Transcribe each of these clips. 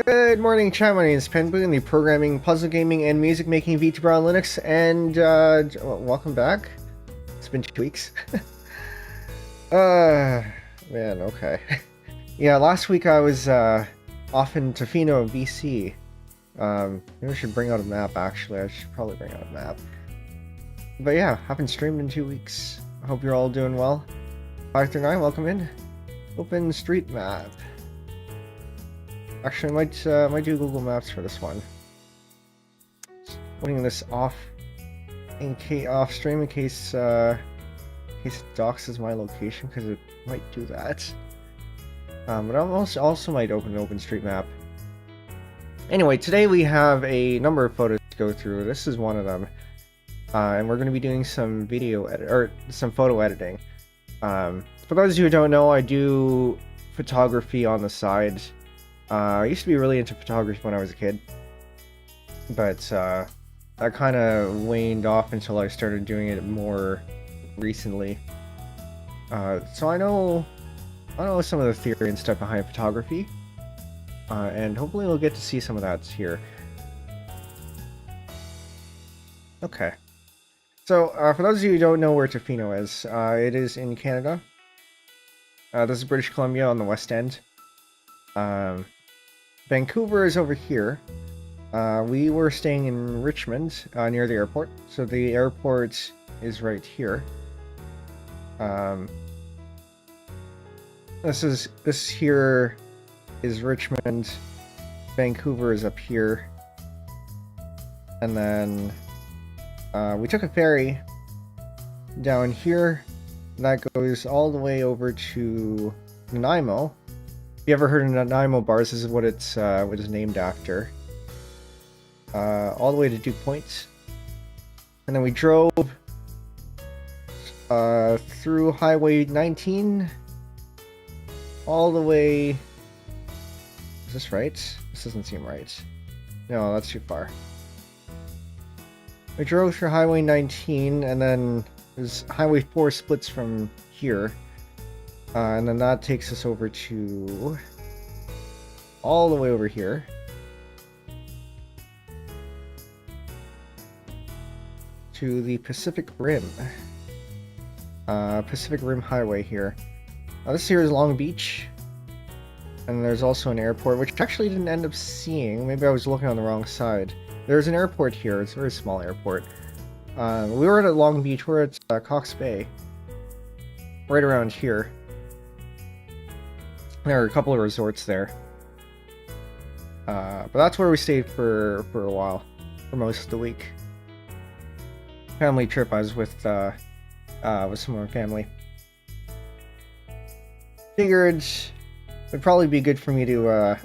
Good morning, chat. My name is Penbu, the programming, puzzle gaming, and music making VTuber on Linux, and welcome back. It's been 2 weeks. Man, okay. Yeah, last week I was off in Tofino, BC. Maybe I should bring out a map, actually. I should probably bring out a map. But yeah, haven't streamed in 2 weeks. I hope you're all doing well. 539, welcome in. Open street map. Actually, I might do Google Maps for this one. Putting this off off stream in case it doxes my location, because it might do that. But I also might open an OpenStreetMap. Anyway, today we have a number of photos to go through. This is one of them, and we're going to be doing some some photo editing. For those of you who don't know, I do photography on the side. I used to be really into photography when I was a kid, but that kind of waned off until I started doing it more recently. So I know some of the theory and stuff behind photography, and hopefully we'll get to see some of that here. Okay, so for those of you who don't know where Tofino is, it is in Canada. This is British Columbia on the west end. Vancouver is over here. We were staying in Richmond, near the airport. So the airport is right here. This here is Richmond. Vancouver is up here. And then we took a ferry down here. That goes all the way over to Nanaimo. If you ever heard of Nanaimo bars, this is what it's named after. All the way to Duke Point, and then we drove through Highway 19, all the way. Is this right? This doesn't seem right. No, that's too far. We drove through Highway 19, and then there's Highway 4 splits from here. And then that takes us over to all the way over here. To the Pacific Rim. Pacific Rim Highway here. This here is Long Beach. And there's also an airport, which I actually didn't end up seeing. Maybe I was looking on the wrong side. There's an airport here. It's a very small airport. We were at Long Beach. We're at Cox Bay. Right around here. There are a couple of resorts there, but that's where we stayed for a while, for most of the week. Family trip. I was with some of my family. Figured it'd probably be good for me to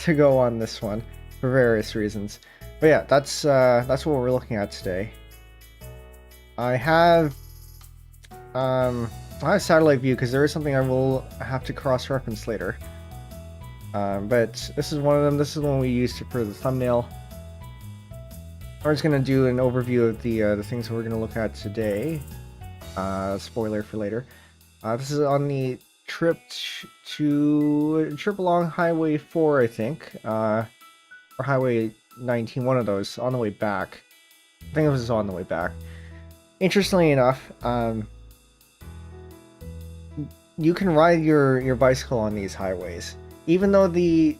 to go on this one for various reasons. But yeah, that's what we're looking at today. I have satellite view because there is something I will have to cross-reference later. But this is one of them. This is the one we used for the thumbnail. I'm just going to do an overview of the things that we're going to look at today. Spoiler for later. This is on the trip along Highway 4, I think. Or Highway 19, one of those, on the way back. I think it was on the way back. Interestingly enough, you can ride your bicycle on these highways, even though the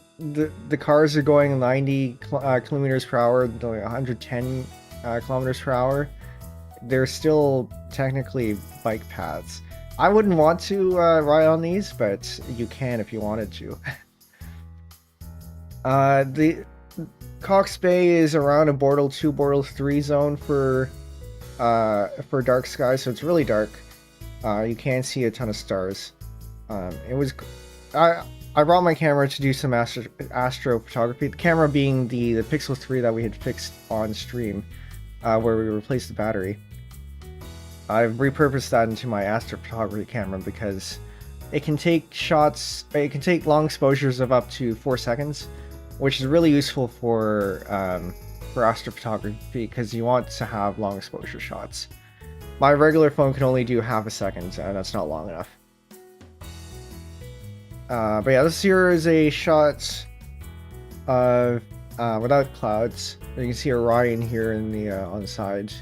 cars are going 90 kilometers per hour, 110 kilometers per hour. They're still technically bike paths. I wouldn't want to ride on these, but you can if you wanted to. The Cox Bay is around a Bortle 2, Bortle 3 zone for dark skies, so it's really dark. You can see a ton of stars. I brought my camera to do some astrophotography. The camera being the Pixel 3 that we had fixed on stream, where we replaced the battery. I've repurposed that into my astrophotography camera because it can take shots. It can take long exposures of up to 4 seconds, which is really useful for astrophotography because you want to have long exposure shots. My regular phone can only do half a second, and that's not long enough. But yeah, this here is a shot without clouds. You can see Orion here in the on the side,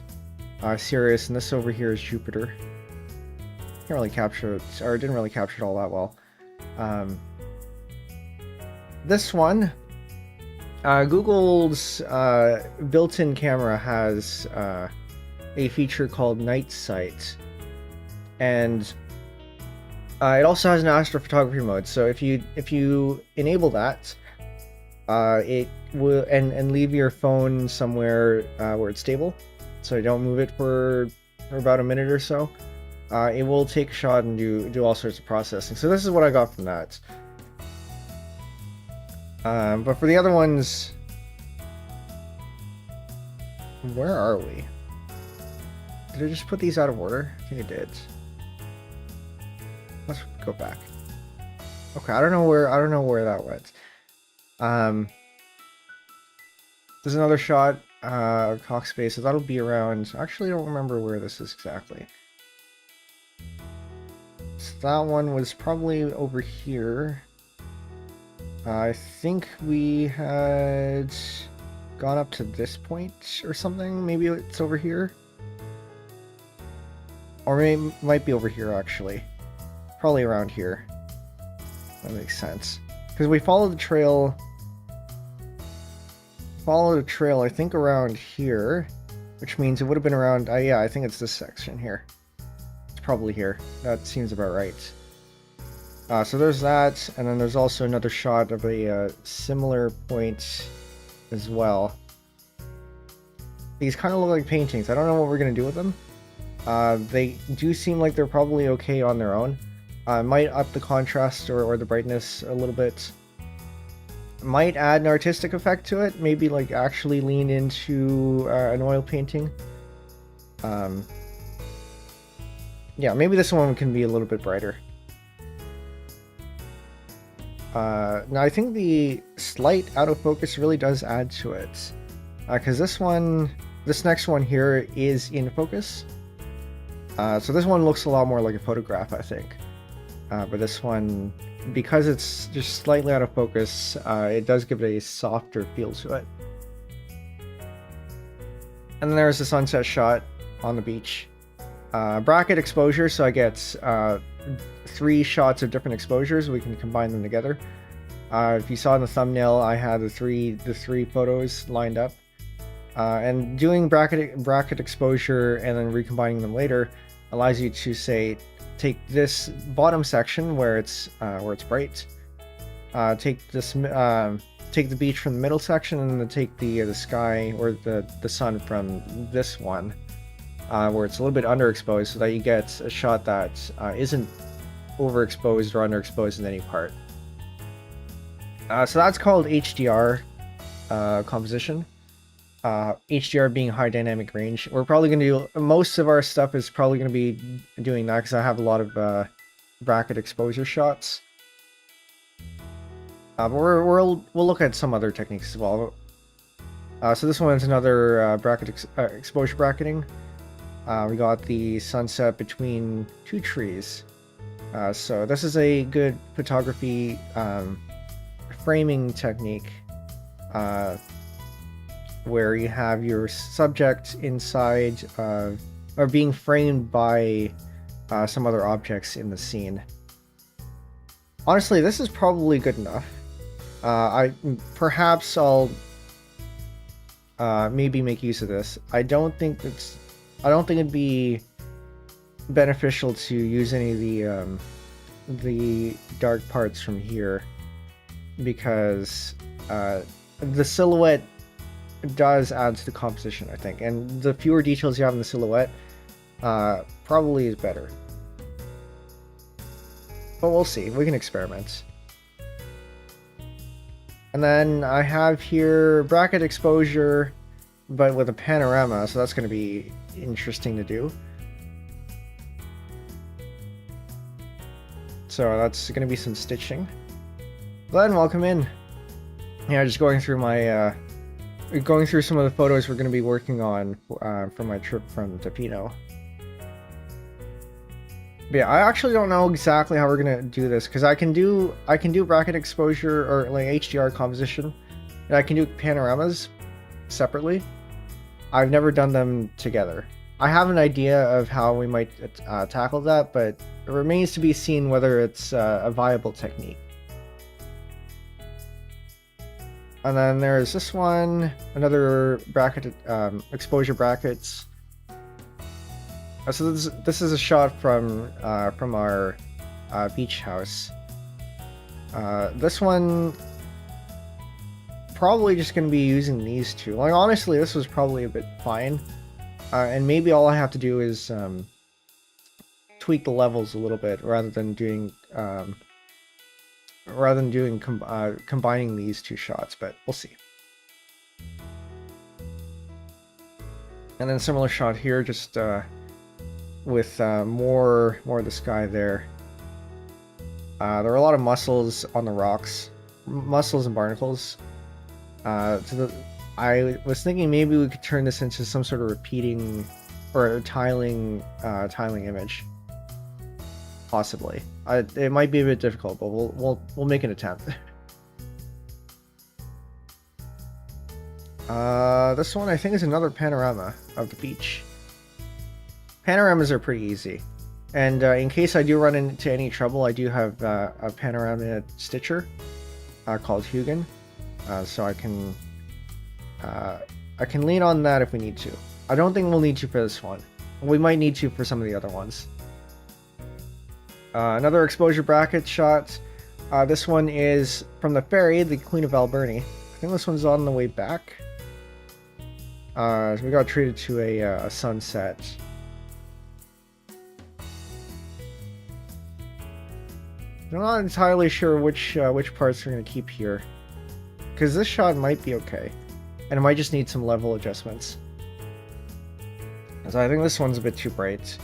Sirius, and this over here is Jupiter. Can't really capture it, or didn't really capture it all that well. This one, Google's built-in camera has a feature called Night Sight, and it also has an astrophotography mode. So if you enable that, it will and leave your phone somewhere where it's stable, so you don't move it for about a minute or so, it will take a shot and do all sorts of processing. So this is what I got from that. But for the other ones, where are we? Did I just put these out of order? I think I did. Let's go back. Okay, I don't know where that went. There's another shot, Cox Space, so that'll be around. Actually, I don't remember where this is exactly. So that one was probably over here. I think we had gone up to this point or something. Maybe it's over here. Or maybe it might be over here, actually. Probably around here. That makes sense. Because we followed the trail... I think, around here. Which means it would have been around... yeah, I think it's this section here. It's probably here. That seems about right. So there's that, and then there's also another shot of a similar point as well. These kind of look like paintings. I don't know what we're going to do with them. They do seem like they're probably okay on their own. Might up the contrast or the brightness a little bit. Might add an artistic effect to it. Maybe like actually lean into an oil painting. Yeah, maybe this one can be a little bit brighter. Now I think the slight out of focus really does add to it, because this next one here is in focus. So this one looks a lot more like a photograph, I think. But this one, because it's just slightly out of focus, it does give it a softer feel to it. And then there's the sunset shot on the beach. Bracket exposure, so I get 3 shots of different exposures. We can combine them together. If you saw in the thumbnail, I had the three photos lined up. And doing bracket exposure and then recombining them later allows you to say, take this bottom section where it's bright, take the beach from the middle section, and then take the sky or the sun from this one, where it's a little bit underexposed, so that you get a shot that isn't overexposed or underexposed in any part. So that's called HDR composition. HDR being high dynamic range. We're probably going to do, most of our stuff is probably going to be doing that because I have a lot of bracket exposure shots. But we'll look at some other techniques as well. So this one's another exposure bracketing. We got the sunset between 2 trees. So this is a good photography framing technique, where you have your subject inside or being framed by some other objects in the scene. Honestly, this is probably good enough. Perhaps I'll maybe make use of this. I don't think it'd be beneficial to use any of the dark parts from here, because the silhouette does add to the composition, I think, and the fewer details you have in the silhouette probably is better. But we'll see. We can experiment. And then I have here bracket exposure, but with a panorama, so that's going to be interesting to do. So that's going to be some stitching. Glenn, welcome in. Yeah, just going through my going through some of the photos we're going to be working on for my trip from Tofino. But yeah, I actually don't know exactly how we're going to do this, because I can do bracket exposure or like HDR composition And I can do panoramas separately. I've never done them together. I have an idea of how we might tackle that, but it remains to be seen whether it's a viable technique. And then there's this one, another bracket, exposure brackets. So this is a shot from our beach house. This one, probably just going to be using these two. Like, honestly, this was probably a bit fine. And maybe all I have to do is tweak the levels a little bit rather than doing combining these two shots, but we'll see. And then similar shot here, just with more of the sky there. There are a lot of mussels on the rocks, mussels and barnacles. I was thinking maybe we could turn this into some sort of repeating or tiling image. Possibly. It might be a bit difficult, but we'll make an attempt. This one I think is another panorama of the beach. Panoramas are pretty easy, and in case I do run into any trouble, I do have a panorama stitcher called Hugin, so I can lean on that if we need to. I don't think we'll need to for this one. We might need to for some of the other ones. Another exposure bracket shot. This one is from the ferry, the Queen of Alberni. I think this one's on the way back. So we got treated to a sunset. I'm not entirely sure which parts we're going to keep here, because this shot might be okay, and it might just need some level adjustments. So I think this one's a bit too bright.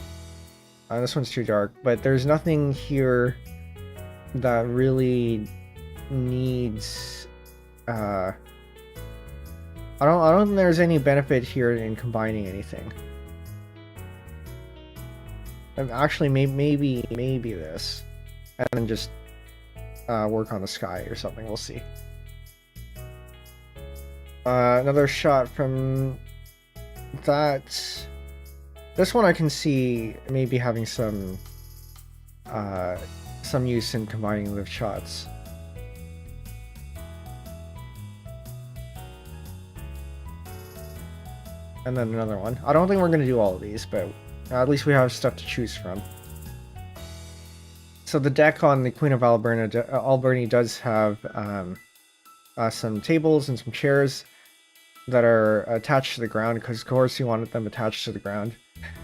This one's too dark, but there's nothing here that really needs. I don't think there's any benefit here in combining anything. Actually, maybe this, and then just work on the sky or something. We'll see. Another shot from that. This one I can see maybe having some use in combining the shots. And then another one. I don't think we're going to do all of these, but at least we have stuff to choose from. So the deck on the Queen of Alberni does have some tables and some chairs that are attached to the ground, because of course you want them attached to the ground.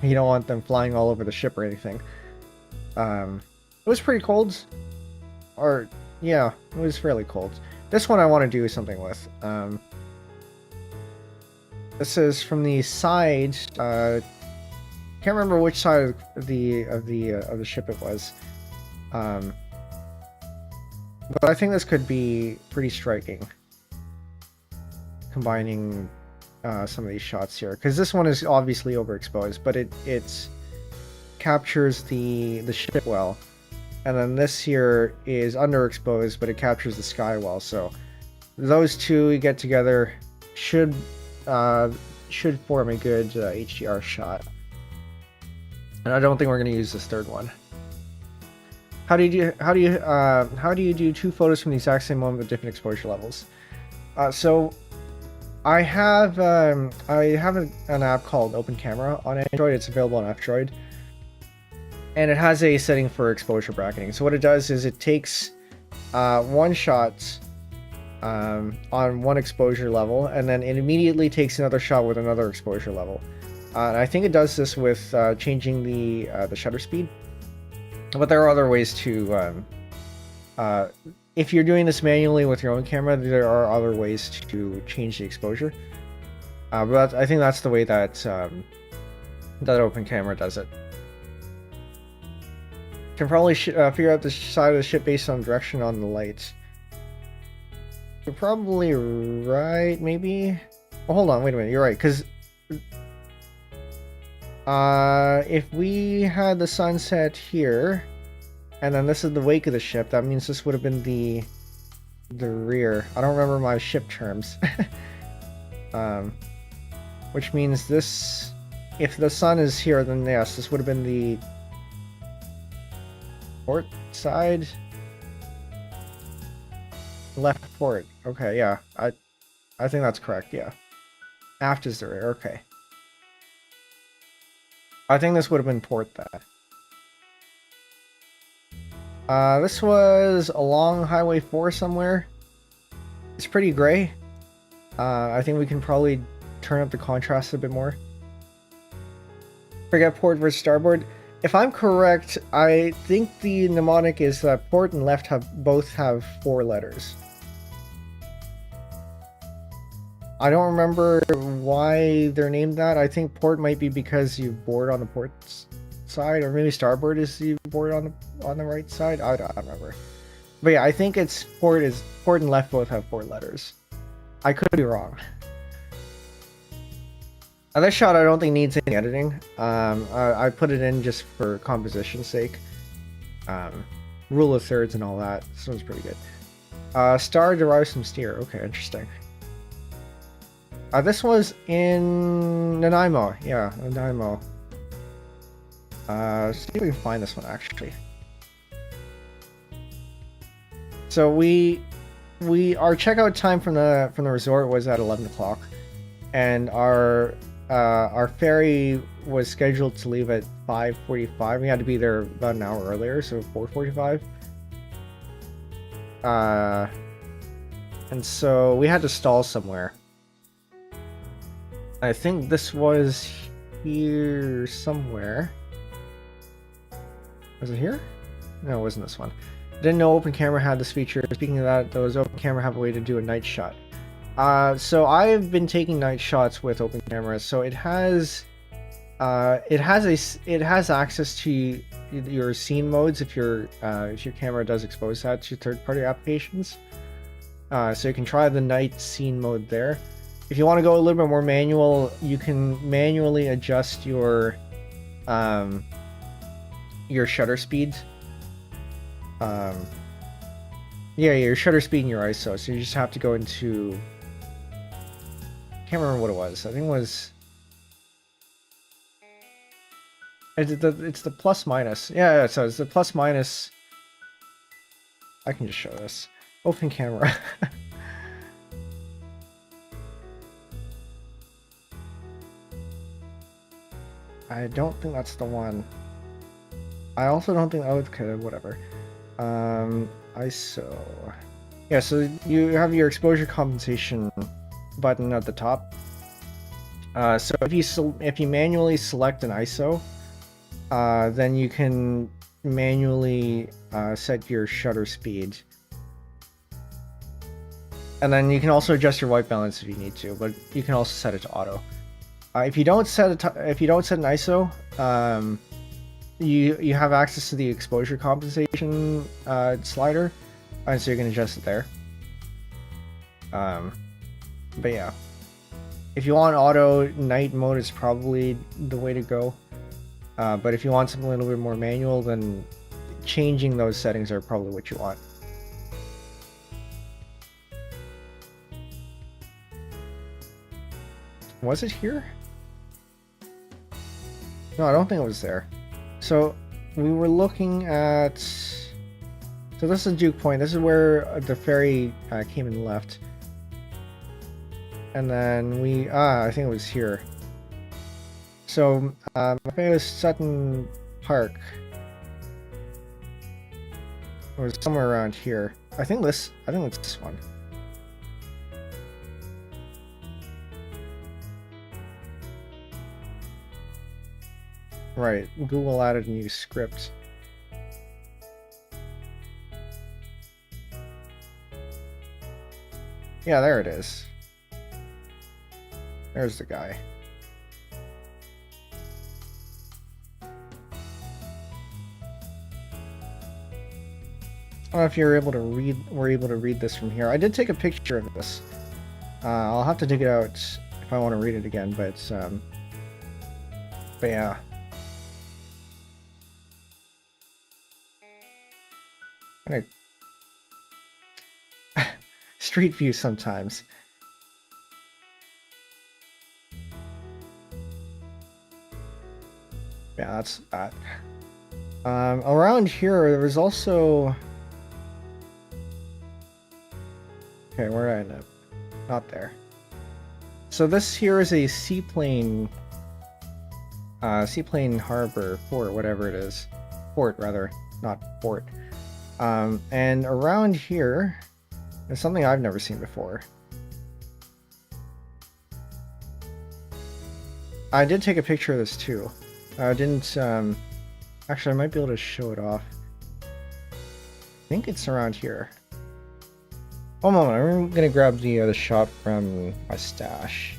You don't want them flying all over the ship or anything. It was pretty cold. Or, yeah, it was fairly cold. This one I want to do something with. This is from the side. Can't remember which side of the ship it was. But I think this could be pretty striking, combining some of these shots here, because this one is obviously overexposed, but it captures the ship well, and then this here is underexposed, but it captures the sky well. So those two get together should form a good HDR shot. And I don't think we're going to use this third one. How do you do two photos from the exact same moment with different exposure levels? So I have an app called Open Camera on Android. It's available on F-Droid, and it has a setting for exposure bracketing. So what it does is it takes one shot on one exposure level, and then it immediately takes another shot with another exposure level. And I think it does this with changing the shutter speed. But there are other ways to, if you're doing this manually with your own camera, there are other ways to change the exposure. But I think that's the way that that Open Camera does it. Can probably figure out the side of the ship based on direction on the light. You're probably right, maybe. Oh, hold on, wait a minute. You're right, because if we had the sunset here, and then this is the wake of the ship, that means this would have been the the rear. I don't remember my ship terms. Which means this, if the sun is here, then yes, this would have been the port side. Left port. Okay, yeah. I think that's correct, yeah. Aft is the rear, okay. I think this would have been port then. This was along Highway 4 somewhere. It's pretty gray. I think we can probably turn up the contrast a bit more. Forget port versus starboard. If I'm correct, I think the mnemonic is that port and left both have 4 letters. I don't remember why they're named that. I think port might be because you board on the port side, or maybe starboard is you board on the right side. I don't remember. But yeah, I think it's port and left both have 4 letters. I could be wrong. This shot I don't think needs any editing. I put it in just for composition's sake. Rule of thirds and all that. This one's pretty good. Star derives from steer. Okay, interesting. This was in Nanaimo. Yeah, Nanaimo. See if we can find this one actually. So our checkout time from the resort was at 11 o'clock, and our ferry was scheduled to leave at 5:45. We had to be there about an hour earlier, so 4:45. And so we had to stall somewhere. I think this was here somewhere. Was it here? No, it wasn't this one. Didn't know open camera had this feature. Speaking of that, those open camera have a way to do a night shot. So I've been taking night shots with open camera. So it has access to your scene modes if your camera does expose that to third-party applications. So you can try the night scene mode there. If you want to go a little bit more manual, you can manually adjust your shutter speed. Yeah, your shutter speed and your ISO. So you just have to go into. Can't remember what it was. I think it was. It's the plus minus. Yeah, so it's the plus minus. I can just show this. Open camera. I don't think that's the one. I also don't think. Oh, okay, whatever. ISO. Yeah, so you have your exposure compensation button at the top. So if you manually select an ISO, then you can manually set your shutter speed, and then you can also adjust your white balance if you need to. But you can also set it to auto. If you don't set an ISO, you have access to the exposure compensation slider, and so you can adjust it there. But yeah, if you want auto, night mode is probably the way to go. But if you want something a little bit more manual, then changing those settings are probably what you want. Was it here? No, I don't think it was there. So we were looking at. So this is Duke Point. This is where the ferry came and left. And then we I think it was here. So I think it was Sutton Park. It was somewhere around here. I think it's this one. Right, Google added a new script. Yeah, there it is. There's the guy. I don't know if you're able to read. We're able to read this from here. I did take a picture of this. I'll have to dig it out if I want to read it again. But yeah. Street view sometimes. Yeah, that's that. Around here, there was also... Okay, where did I end up? Not there. So this here is a seaplane harbor, port, whatever it is. Port, rather, not port. And around here, there's something I've never seen before. I did take a picture of this too. I didn't, actually I might be able to show it off. I think it's around here. One moment, I'm gonna grab the shot from my stash.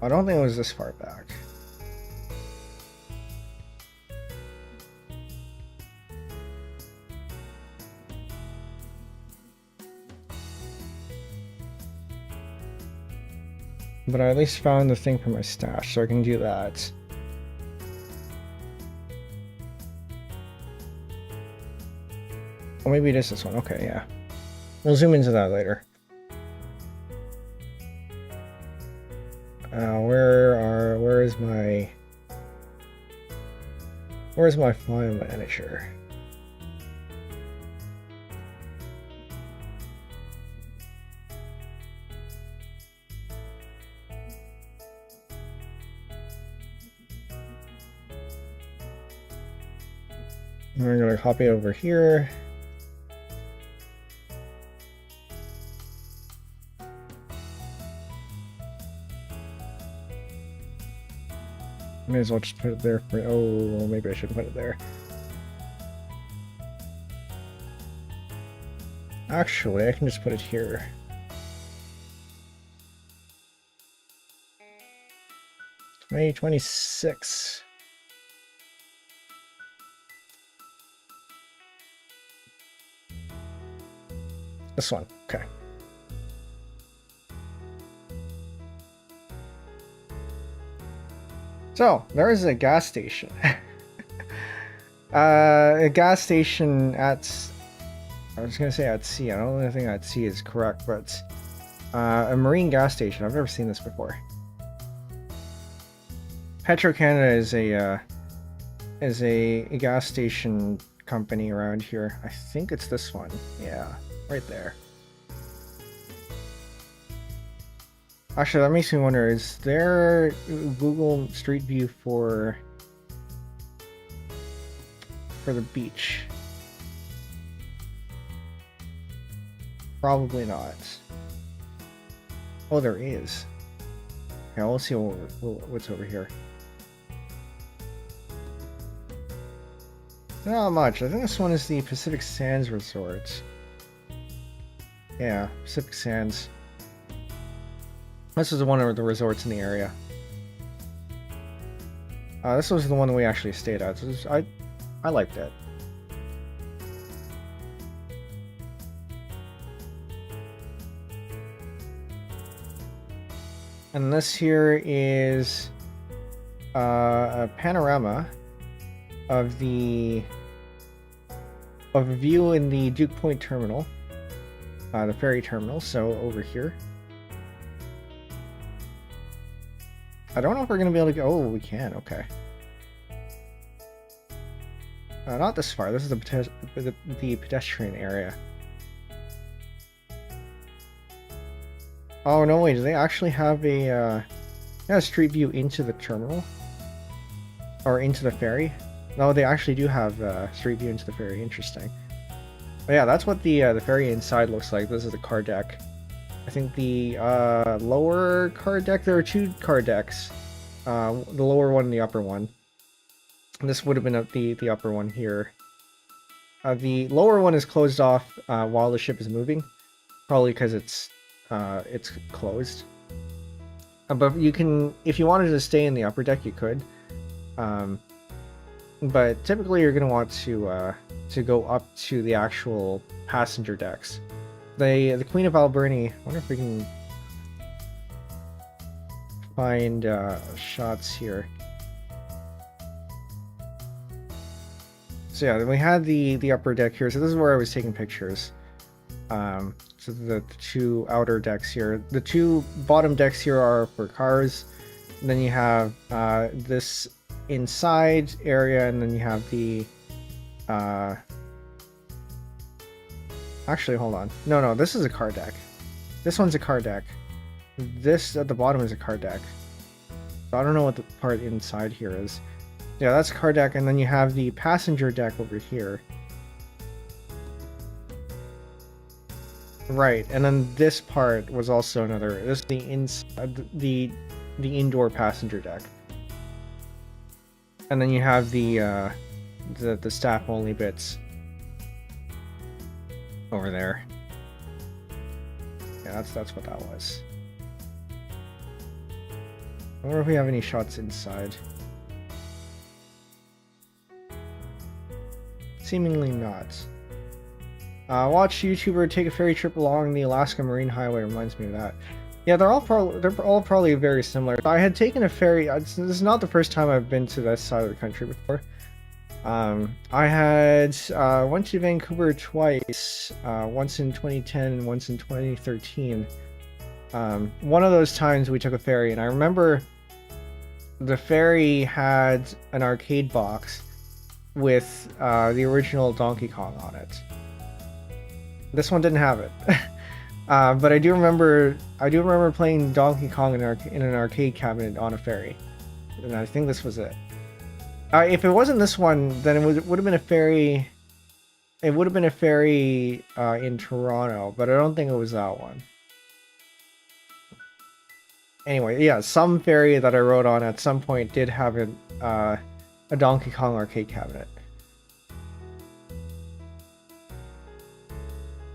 I don't think it was this far back. But I at least found the thing from my stash, so I can do that. Oh, maybe it is this one. Okay, yeah. We'll zoom into that later. Where's my file manager? We're gonna copy over here. May as well just put it there for, oh, maybe I shouldn't put it there. Actually, I can just put it here. May 26. This one, okay. So, there is a gas station. A gas station at... I was going to say at sea. I don't really think at sea is correct, but... a marine gas station. I've never seen this before. Petro-Canada is a gas station company around here. I think it's this one. Yeah, right there. Actually, that makes me wonder, is there Google Street View for the beach? Probably not. Oh, there is. Okay, we'll see what's over here. Not much. I think this one is the Pacific Sands Resort. Yeah, Pacific Sands. This is one of the resorts in the area. This was the one that we actually stayed at. So I liked it. And this here is a panorama of a view in the Duke Point terminal, the ferry terminal. So over here. I don't know if we're gonna be able to go. Oh, we can. Okay. Not this far. This is the pedestrian area. Oh no! Wait. Do they actually have a street view into the terminal or into the ferry? No, they actually do have street view into the ferry. Interesting. But yeah, that's what the ferry inside looks like. This is the car deck. I think the lower car deck, there are two car decks, the lower one and the upper one. And this would have been the upper one here. The lower one is closed off while the ship is moving, probably because it's closed. But you can, if you wanted to stay in the upper deck, you could. But typically you're going to want to go up to the actual passenger decks. The Queen of Alberni, I wonder if we can find shots here. So yeah, then we had the upper deck here. So this is where I was taking pictures. So the two outer decks here. The two bottom decks here are for cars. And then you have this inside area, and then you have the actually, hold on. No, this is a car deck. This one's a car deck. This at the bottom is a car deck. So I don't know what the part inside here is. Yeah, that's a car deck, and then you have the passenger deck over here. Right, and then this part was also another. This is the indoor passenger deck. And then you have the staff only bits over there. Yeah, that's what that was. I wonder if we have any shots inside. Seemingly not. Watch YouTuber take a ferry trip along the Alaska Marine Highway reminds me of that. Yeah, they're all probably very similar. I had taken a ferry. This is not the first time I've been to this side of the country before. I had went to Vancouver twice, once in 2010 and once in 2013. One of those times we took a ferry, and I remember the ferry had an arcade box with the original Donkey Kong on it. This one didn't have it. But I do remember playing Donkey Kong in an arcade cabinet on a ferry, and I think this was it. If it wasn't this one, then it would have been a ferry. It would have been a ferry in Toronto, but I don't think it was that one. Anyway, yeah, some ferry that I rode on at some point did have a Donkey Kong arcade cabinet.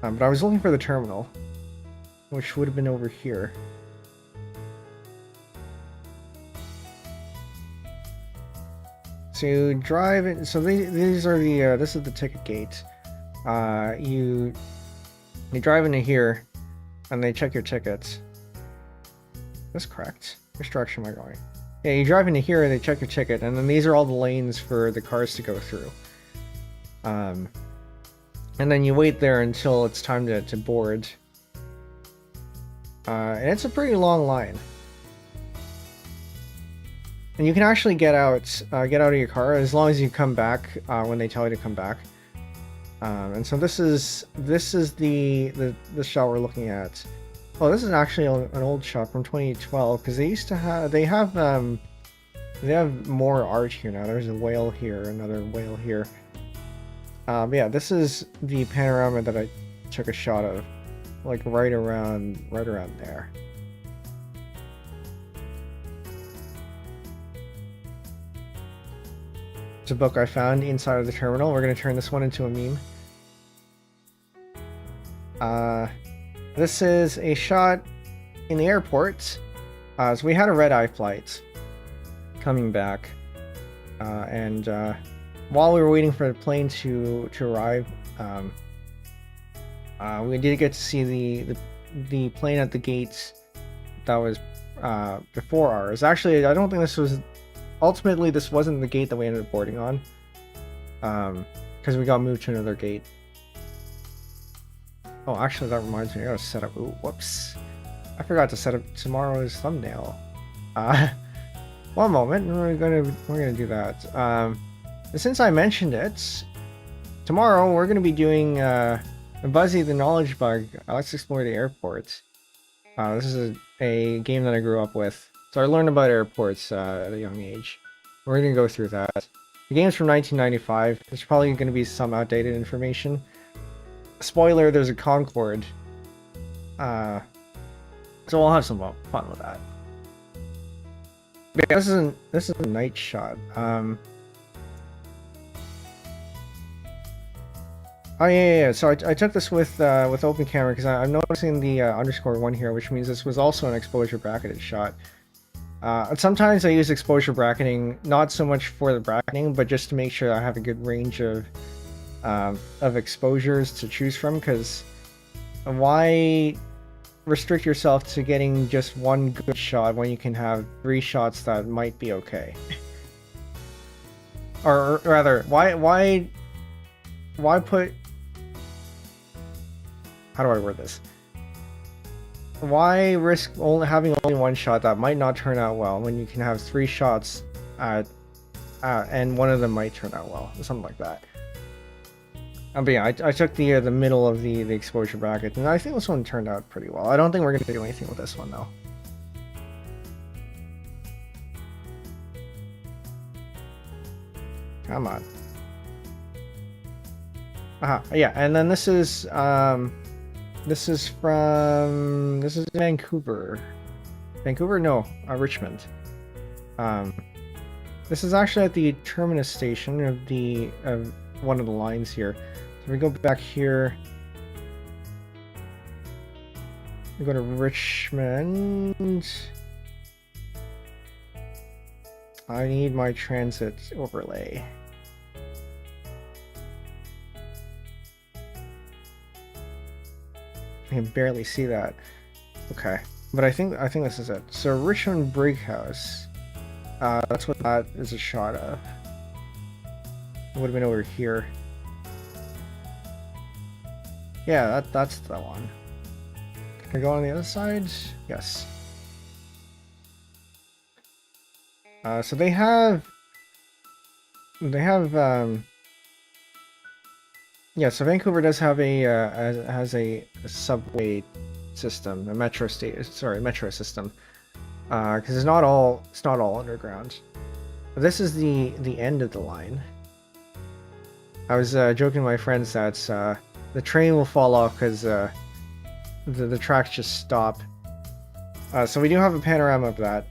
But I was looking for the terminal, which would have been over here. So you drive it. So these are the this is the ticket gate. You drive into here, and they check your tickets. That's correct. Which direction am I going? Yeah, you drive into here, and they check your ticket, and then these are all the lanes for the cars to go through. And then you wait there until it's time to board. And it's a pretty long line. And you can actually get out of your car as long as you come back when they tell you to come back. And so this is the shot we're looking at. Oh, this is actually an old shot from 2012 because they have more art here now. There's a whale here, another whale here. But yeah, this is the panorama that I took a shot of, like right around there. It's a book I found inside of the terminal. We're going to turn this one into a meme. This is a shot in the airport. So we had a red-eye flight coming back. And while we were waiting for the plane to arrive, we did get to see the plane at the gates that was before ours. Actually, I don't think this was... Ultimately, this wasn't the gate that we ended up boarding on, because we got moved to another gate. Oh, actually, that reminds me, I gotta set up... Ooh, whoops. I forgot to set up tomorrow's thumbnail. One moment, we're gonna do that. Since I mentioned it, tomorrow we're gonna be doing Buzzy the Knowledge Bug. Let's explore the airport. This is a game that I grew up with. So I learned about airports at a young age. We're going to go through that. The game's from 1995. There's probably going to be some outdated information. Spoiler, there's a Concorde. So we'll have some fun with that. Yeah, this is a night shot. Oh yeah. So I took this with open camera because I'm noticing the _1 here, which means this was also an exposure bracketed shot. Sometimes I use exposure bracketing, not so much for the bracketing, but just to make sure I have a good range of exposures to choose from, because why restrict yourself to getting just one good shot when you can have 3 shots that might be okay. Or rather, why put... How do I word this? Why risk having only 1 shot that might not turn out well when you can have 3 shots and one of them might turn out well, something like that. But yeah, I took the middle of the exposure bracket, and I think this one turned out pretty well. I don't think we're going to do anything with this one, though. Come on. Yeah, and then this is Vancouver. Vancouver? No, Richmond. This is actually at the terminus station of one of the lines here. So we go back here. We go to Richmond. I need my transit overlay. I can barely see that. Okay, but I think this is it. So Richmond Brig House. That's what that is a shot of. It would have been over here. Yeah, that's the one. Can I go on the other side? Yes. So they have yeah, so Vancouver does have has a subway system, a metro system. Because it's not all underground. But this is the end of the line. I was joking with my friends that the train will fall off because the tracks just stop. So we do have a panorama of that,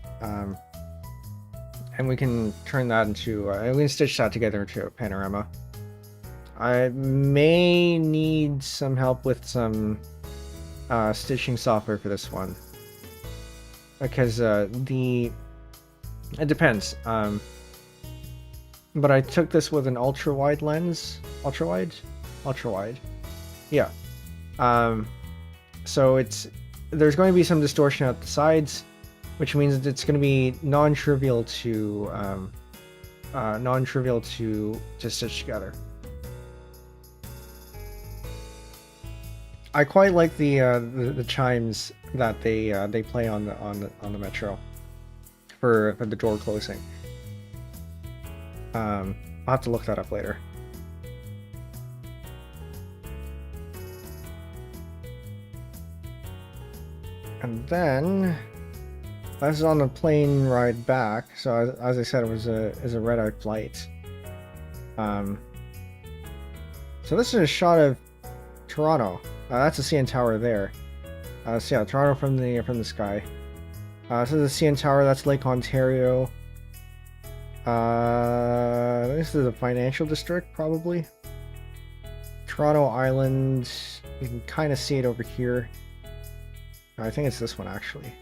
and we can turn that into we can stitch that together into a panorama. I may need some help with some stitching software for this one, because it depends. But I took this with an ultra-wide lens. Ultra-wide. Yeah. So there's going to be some distortion at the sides, which means it's going to be non-trivial to stitch together. I quite like the chimes that they play on the metro for the door closing. I'll have to look that up later. And then this is on the plane ride back. So as I said, it was a red-eye flight. So this is a shot of Toronto. That's the CN Tower there. So yeah, Toronto from the sky. This is the CN Tower. That's Lake Ontario. This is a financial district, probably. Toronto Island. You can kind of see it over here. I think it's this one, actually.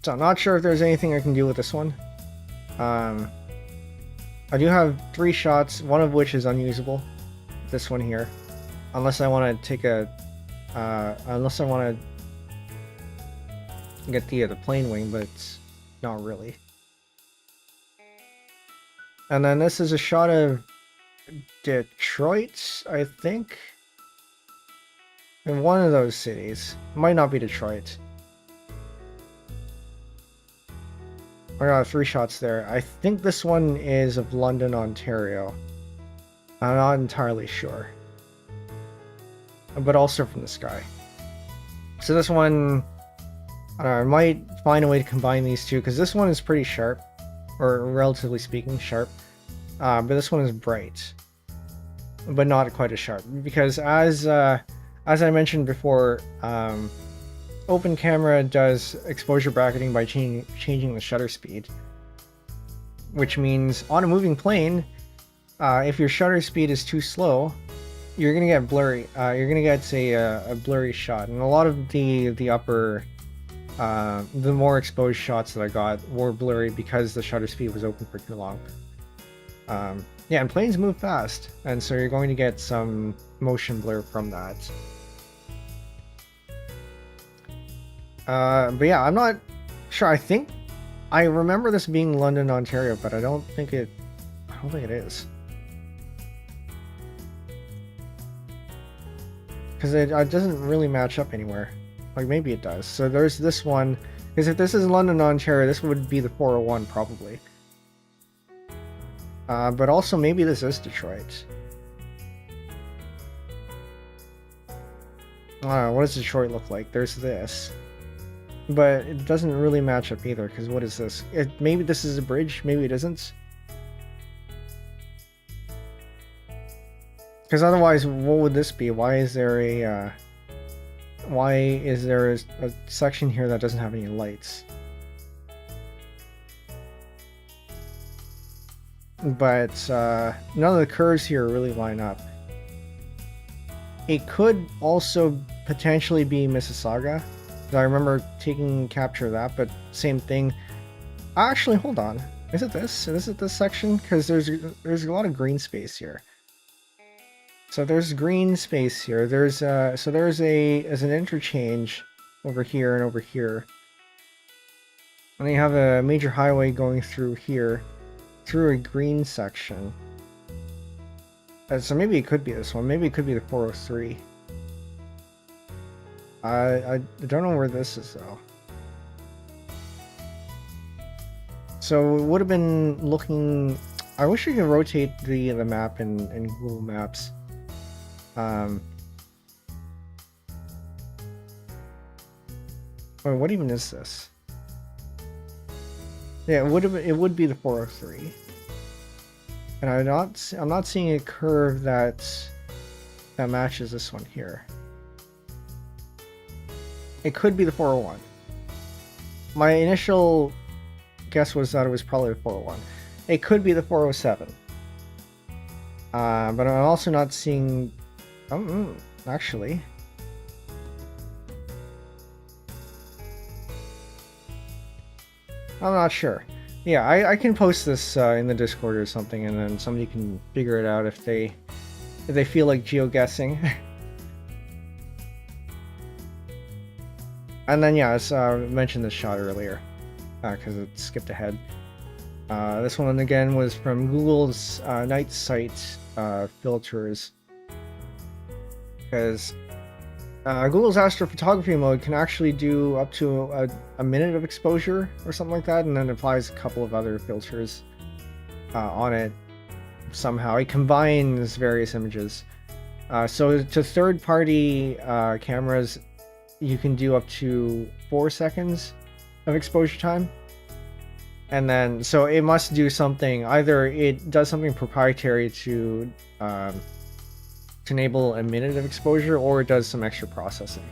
So I'm not sure if there's anything I can do with this one. I do have 3 shots, one of which is unusable. This one here. Unless I want to take unless I want to get the plane wing, but it's not really. And then this is a shot of Detroit, I think. In one of those cities. Might not be Detroit. I got 3 shots there. I think this one is of London, Ontario. I'm not entirely sure. But also from the sky. So this one, I don't know, I might find a way to combine these two, because this one is pretty sharp. Or relatively speaking, sharp. But this one is bright. But not quite as sharp. Because as I mentioned before, Open Camera does exposure bracketing by changing the shutter speed, which means on a moving plane, if your shutter speed is too slow, you're gonna get blurry. You're gonna get a blurry shot, and a lot of the upper, the more exposed shots that I got were blurry because the shutter speed was open for too long. Yeah, and planes move fast, and so you're going to get some motion blur from that. But yeah, I'm not sure. I think I remember this being London, Ontario, but I don't think it is. Because it doesn't really match up anywhere. Like, maybe it does. So there's this one. Because if this is London, Ontario, this would be the 401 probably. But also maybe this is Detroit. I don't know, what does Detroit look like? There's this. But it doesn't really match up either, because what is this? Maybe this is a bridge, maybe it isn't. Because otherwise, what would this be? Why is there a section here that doesn't have any lights? But none of the curves here really line up. It could also potentially be Mississauga. I remember taking capture of that, but same thing. Actually, hold on. Is it this? Is it this section? Because there's a lot of green space here. So there's green space here. There's an interchange over here and over here. And then you have a major highway going through here, through a green section. So maybe it could be this one. Maybe it could be the 403. I don't know where this is though. So it would have been looking. I wish you could rotate the map in Google Maps. What even is this? Yeah, it would be the 403. And I'm not seeing a curve that matches this one here. It could be the 401. My initial guess was that it was probably the 401. It could be the 407. But I'm also not seeing. Actually. I'm not sure. Yeah, I can post this in the Discord or something, and then somebody can figure it out if they feel like geoguessing. And then yeah, I mentioned this shot earlier because it skipped ahead. This one again was from Google's night sight filters, because Google's astrophotography mode can actually do up to a minute of exposure or something like that, and then applies a couple of other filters on it somehow. It combines various images. So to third-party cameras, you can do up to 4 seconds of exposure time. And then, so it must do something, either it does something proprietary to enable a minute of exposure, or it does some extra processing.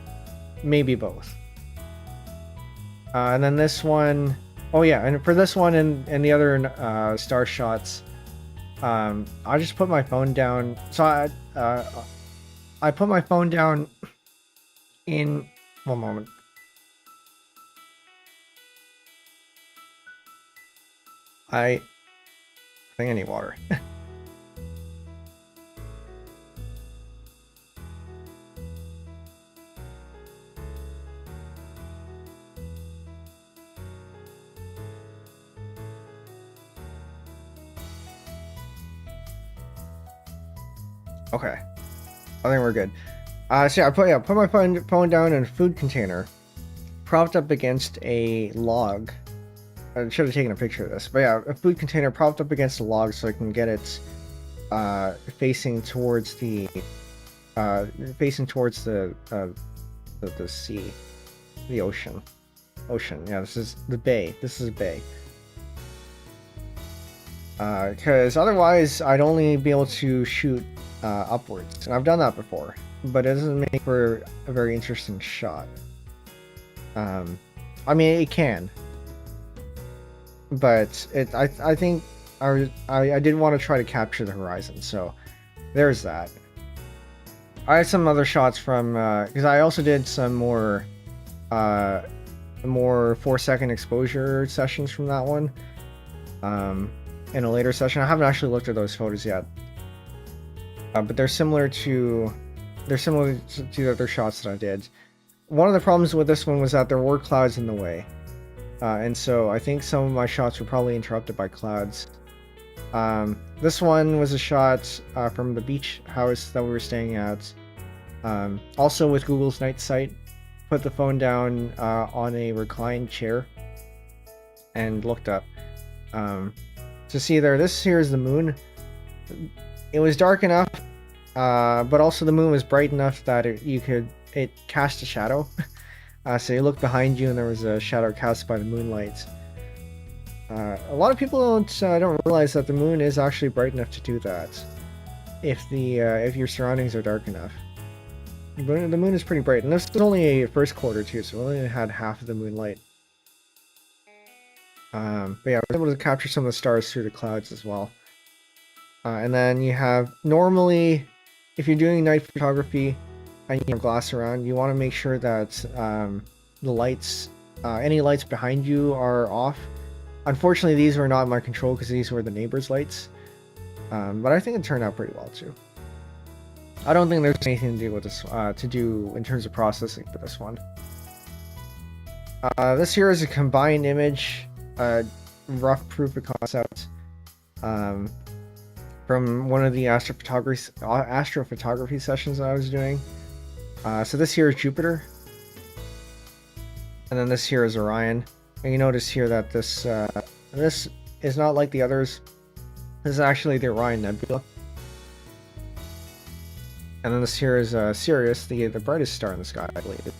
Maybe both. And then this one, oh yeah, and for this one and the other star shots, I just put my phone down. So I put my phone down in, one moment. I think I need water. Okay, I think we're good. So yeah, I put my phone down in a food container, propped up against a log. I should have taken a picture of this, but yeah, a food container propped up against a log so I can get it facing towards the sea, the ocean. Yeah, this is the bay. This is a bay. Because otherwise I'd only be able to shoot upwards, and I've done that before, but it doesn't make for a very interesting shot. I mean, it can, but I think I did want to try to capture the horizon, so there's that. I had some other shots from because I also did some more 4-second exposure sessions from that one. in a later session. I haven't actually looked at those photos yet, but they're similar to the other shots that I did. One of the problems with this one was that there were clouds in the way, and so I think some of my shots were probably interrupted by clouds. This one was a shot from the beach house that we were staying at. Also with Google's night sight, put the phone down on a reclined chair and looked up. To see there, this here is the moon. It was dark enough, but also the moon was bright enough that it cast a shadow. So you look behind you and there was a shadow cast by the moonlight. A lot of people don't realize that the moon is actually bright enough to do that if your surroundings are dark enough. But the moon is pretty bright, and this is only a first quarter too, so we only had half of the moonlight. But yeah, I was able to capture some of the stars through the clouds as well. And then you have, normally, if you're doing night photography and you have glass around, you want to make sure that the lights, any lights behind you are off. Unfortunately, these were not in my control because these were the neighbor's lights. But I think it turned out pretty well too. I don't think there's anything to do with this in terms of processing for this one. This here is a combined image, rough proof of concept, from one of the astrophotography sessions that I was doing. So this here is Jupiter, and then this here is Orion. And you notice here that this is not like the others. This is actually the Orion Nebula. And then this here is Sirius, the brightest star in the sky, I believe.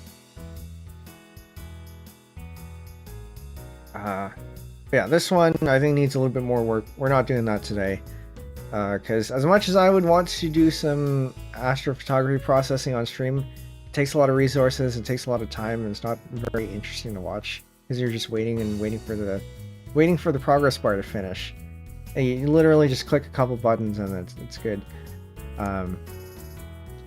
Yeah, this one I think needs a little bit more work. We're not doing that today. Because as much as I would want to do some astrophotography processing on stream, it takes a lot of resources, it takes a lot of time, and it's not very interesting to watch. Because you're just waiting for the progress bar to finish. And you literally just click a couple buttons and it's good. And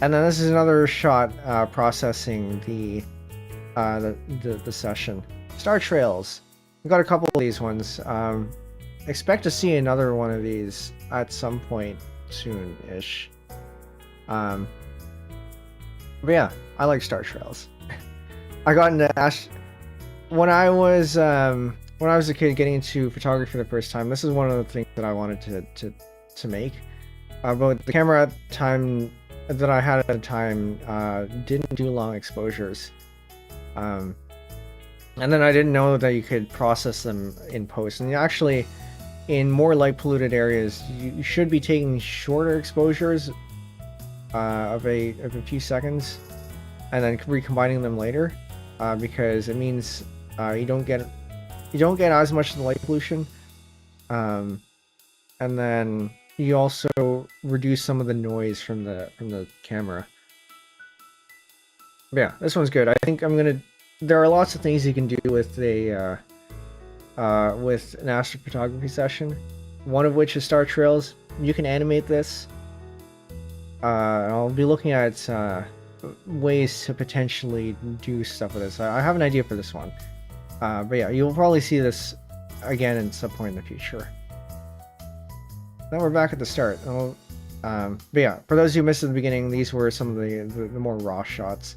then this is another shot processing the session. Star trails. We've got a couple of these ones. Expect to see another one of these at some point soon-ish. But yeah, I like star trails. I got into when I was a kid getting into photography for the first time. This is one of the things that I wanted to make. But the camera at the time that I had at the time didn't do long exposures. And then I didn't know that you could process them in post. And actually, in more light polluted areas, you should be taking shorter exposures of a few seconds, and then recombining them later, because it means you don't get as much of the light pollution, and then you also reduce some of the noise from the camera. But yeah, this one's good. I think there are lots of things you can do with an astrophotography session. One of which is star trails. You can animate this. I'll be looking at ways to potentially do stuff with this. I have an idea for this one. But yeah, you'll probably see this again at some point in the future. Then we're back at the start. But yeah, for those who missed at the beginning, these were some of the more raw shots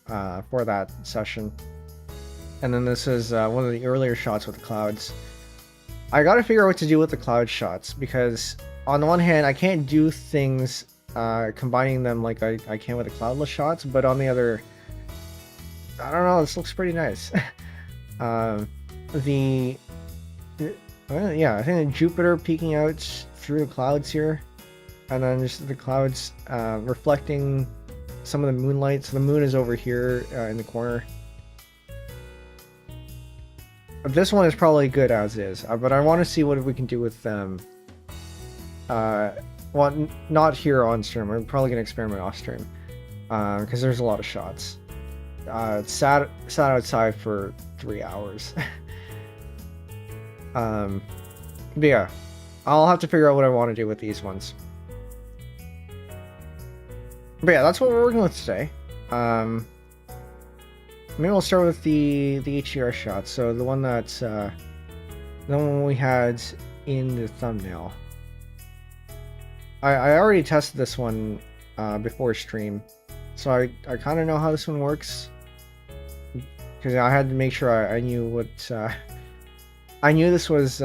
for that session. And then this is one of the earlier shots with the clouds. I gotta figure out what to do with the cloud shots, because on the one hand, I can't do things combining them like I can with the cloudless shots, but on the other, I don't know, this looks pretty nice. Yeah, I think Jupiter peeking out through the clouds here, and then just the clouds reflecting some of the moonlight. So the moon is over here in the corner. This one is probably good as is, but I want to see what we can do with them. Well, not here on stream. I'm probably gonna experiment off stream, because there's a lot of shots. Sat outside for 3 hours. But yeah, I'll have to figure out what I want to do with these ones. But yeah, that's what we're working with today. Maybe we'll start with the HDR shot. So the one we had in the thumbnail. I already tested this one before stream, so I kind of know how this one works, because I had to make sure I knew what I knew this was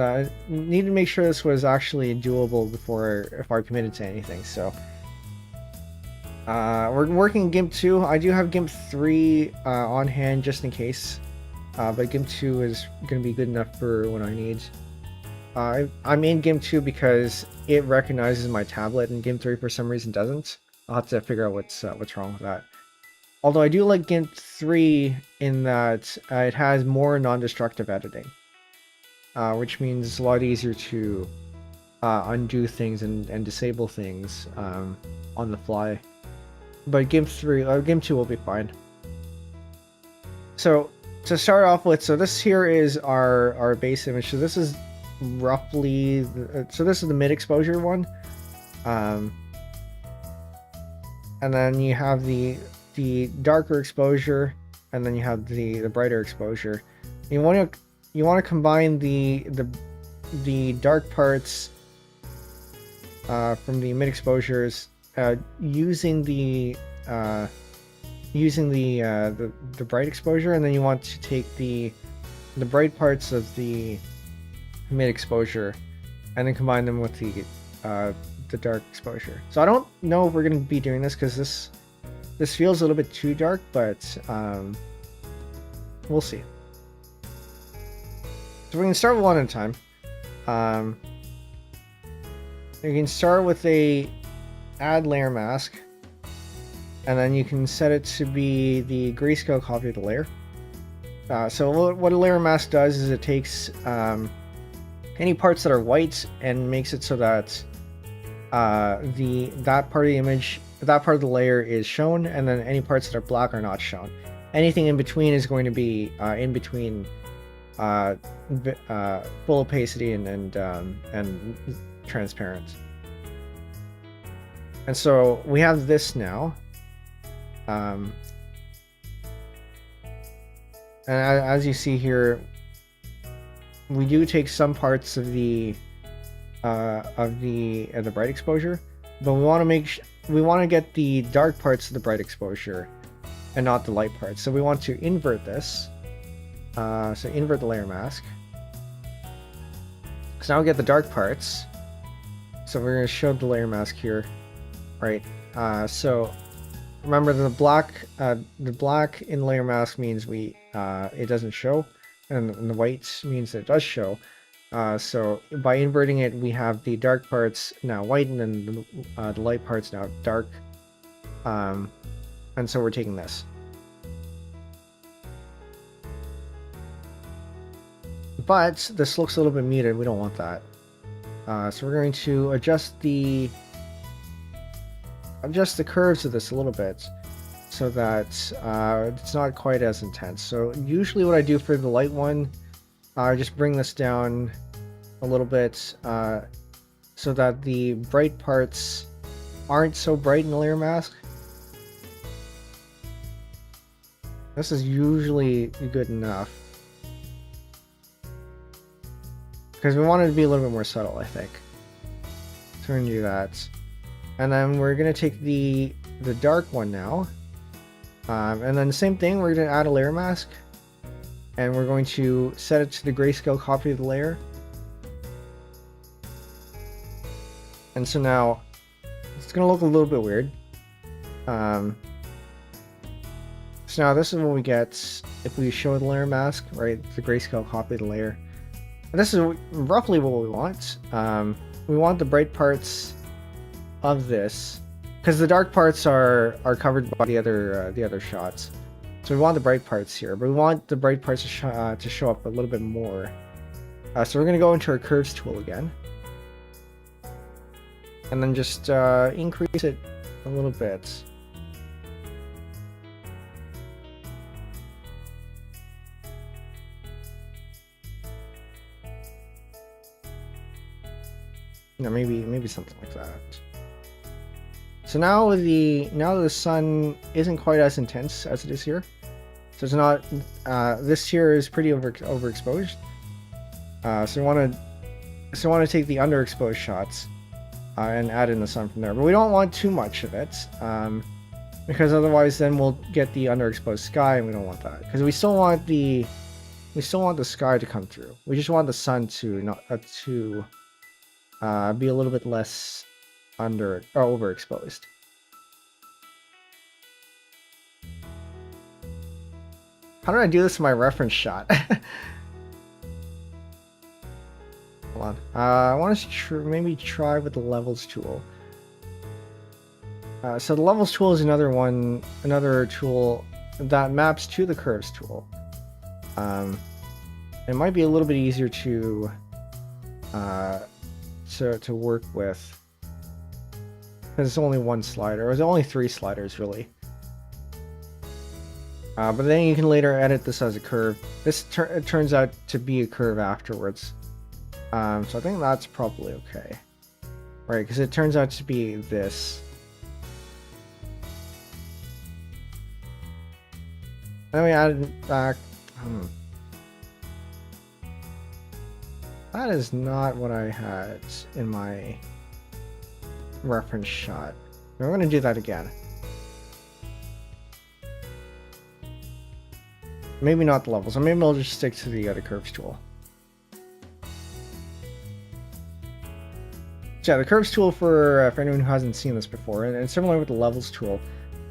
needed to make sure this was actually doable before if I committed to anything. So we're working GIMP 2. I do have GIMP 3 on hand just in case, but GIMP 2 is going to be good enough for what I need. I'm in GIMP 2 because it recognizes my tablet, and GIMP 3 for some reason doesn't. I'll have to figure out what's wrong with that. Although I do like GIMP 3 in that it has more non-destructive editing, which means it's a lot easier to undo things and disable things on the fly. But GIMP 2 will be fine. So to start off with, so this here is our base image. So this is roughly this is the mid exposure one, and then you have the darker exposure, and then you have the brighter exposure. You want to combine the dark parts from the mid exposures using the bright exposure, and then you want to take the bright parts of the mid exposure and then combine them with the dark exposure. So I don't know if we're going to be doing this because this feels a little bit too dark, but we'll see. So we can start with one at a time. You can start with a add layer mask, and then you can set it to be the grayscale copy of the layer. So what a layer mask does is it takes any parts that are white and makes it so that that part of the image, that part of the layer is shown, and then any parts that are black are not shown. Anything in between is going to be in between full opacity and transparent. And so we have this now, and as you see here, we do take some parts of the bright exposure, but we want to get the dark parts of the bright exposure and not the light parts. So we want to invert this. So invert the layer mask. So now we get the dark parts. So we're going to show the layer mask here, right? So remember the black in the layer mask means it doesn't show, and the white means that it does show. So by inverting it, we have the dark parts now white, and then the light parts now dark. And so we're taking this. But this looks a little bit muted. We don't want that. So we're going to adjust the curves of this a little bit so that it's not quite as intense. So usually what I do for the light one, I just bring this down a little bit so that the bright parts aren't so bright in the layer mask. This is usually good enough, because we want it to be a little bit more subtle, I think. So we're going to do that. And then we're going to take the dark one now. And then the same thing, we're going to add a layer mask. And we're going to set it to the grayscale copy of the layer. And so now, it's going to look a little bit weird. So now this is what we get if we show the layer mask, right? The grayscale copy of the layer. And this is roughly what we want. We want the bright parts of this, because the dark parts are covered by the other shots. So we want the bright parts here, but we want the bright parts to show up a little bit more. So we're going to go into our curves tool again, and then just increase it a little bit. You know, maybe something like that. So now the sun isn't quite as intense as it is here. So it's not. This here is pretty overexposed. So we want to So I want to take the underexposed shots and add in the sun from there. But we don't want too much of it, because otherwise then we'll get the underexposed sky, and we don't want that. Because we still want the sky to come through. We just want the sun to not be a little bit less under or overexposed. How do I do this in my reference shot? Hold on. I want to maybe try with the levels tool. So the levels tool is another tool that maps to the curves tool. It might be a little bit easier to work with because it's only one slider. It's only 3 sliders really. But then you can later edit this as a curve. It turns out to be a curve afterwards. So I think that's probably okay. Right, because it turns out to be this. Then we added it back. That is not what I had in my reference shot. We're going to do that again. Maybe not the levels, or maybe I'll just stick to the curves tool. So yeah, the curves tool for anyone who hasn't seen this before, and similar with the levels tool,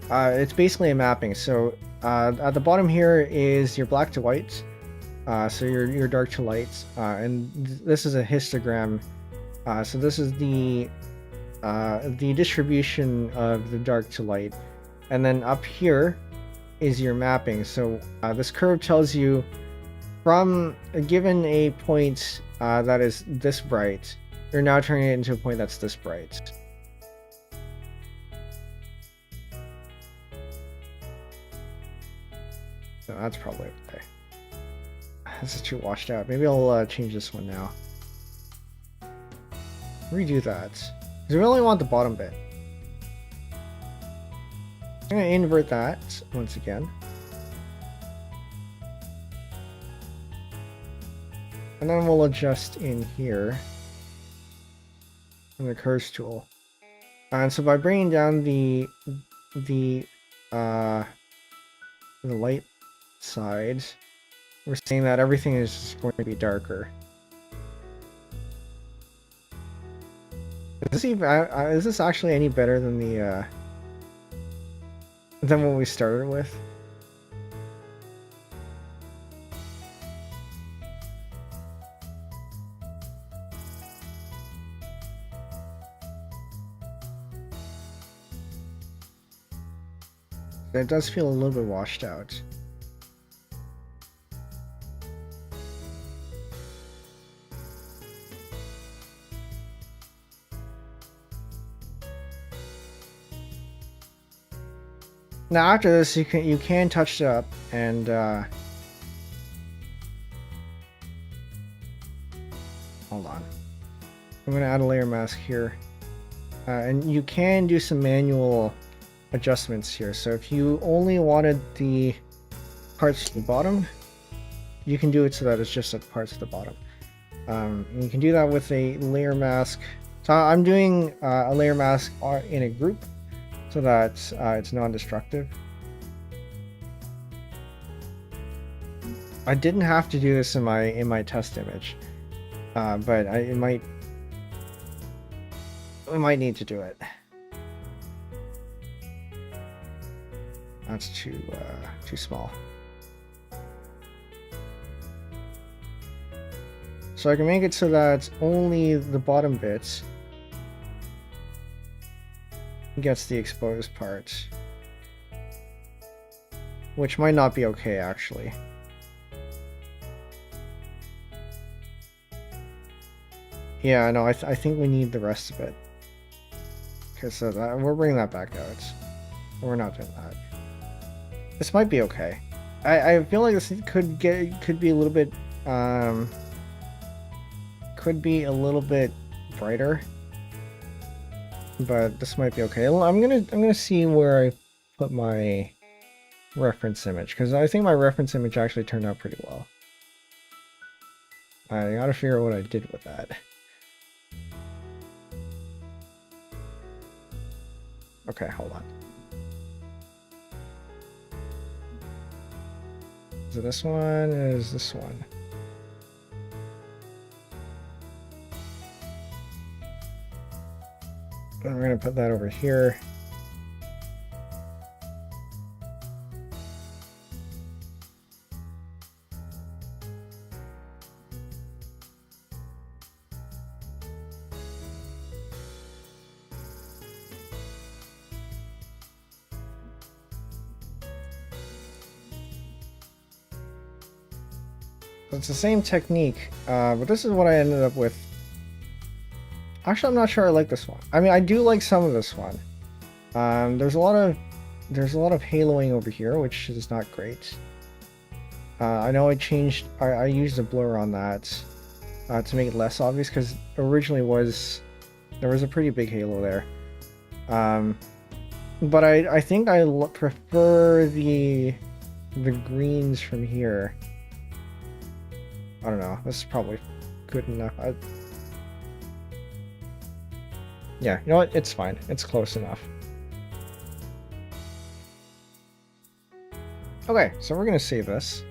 it's basically a mapping. So at the bottom here is your black to white, so your dark to light, and this is a histogram. So this is the distribution of the dark to light, and then up here is your mapping. So this curve tells you from given a point that is this bright, you're now turning it into a point that's this bright. So that's probably okay. This is too washed out. Maybe I'll change this one now. Redo that. Because we only want the bottom bit. I'm going to invert that once again. And then we'll adjust in here in the curves tool. And so by bringing down the light side, we're saying that everything is going to be darker. Is this actually any better than the than what we started with? It does feel a little bit washed out. Now after this, you can touch it up and hold on. I'm gonna add a layer mask here, and you can do some manual adjustments here. So if you only wanted the parts at the bottom, you can do it so that it's just at the parts at the bottom. And you can do that with a layer mask. So I'm doing a layer mask in a group, so that it's non-destructive. I didn't have to do this in my test image, but I might need to do it. That's too small. So I can make it so that only the bottom bits gets the exposed part, which might not be okay actually. Yeah, no, I think we need the rest of it. Okay, so we're bringing that back out. We're not doing that. This might be okay. I feel like this could be a little bit brighter. But this might be okay. I'm gonna see where I put my reference image, because I think my reference image actually turned out pretty well. I gotta figure out what I did with that. Okay, hold on. Is it this one? Is this one? And we're gonna put that over here. It's the same technique, but this is what I ended up with. Actually, I'm not sure I like this one. I mean, I do like some of this one. There's a lot of haloing over here, which is not great. I know I used a blur on that to make it less obvious, because originally there was a pretty big halo there. But I think I prefer the greens from here. I don't know. This is probably good enough. Yeah, you know what? It's fine. It's close enough. Okay, so we're gonna save this.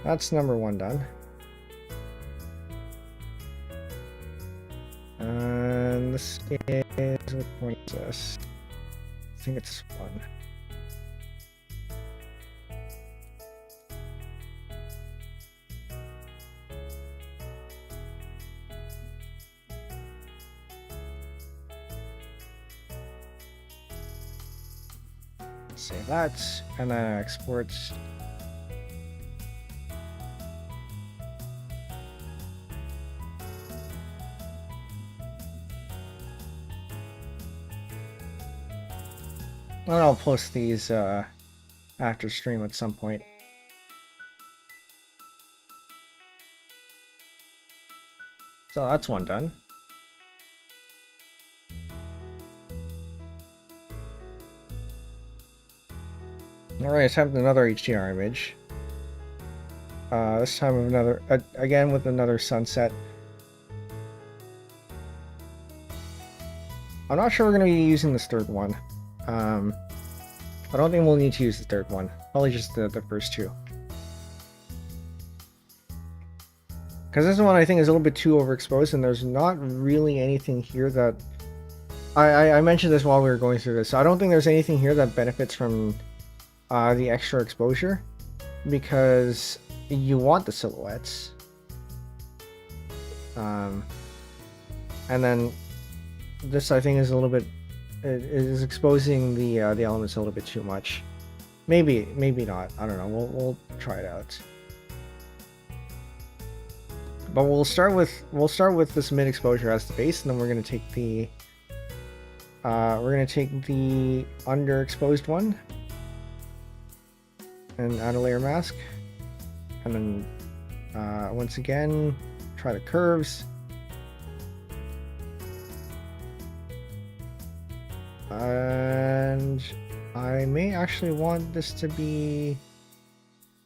That's number 1 done. And this is, which one is this? I think it's 1. Save that, and then export. And I'll post these after stream at some point. So that's 1 done. Alright, let's have another HDR image. This time with another, again with another sunset. I'm not sure we're going to be using this 3rd one. I don't think we'll need to use the 3rd one. Probably just the first 2. Because this one I think is a little bit too overexposed, and there's not really anything here that... I mentioned this while we were going through this. So I don't think there's anything here that benefits from the extra exposure, because you want the silhouettes. And then this I think is a little bit... It is exposing the elements a little bit too much. Maybe not. I don't know. We'll try it out. But we'll start with this mid exposure as the base, and then we're gonna take the underexposed one and add a layer mask, and then once again try the curves. And I may actually want this to be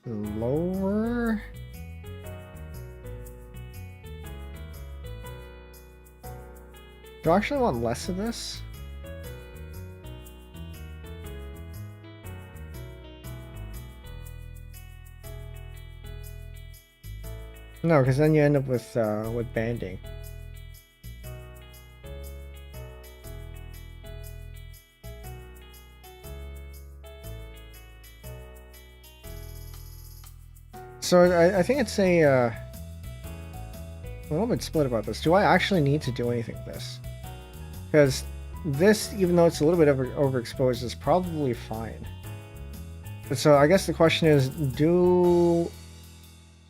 lower. Do I actually want less of this? No, because then you end up with banding. So I think it's a little bit split about this. Do I actually need to do anything with this? Because this, even though it's a little bit overexposed, is probably fine. So I guess the question is, do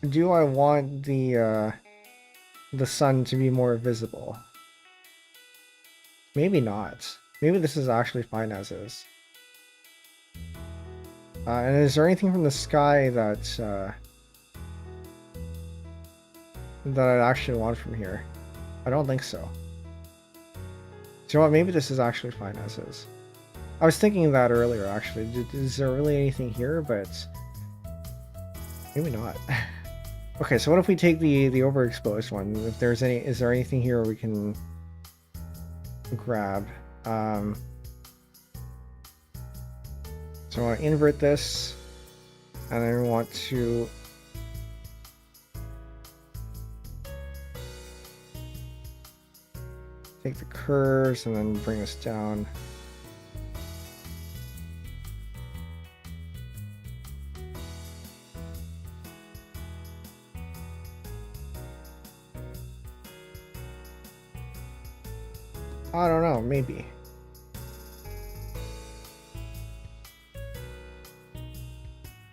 I want the sun to be more visible? Maybe not. Maybe this is actually fine as is. And is there anything from the sky that I'd actually want from here? I don't think so. Do you know what? Maybe this is actually fine as is. I was thinking that earlier, actually. Is there really anything here? But maybe not. Okay, so what if we take the overexposed one? If there's any, is there anything here where we can grab. So I want to invert this, and then we want to take the curves and then bring this down. I don't know, maybe.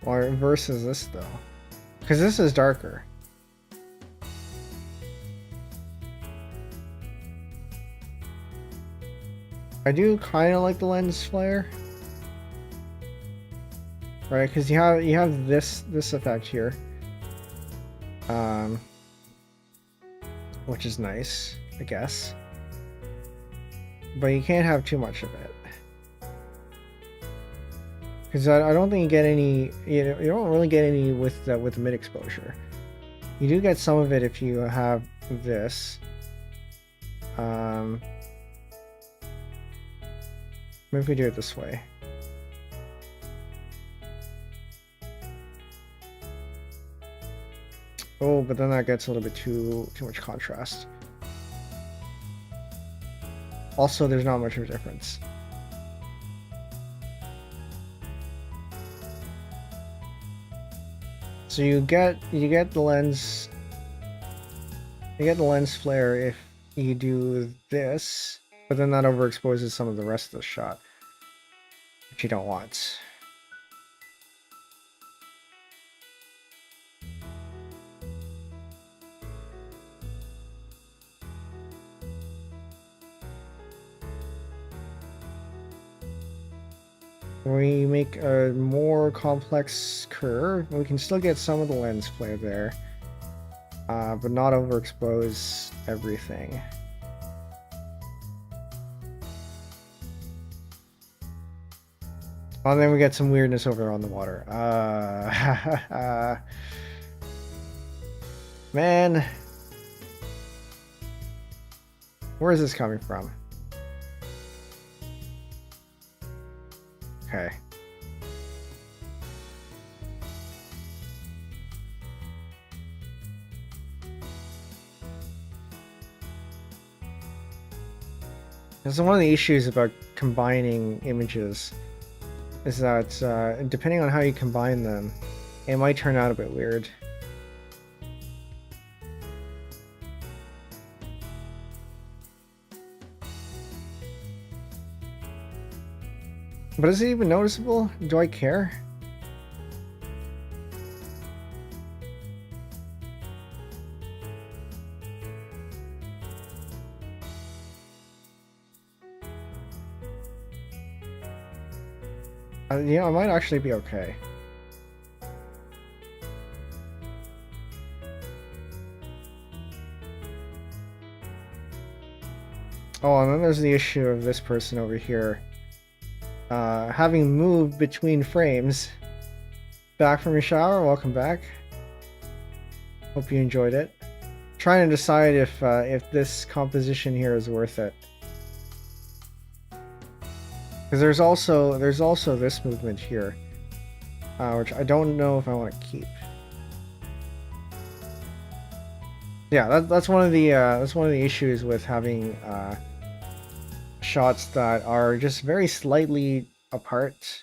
Or versus this though, because this is darker. I do kind of like the lens flare, right? Because you have this effect here, which is nice, I guess. But you can't have too much of it, because I don't think you get any. You don't really get any with the mid exposure. You do get some of it if you have this. Maybe we do it this way. Oh, but then that gets a little bit too much contrast. Also, there's not much of a difference. So you get the lens flare if you do this, but then that overexposes some of the rest of the shot, which you don't want. We make a more complex curve. We can still get some of the lens flare there, but not overexpose everything. Oh, and then we get some weirdness over on the water. Man, where is this coming from? Okay. That's one of the issues about combining images, is that depending on how you combine them, it might turn out a bit weird. But is it even noticeable? Do I care? Yeah, I might actually be okay. Oh, and then there's the issue of this person over here. Having moved between frames. Back from your shower, welcome back. Hope you enjoyed it. Trying to decide if this composition here is worth it. Because there's also this movement here, which I don't know if I want to keep. Yeah, that's one of the issues with having shots that are just very slightly apart,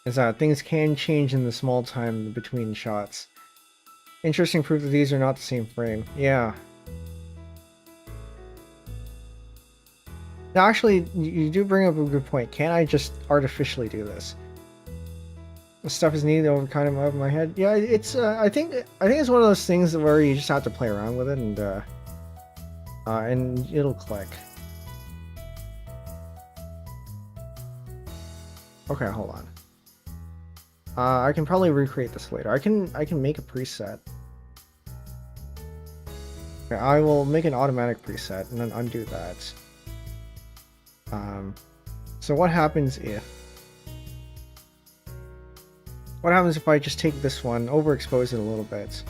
is that things can change in the small time between shots. Interesting proof that these are not the same frame. Yeah. Now, actually, you do bring up a good point. Can I just artificially do this? The stuff is needed over kind of over my head. Yeah, it's. I think it's one of those things where you just have to play around with it, and it'll click. Okay, hold on. I can probably recreate this later. I can make a preset. Okay, I will make an automatic preset and then undo that. So what happens if I just take this one, overexpose it a little bit,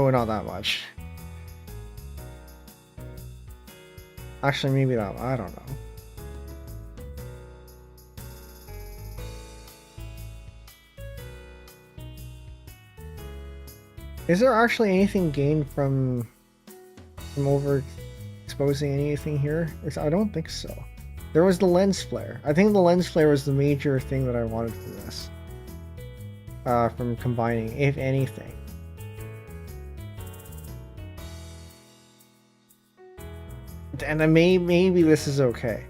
but not that much. Actually, maybe that, I don't know. Is there actually anything gained from overexposing anything here? I don't think so. There was the lens flare. I think the lens flare was the major thing that I wanted from this. From combining, if anything. And then maybe this is okay.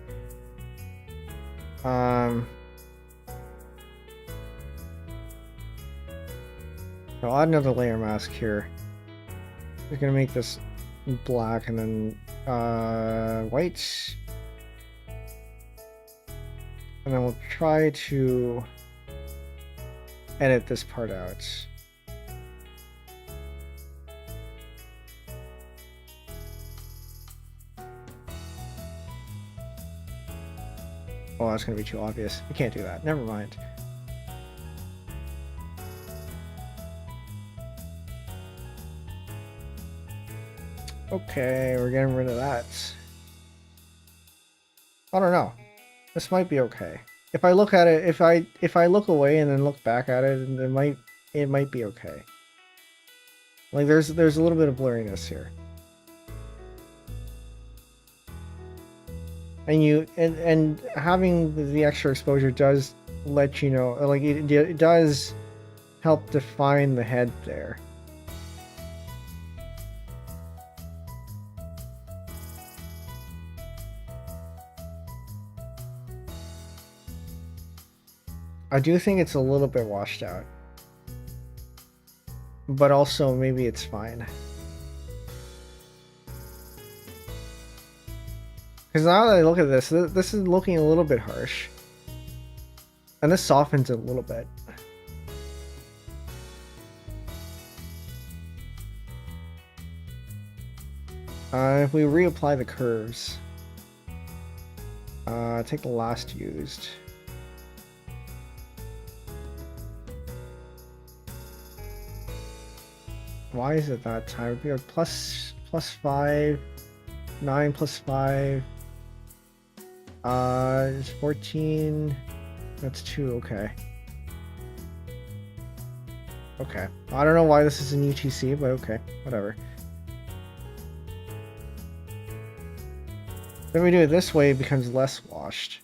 I'll add another layer mask here. We're gonna make this black and then white. And then we'll try to edit this part out. Oh, that's gonna be too obvious. We can't do that. Never mind. Okay, we're getting rid of that. I don't know. This might be okay. If I look at it, if I look away and then look back at it, it might be okay. Like there's a little bit of blurriness here. And having the extra exposure does let you know, like it does help define the head there. I do think it's a little bit washed out, but also maybe it's fine. Because now that I look at this, this is looking a little bit harsh. And this softens it a little bit. If we reapply the curves, take the last used. Why is it that time? It would be like plus 5, 9 plus 5. It's 14. That's 2. Okay. Okay. I don't know why this is an UTC, but okay. Whatever. Then we do it this way, it becomes less washed,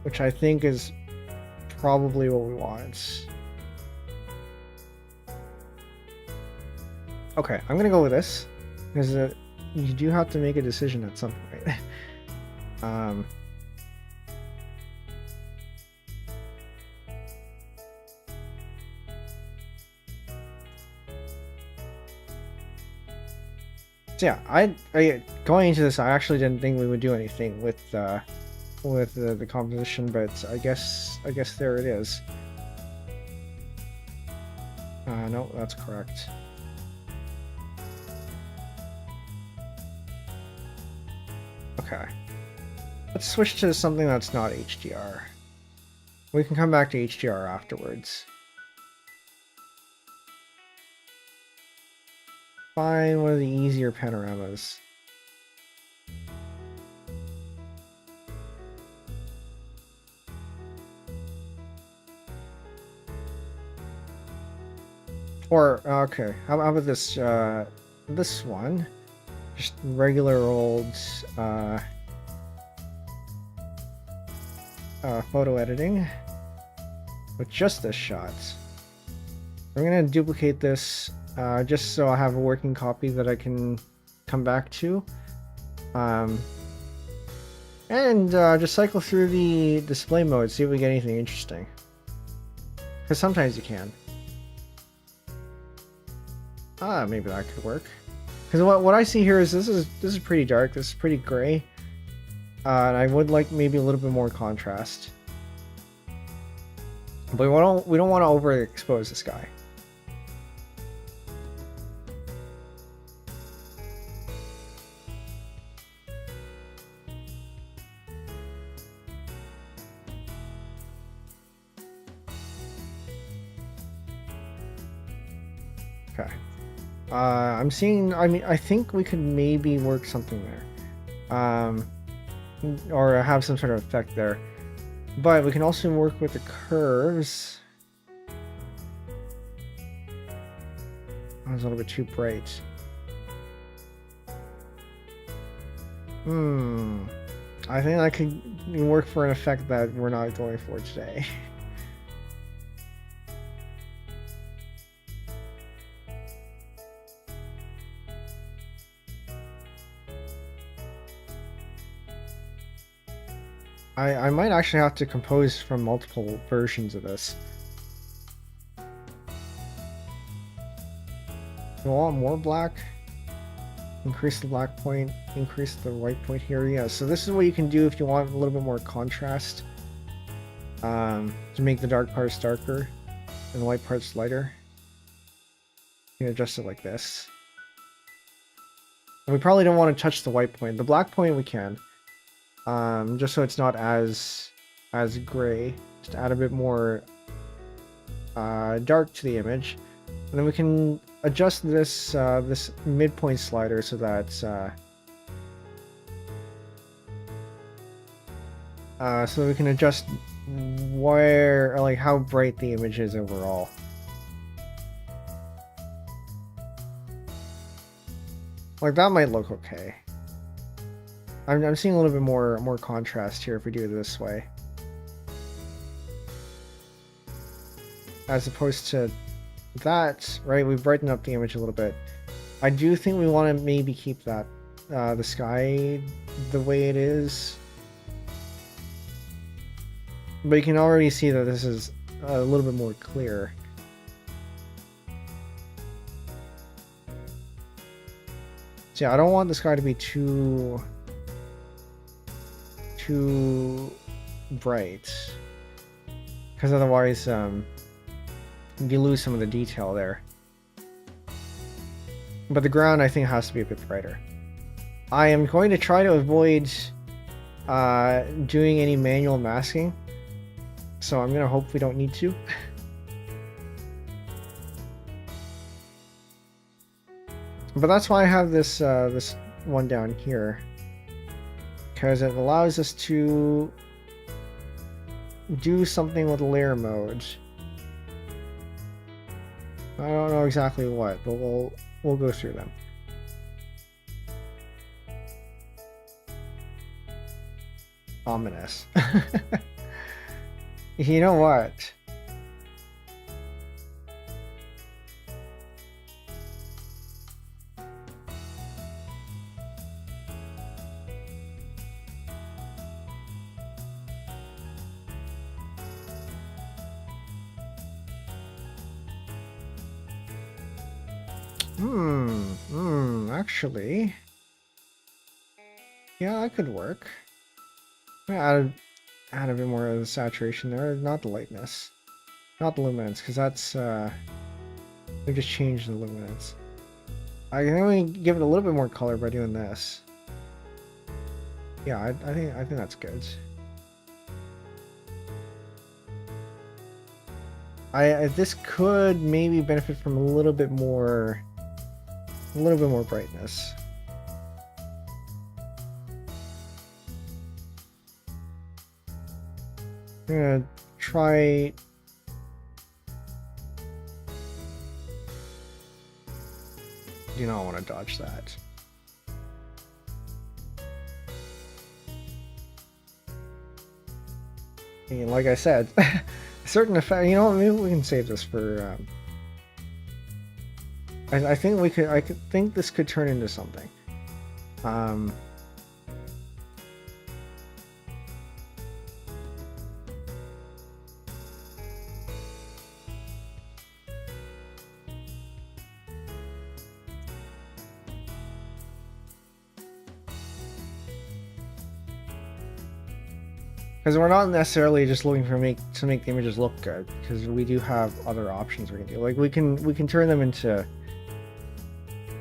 which I think is probably what we want. Okay, I'm gonna go with this because you do have to make a decision at some point. So yeah, I going into this, I actually didn't think we would do anything with the composition, but I guess there it is. No, that's correct. Okay, let's switch to something that's not HDR. We can come back to HDR afterwards. Find one of the easier panoramas. Or okay, how about this this one? Just regular old photo editing with just this shot. I'm gonna duplicate this just so I have a working copy that I can come back to, and just cycle through the display mode, see if we get anything interesting, because sometimes you can. Maybe that could work. Because what I see here is this is pretty dark. This is pretty gray, and I would like maybe a little bit more contrast. But we don't want to overexpose this guy. Okay. I'm seeing, I mean, I think we could maybe work something there. Or have some sort of effect there. But we can also work with the curves. That was a little bit too bright. I think I could work for an effect that we're not going for today. I might actually have to compose from multiple versions of this. You want more black? Increase the black point, increase the white point here. Yeah, so this is what you can do if you want a little bit more contrast. To make the dark parts darker and the white parts lighter. You can adjust it like this. And we probably don't want to touch the white point. The black point we can. Just so it's not as gray. Just add a bit more dark to the image. And then we can adjust this this midpoint slider so that so we can adjust where, or like how bright the image is overall. Like that might look okay. I'm seeing a little bit more contrast here if we do it this way, as opposed to that. Right, we've brightened up the image a little bit. I do think we want to maybe keep that the sky the way it is, but you can already see that this is a little bit more clear. So yeah, I don't want the sky to be too bright, because otherwise you lose some of the detail there. But the ground, I think, has to be a bit brighter. I am going to try to avoid doing any manual masking, so I'm going to hope we don't need to. But that's why I have this this one down here, because it allows us to do something with layer mode. I don't know exactly what, but we'll go through them. Ominous. You know what? Actually, yeah, that could work. Add a bit more of the saturation there, not the lightness, not the luminance, because that's we just changed the luminance. I can only give it a little bit more color by doing this. Yeah, I think that's good. This could maybe benefit from a little bit more brightness. I'm gonna try. Do not want to dodge that. And like I said, a certain effect. You know what? Maybe we can save this for. I think we could. I could think this could turn into something. Because we're not necessarily just looking for to make the images look good, because we do have other options we can do. Like we can turn them into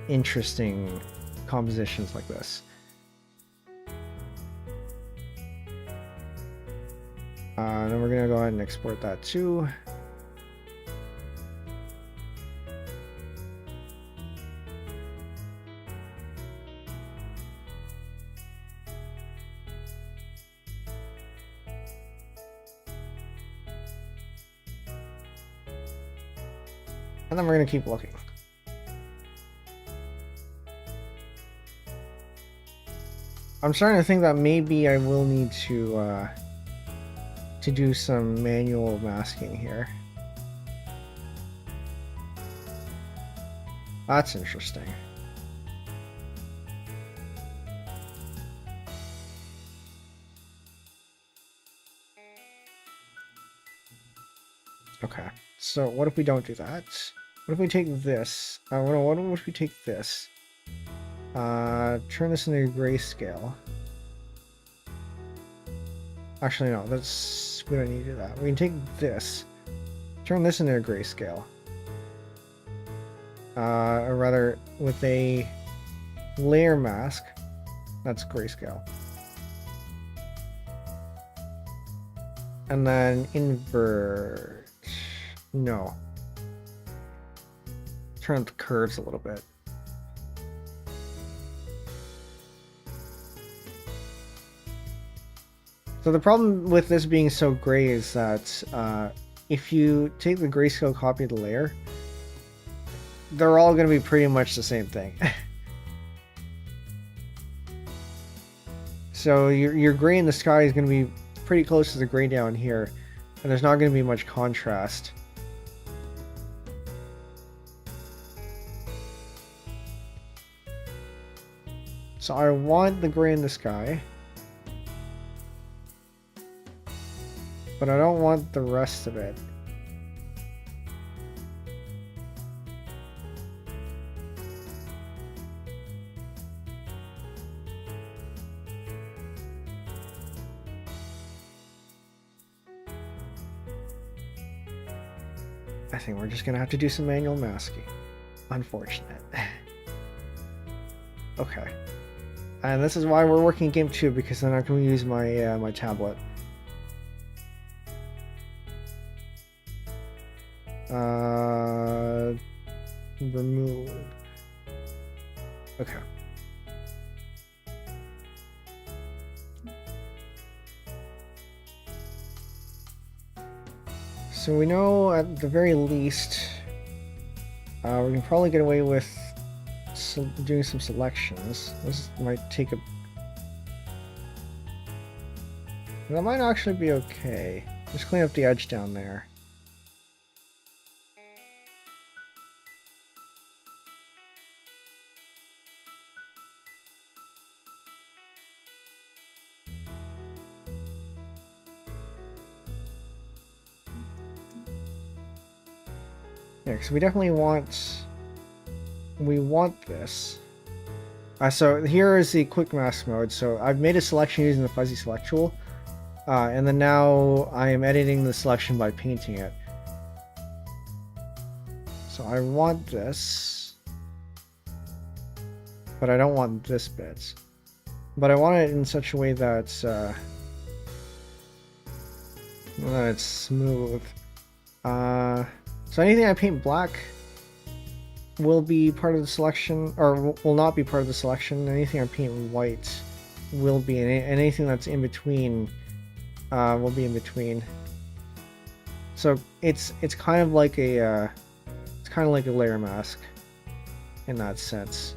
interesting compositions like this. Then we're gonna go ahead and export that too. And then we're going to keep looking. I'm starting to think that maybe I will need to do some manual masking here. That's interesting. Okay, so what if we don't do that? What if we take this? What if we take this? Turn this into grayscale. Actually, no, we don't need to do that. We can take this, turn this into a grayscale. Or rather, with a layer mask, that's grayscale. And then invert. No. Turn up the curves a little bit. So the problem with this being so gray is that if you take the grayscale copy of the layer, they're all going to be pretty much the same thing. So your gray in the sky is going to be pretty close to the gray down here, and there's not going to be much contrast. So I want the gray in the sky, but I don't want the rest of it. I think we're just gonna have to do some manual masking. Unfortunate. Okay. And this is why we're working GIMP 2, because then I can use my my tablet. Remove. Okay. So we know at the very least we can probably get away with doing some selections. This might take a... That might actually be okay. Just clean up the edge down there. Yeah, because we definitely want... We want this. So here is the quick mask mode. So I've made a selection using the fuzzy select tool. And then now I am editing the selection by painting it. So I want this. But I don't want this bit. But I want it in such a way that it's smooth. So anything I paint black will be part of the selection, or will not be part of the selection. Anything I paint white will be, and anything that's in between will be in between. So it's kind of like a layer mask in that sense.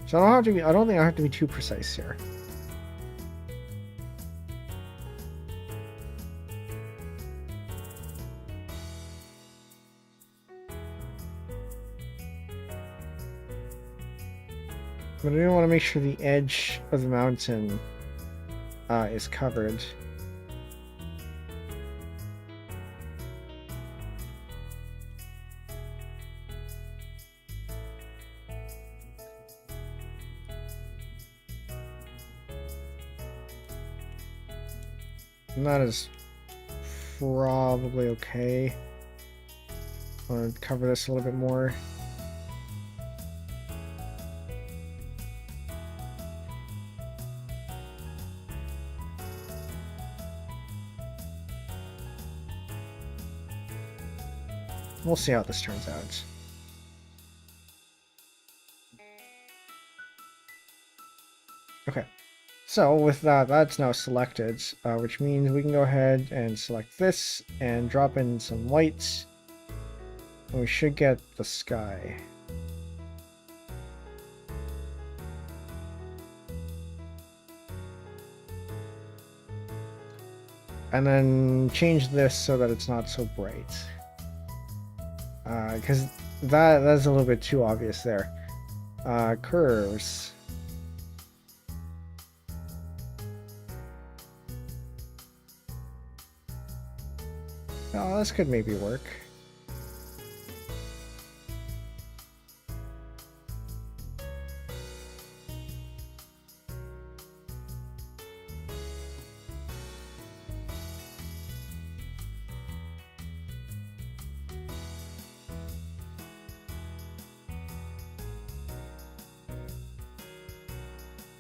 So I don't think I have to be too precise here. But I do want to make sure the edge of the mountain is covered. And that is probably okay. I want to cover this a little bit more. we'll see how this turns out. Okay, so with that, that's now selected, which means we can go ahead and select this and drop in some whites, and we should get the sky. And then change this so that it's not so bright. Because that's a little bit too obvious there. Curves. Oh, this could maybe work.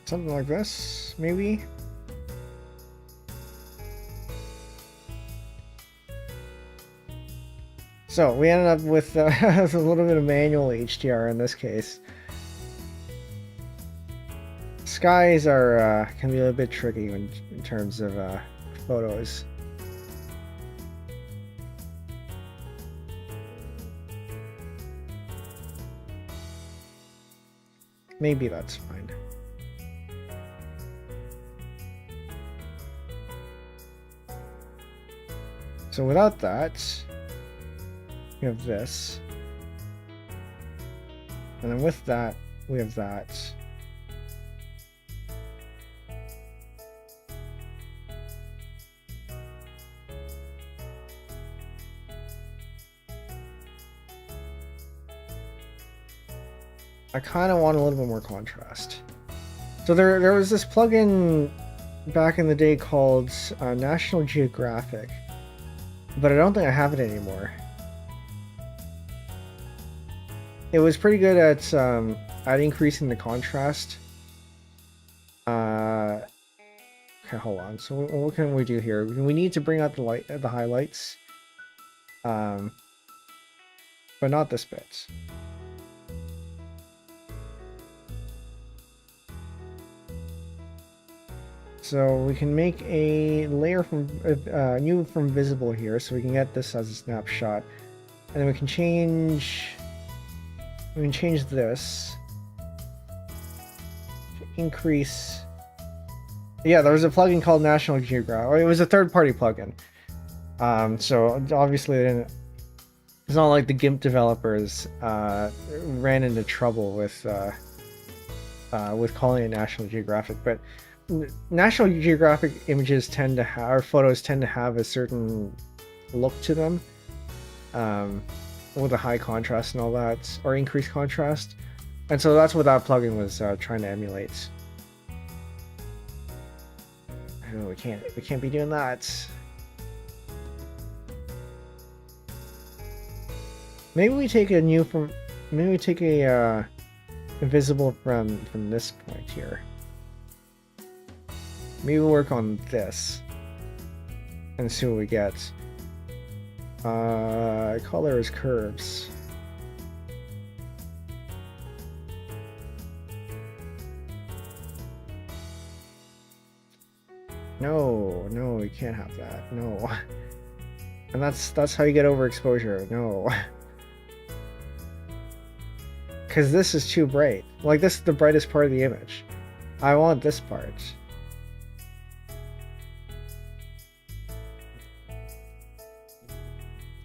Something like this, maybe? So we ended up with a little bit of manual HDR in this case. Skies are can be a little bit tricky in terms of photos. Maybe that's fine. So without that, we have this. And then with that, we have that. I kind of want a little bit more contrast. So there was this plugin back in the day called National Geographic, but I don't think I have it anymore. It was pretty good at increasing the contrast. Okay, hold on. So what can we do here? We need to bring out the highlights, but not this bit. So we can make a layer from new from visible here, so we can get this as a snapshot, and then we can change this to increase. Yeah, there was a plugin called National Geographic, or it was a third-party plugin. So obviously it's not like the GIMP developers ran into trouble with calling it National Geographic, but National Geographic images tend to have, or photos tend to have a certain look to them, with a high contrast and all that, or increased contrast, and so that's what that plugin was trying to emulate. Oh, we can't be doing that. Maybe we take a visible from this point here. Maybe we'll work on this and see what we get. Color is curves. No, we can't have that. No. And that's how you get overexposure. No. Because this is too bright. Like, this is the brightest part of the image. I want this part.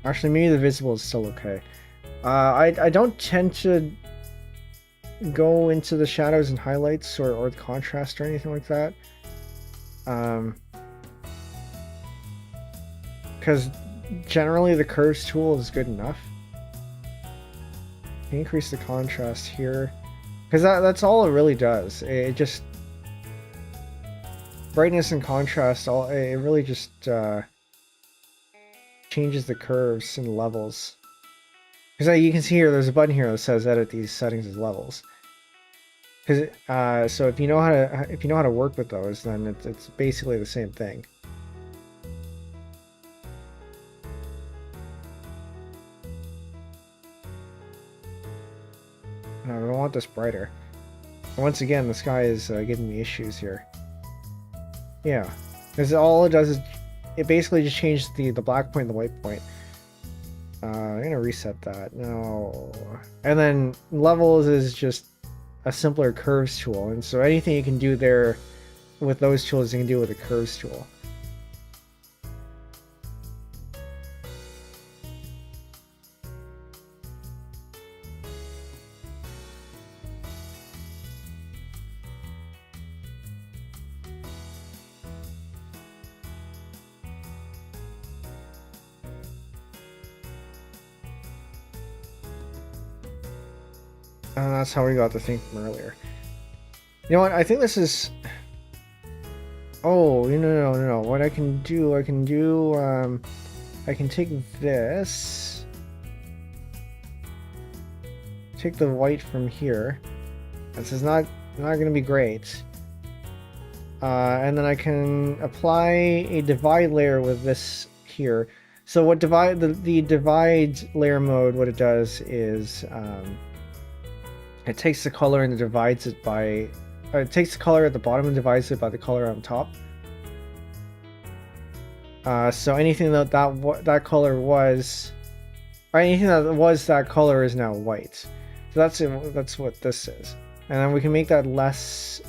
Actually, maybe the visible is still okay. I don't tend to go into the shadows and highlights or the contrast or anything like that. Because generally the curves tool is good enough. Increase the contrast here. Because that's all it really does. It just... brightness and contrast, it really just... changes the curves and levels. Because you can see here, there's a button here that says edit these settings as levels. Because so if you know how to work with those, then it's basically the same thing. want this brighter. Once again, the sky is giving me issues here. Yeah, because all it does is it basically just changes the black point and the white point. I'm gonna reset that. No. And then levels is just a simpler curves tool, and so anything you can do there with those tools you can do with a curves tool. That's how we got the thing from earlier. You know what? I think this is... Oh, no. What I can do, I can take this, take the white from here. This is not going to be great. And then I can apply a divide layer with this here. So what the divide layer mode, what it does is it takes the color and it divides it by... it takes the color at the bottom and divides it by the color on top. So anything that color was... or anything that was that color is now white. So that's what this is. And then we can make that less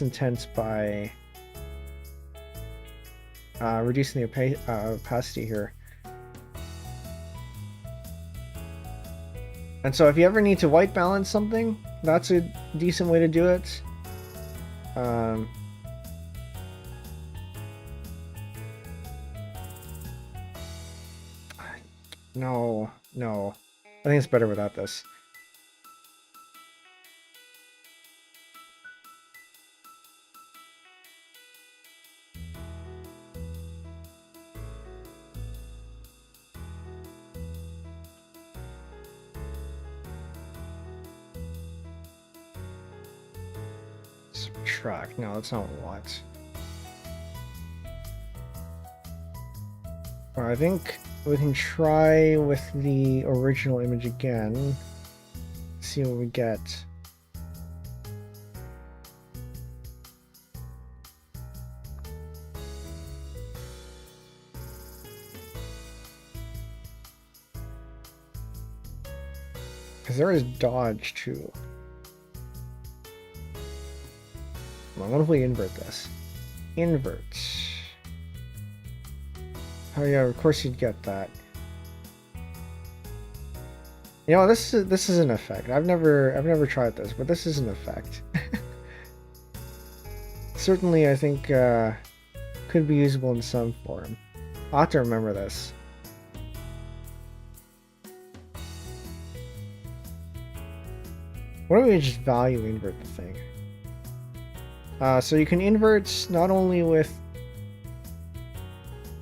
intense by reducing the opacity here. And so if you ever need to white balance something, that's a decent way to do it. No. I think it's better without this. Subtract. No, that's not what we want. I think we can try with the original image again. See what we get. Because there is dodge too. What if we invert this? Invert. Oh yeah, of course you'd get that. You know, this is an effect. I've never tried this, but this is an effect. Certainly, I think could be usable in some form. I'll have to remember this. Why don't we just value invert the thing? So you can invert not only with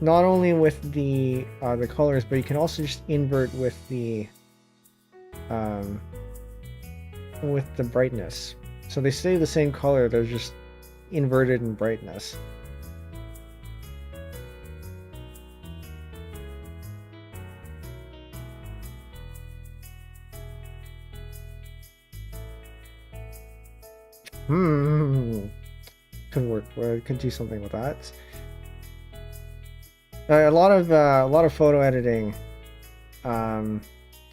the colors, but you can also just invert with the brightness. So they stay the same color, they're just inverted in brightness. Could work. Could do something with that. A lot of photo editing, or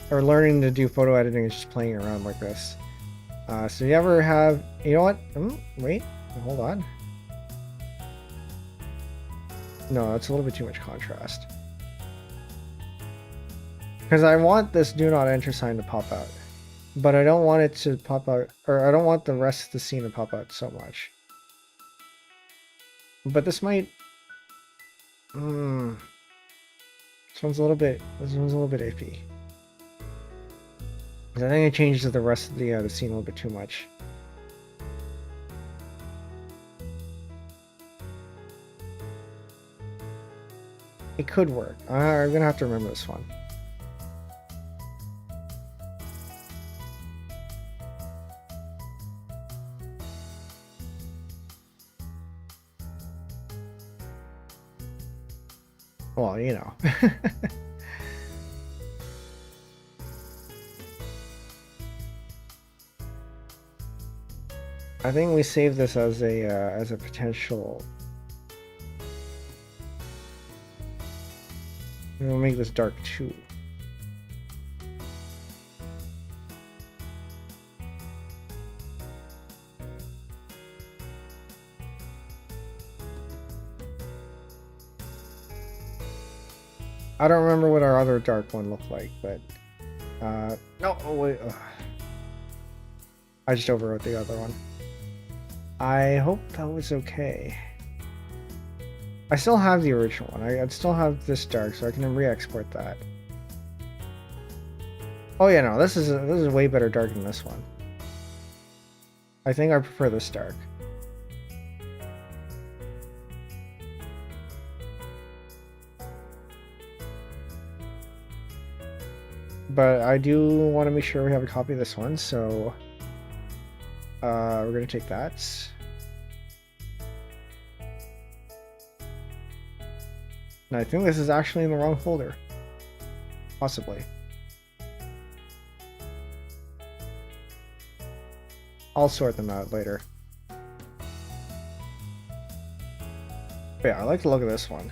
learning to do photo editing is just playing around like this. So you ever have, you know what? Wait, hold on. No, that's a little bit too much contrast. Because I want this do not enter sign to pop out, but I don't want it to pop out, or I don't want the rest of the scene to pop out so much. But this might. This one's a little bit iffy. I think it changes the rest of the scene a little bit too much. It could work. I'm gonna have to remember this one. Well, you know. I think we save this as a potential. We'll make this dark too. I don't remember what our other dark one looked like, but no, oh wait, I just overwrote the other one. I hope that was okay. I still have the original one. I still have this dark, so I can re-export that. Oh yeah, no, this is way better dark than this one. I think I prefer this dark. But I do want to make sure we have a copy of this one, so we're gonna take that. And I think this is actually in the wrong folder. Possibly. I'll sort them out later. But yeah, I like the look of this one.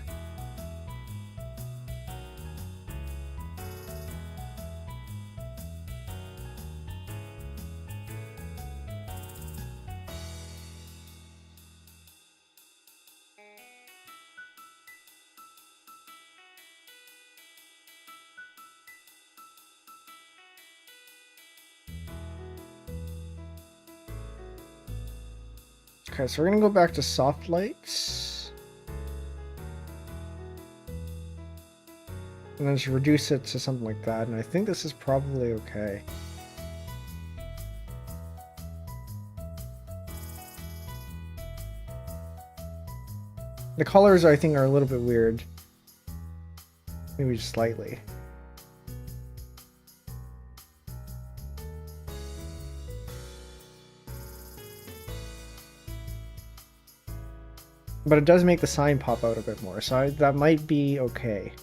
Okay, so we're gonna go back to soft lights. And then just reduce it to something like that, and I think this is probably okay. The colors, I think, are a little bit weird. Maybe just slightly. But it does make the sign pop out a bit more, so that might be okay.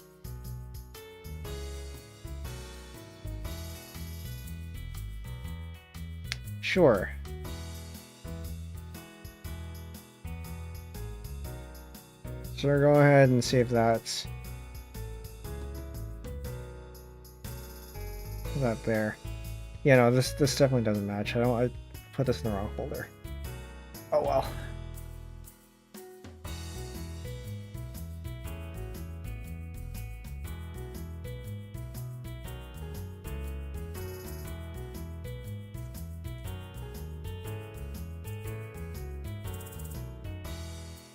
Sure. So we'll go ahead and save that. Put that there. Yeah, no, this definitely doesn't match. I put this in the wrong folder. Oh well.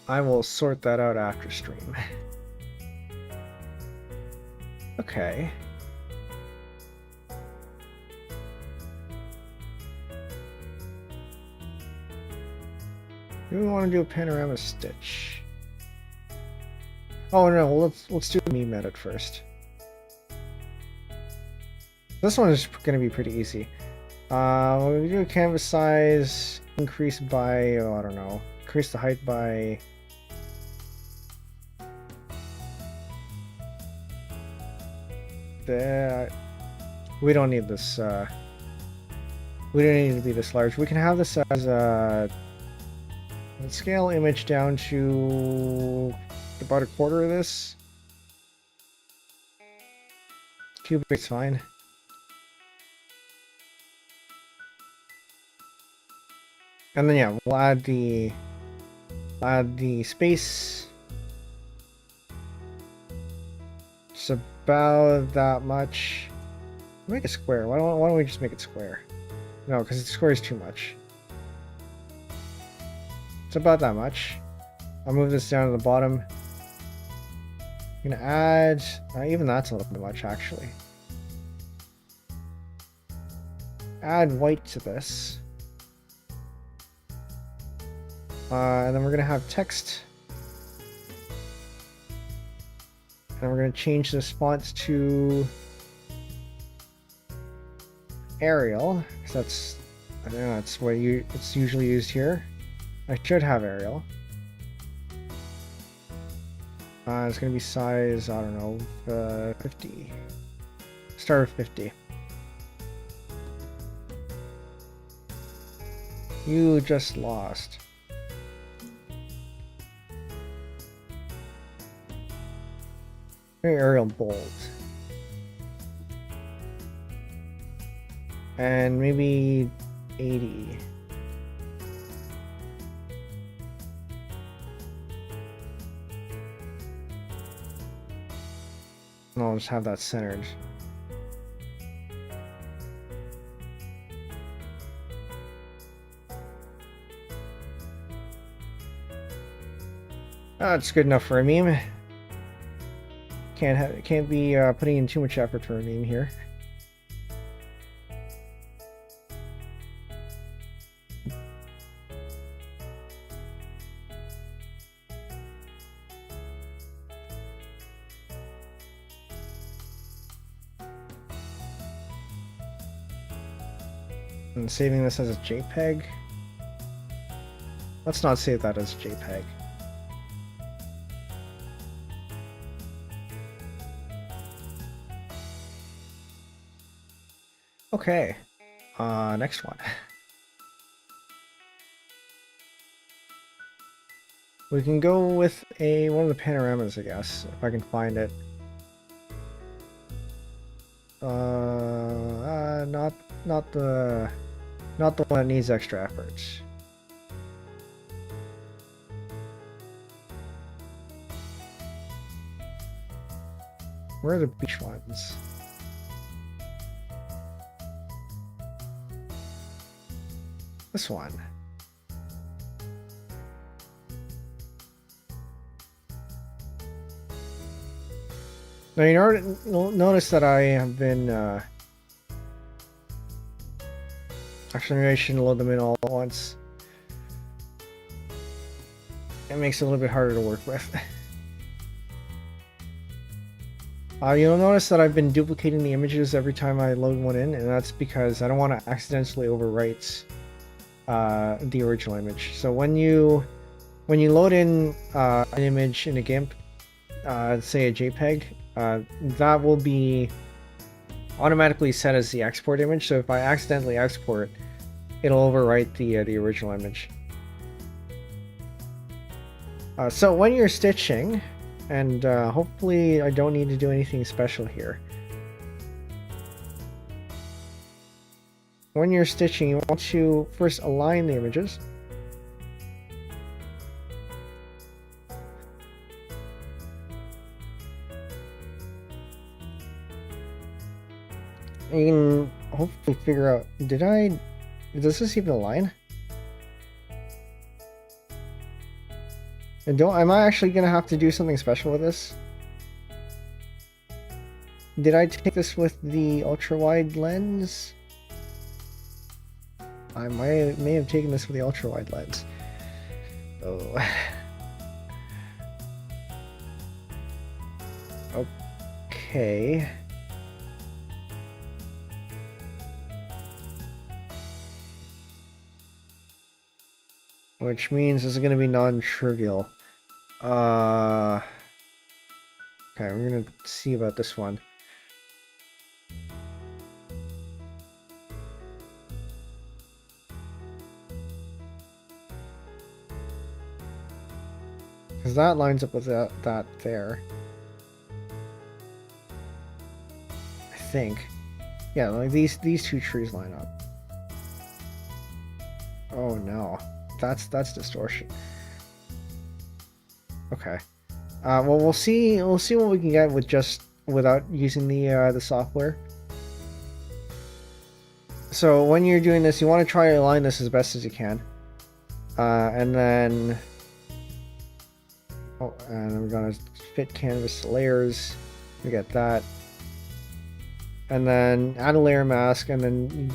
I will sort that out after stream. Okay. Do we want to do a panorama stitch? Oh no, well, let's do the meme edit first. This one is going to be pretty easy. We do canvas size increase by, oh, I don't know, increase the height by. We don't need this. We don't need it to be this large. We can have this as a scale image down to about a quarter of this. Cubic's fine. And then yeah, we'll add the space. It's about that much. Make it square. Why don't we just make it square? No, because the square is too much. It's about that much. I'll move this down to the bottom. I'm gonna add. Even that's a little bit much, actually. Add white to this. And then we're gonna have text. And we're going to change this font to Arial, because that's what it's usually used here. I should have Arial. It's going to be size, I don't know, 50. Start with 50. You just lost. Aerial bolt. And maybe 80. And I'll just have that centered. That's good enough for a meme. Can't be putting in too much effort for a meme here. And saving this as a JPEG. Let's not save that as JPEG. Okay, next one. We can go with one of the panoramas, I guess, if I can find it. Not the one that needs extra effort. Where are the beach ones? This one. Now you'll notice that I have been actually maybe I shouldn't load them in all at once. It makes it a little bit harder to work with. You'll notice that I've been duplicating the images every time I load one in, and that's because I don't want to accidentally overwrite the original image. So when you load in an image in a GIMP, say a JPEG, that will be automatically set as the export image. So if I accidentally export, it'll overwrite the original image. So when you're stitching, and hopefully I don't need to do anything special here. When you're stitching, you want to first align the images. And you can hopefully figure out, does this even align? And am I actually gonna have to do something special with this? Did I take this with the ultra wide lens? I may have taken this with the ultra wide lens. Oh. Okay. Which means this is going to be non-trivial. Okay, we're going to see about this one. Because that lines up with that there. I think. Yeah, like these two trees line up. Oh no. That's distortion. Okay. Well, we'll see what we can get with without using the software. So when you're doing this, you want to try to align this as best as you can, and then we're gonna fit canvas layers. We get that, and then add a layer mask, and then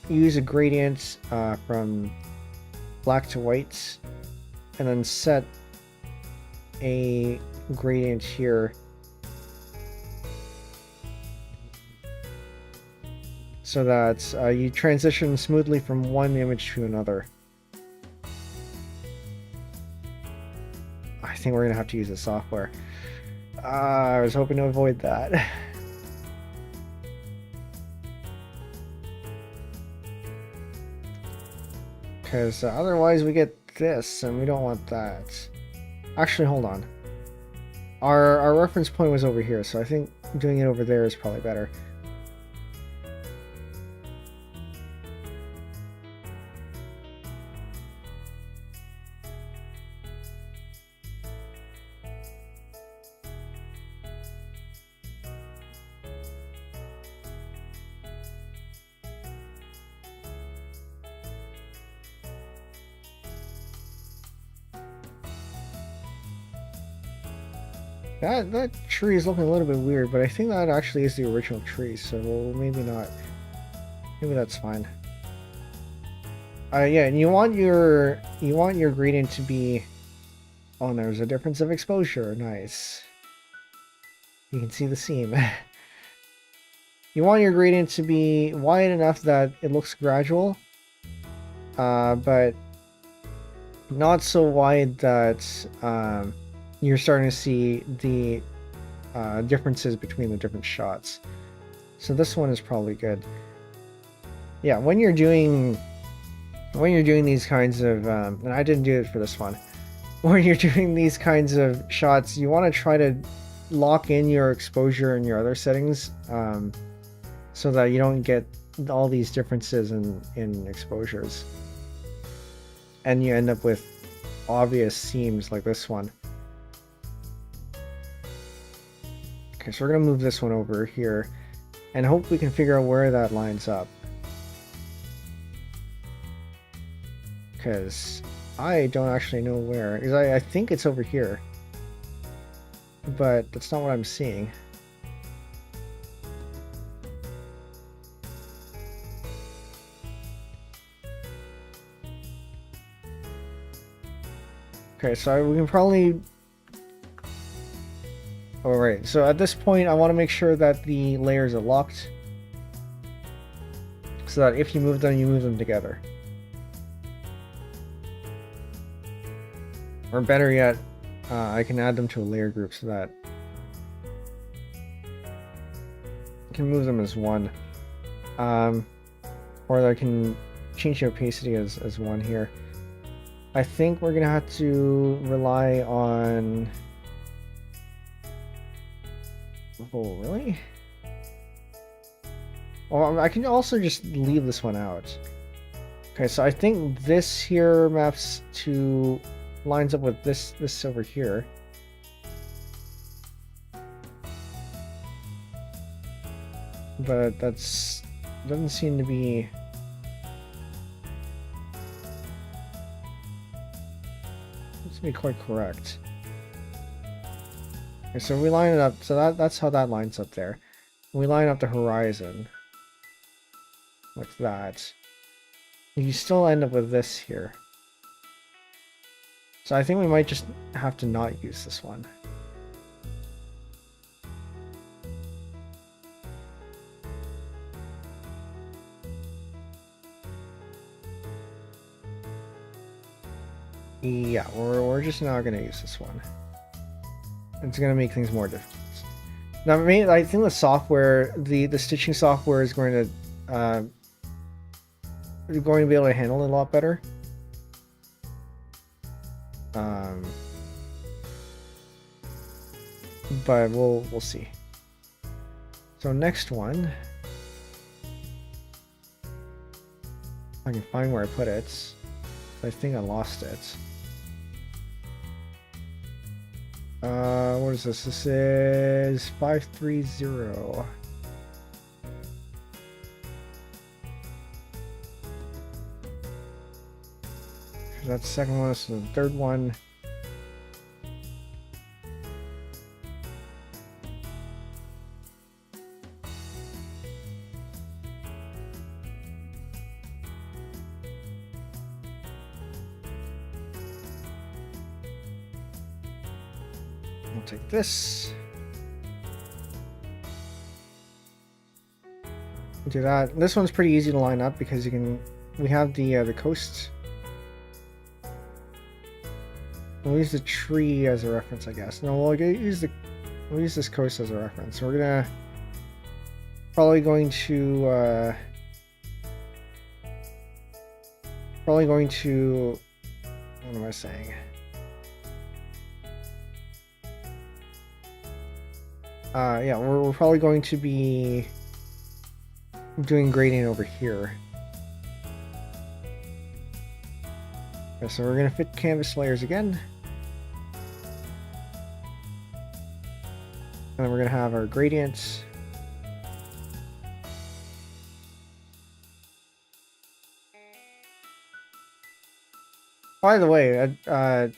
use a gradient from black to white, and then set a gradient here so that you transition smoothly from one image to another. I think we're gonna have to use the software. I was hoping to avoid that. Because otherwise we get this, and we don't want that. Actually, hold on. Our reference point was over here, so I think doing it over there is probably better. That tree is looking a little bit weird, but I think that actually is the original tree, so maybe not. Maybe that's fine. Yeah, and you want your gradient to be. Oh, and there's a difference of exposure. Nice. You can see the seam. You want your gradient to be wide enough that it looks gradual, but not so wide that you're starting to see the differences between the different shots. So this one is probably good. Yeah, when you're doing these kinds of, and I didn't do it for this one, when you're doing these kinds of shots, you want to try to lock in your exposure and your other settings, so that you don't get all these differences in exposures, and you end up with obvious seams like this one. Okay, so we're gonna move this one over here and hope we can figure out where that lines up, because I don't actually know where, because I think it's over here, but that's not what I'm seeing. Okay, so we can probably... Alright, so at this point I want to make sure that the layers are locked, so that if you move them together. Or better yet, I can add them to a layer group so that I can move them as one. Or I can change the opacity as one here. I think we're gonna have to rely on... Oh, really? Oh, I can also just leave this one out. Okay, so I think this here maps to... lines up with this over here. But that's... doesn't seem to be... seems to be quite correct. Okay, so we line it up, so that's how that lines up there. We line up the horizon like that. You still end up with this here. So I think we might just have to not use this one. Yeah, we're just not going to use this one. It's going to make things more difficult. Now, I think the software, the stitching software is going to be able to handle it a lot better. But we'll see. So next one, I can find where I put it. I think I lost it. What is this? This is 530. That's the second one. This is the third one. I'll take this. Do that. This one's pretty easy to line up because we have the coast. We'll use the tree as a reference, I guess. No, we'll use this coast as a reference. We're probably going to probably going to, what am I saying? Yeah, we're probably going to be doing gradient over here. Okay, so we're gonna fit canvas layers again. And then we're gonna have our gradients. By the way, if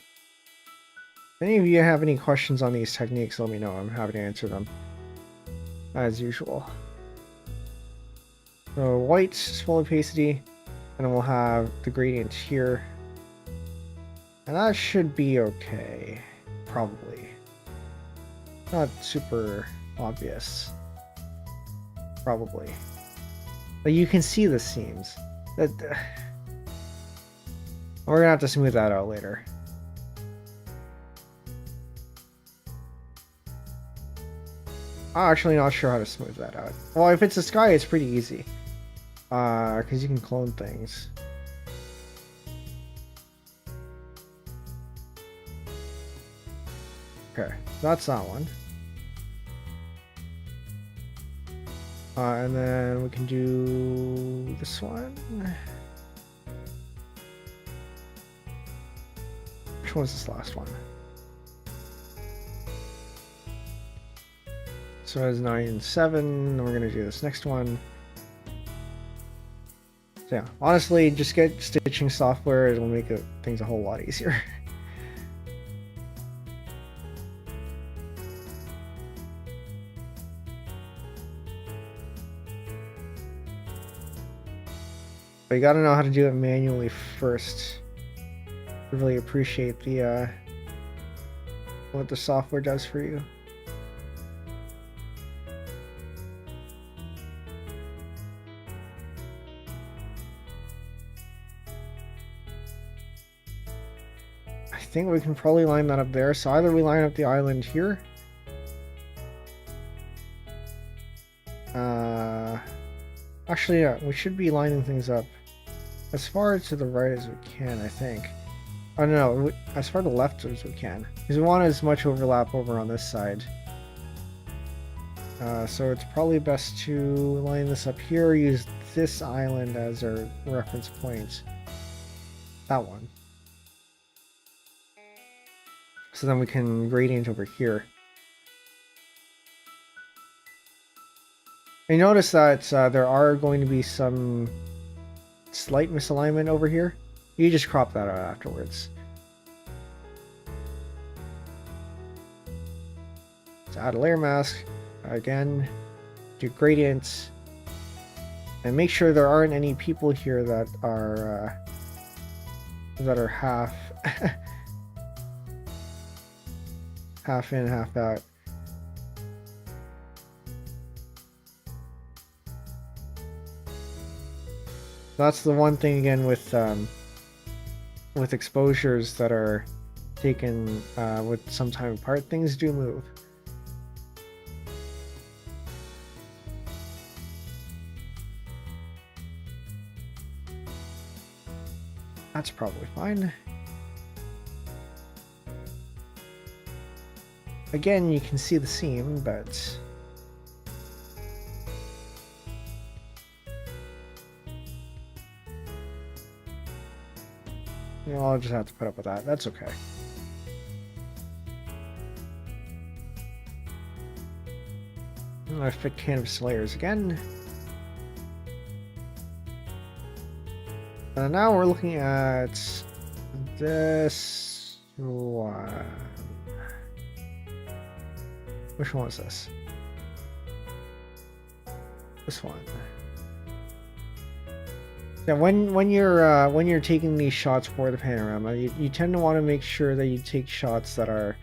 any of you have any questions on these techniques, let me know. I'm happy to answer them, as usual. So white is fully pasty, and then we'll have the gradient here. And that should be okay, probably. Not super obvious, probably. But you can see the seams. We're gonna have to smooth that out later. I'm actually not sure how to smooth that out. Well, if it's a sky, it's pretty easy. Because you can clone things. Okay, that's that one. And then we can do this one. Which one's this last one? So it's 9 and 7. Then we're gonna do this next one. So yeah, honestly, just get stitching software. It will make things a whole lot easier. But you gotta know how to do it manually first. I really appreciate the what the software does for you. I think we can probably line that up there. So either we line up the island here. Actually, yeah, we should be lining things up as far to the right as we can, I think. Oh no, as far to the left as we can. Because we want as much overlap over on this side. So it's probably best to line this up here, use this island as our reference point. That one. So then we can gradient over here. And notice that there are going to be some slight misalignment over here. You just crop that out afterwards. So add a layer mask. Again, do gradients. And make sure there aren't any people here that are half half in, half out. That's the one thing again with exposures that are taken with some time apart, things do move. That's probably fine. Again, you can see the seam, but you know, I'll just have to put up with that. That's okay. I fit canvas layers again. And now we're looking at this one. Which one is this? This one. Yeah, when you're taking these shots for the panorama, you tend to want to make sure that you take shots that are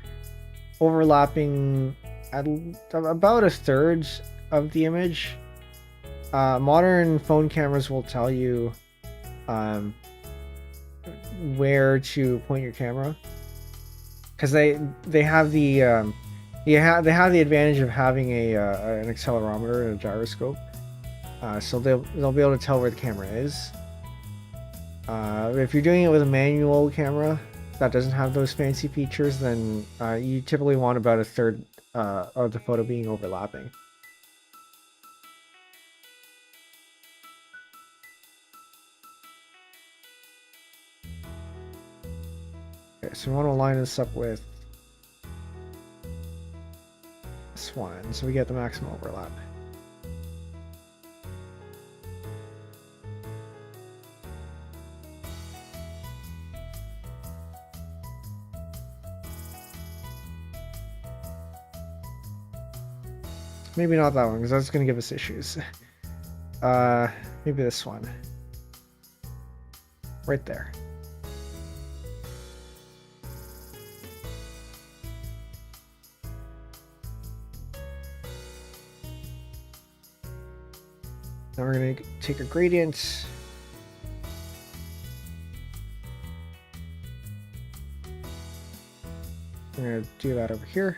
overlapping at about a third of the image. Modern phone cameras will tell you where to point your camera, because they have the they have the advantage of having an accelerometer and a gyroscope, so they'll be able to tell where the camera is. If you're doing it with a manual camera that doesn't have those fancy features, then you typically want about a third of the photo being overlapping. Okay, so we want to line this up with this one, so we get the maximum overlap. Maybe not that one, because that's going to give us issues. Maybe this one. Right there. Now we're going to take a gradient. We're going to do that over here.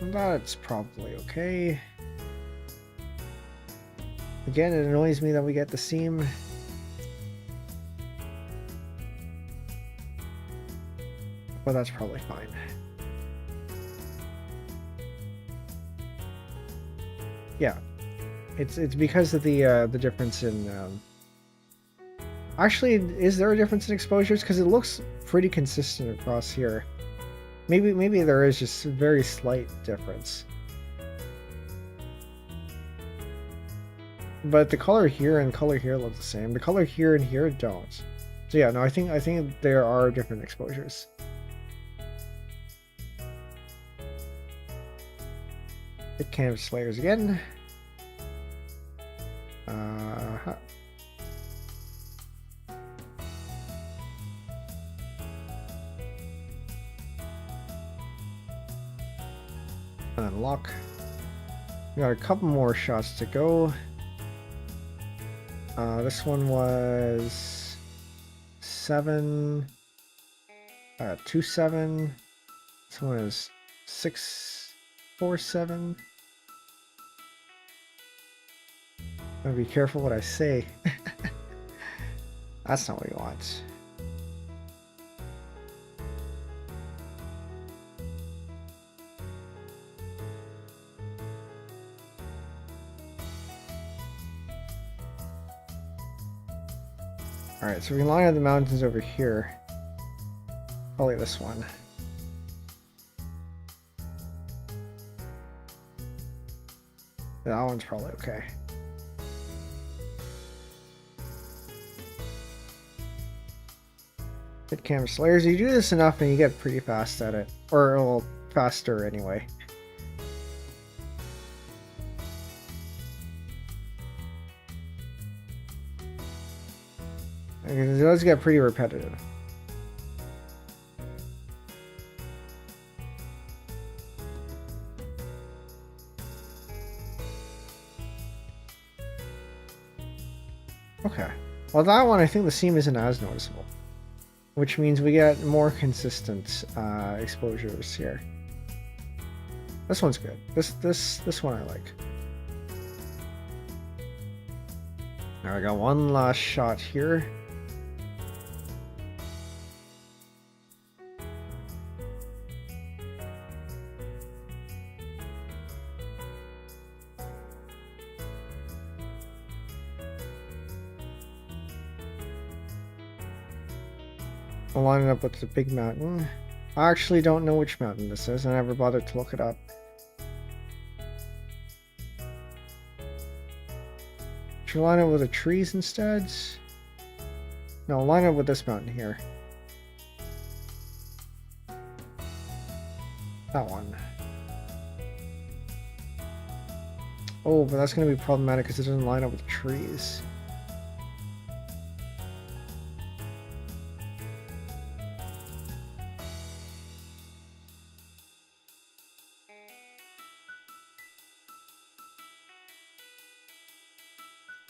That's probably okay. Again, it annoys me that we get the seam. But that's probably fine. Yeah, it's because of the difference in. Actually, is there a difference in exposures? Because it looks pretty consistent across here. Maybe there is just a very slight difference. But the color here and color here look the same. The color here and here don't. So yeah, no, I think there are different exposures. Hit canvas layers again. And then lock. We got a couple more shots to go. This one was 7, 2, 7. This one is 6, 4, 7. Gotta be careful what I say. That's not what we want. Alright, so we can line up the mountains over here. Probably this one. That one's probably okay. Hit canvas layers. You do this enough and you get pretty fast at it. Or a little faster anyway. Because it does get pretty repetitive. Okay. Well, that one, I think the seam isn't as noticeable. Which means we get more consistent exposures here. This one's good. This one I like. Now I got one last shot here. I'll line it up with the big mountain. I actually don't know which mountain this is. I never bothered to look it up. Should I line it with the trees instead? No, line it with this mountain here. That one. Oh, but that's going to be problematic because it doesn't line up with the trees.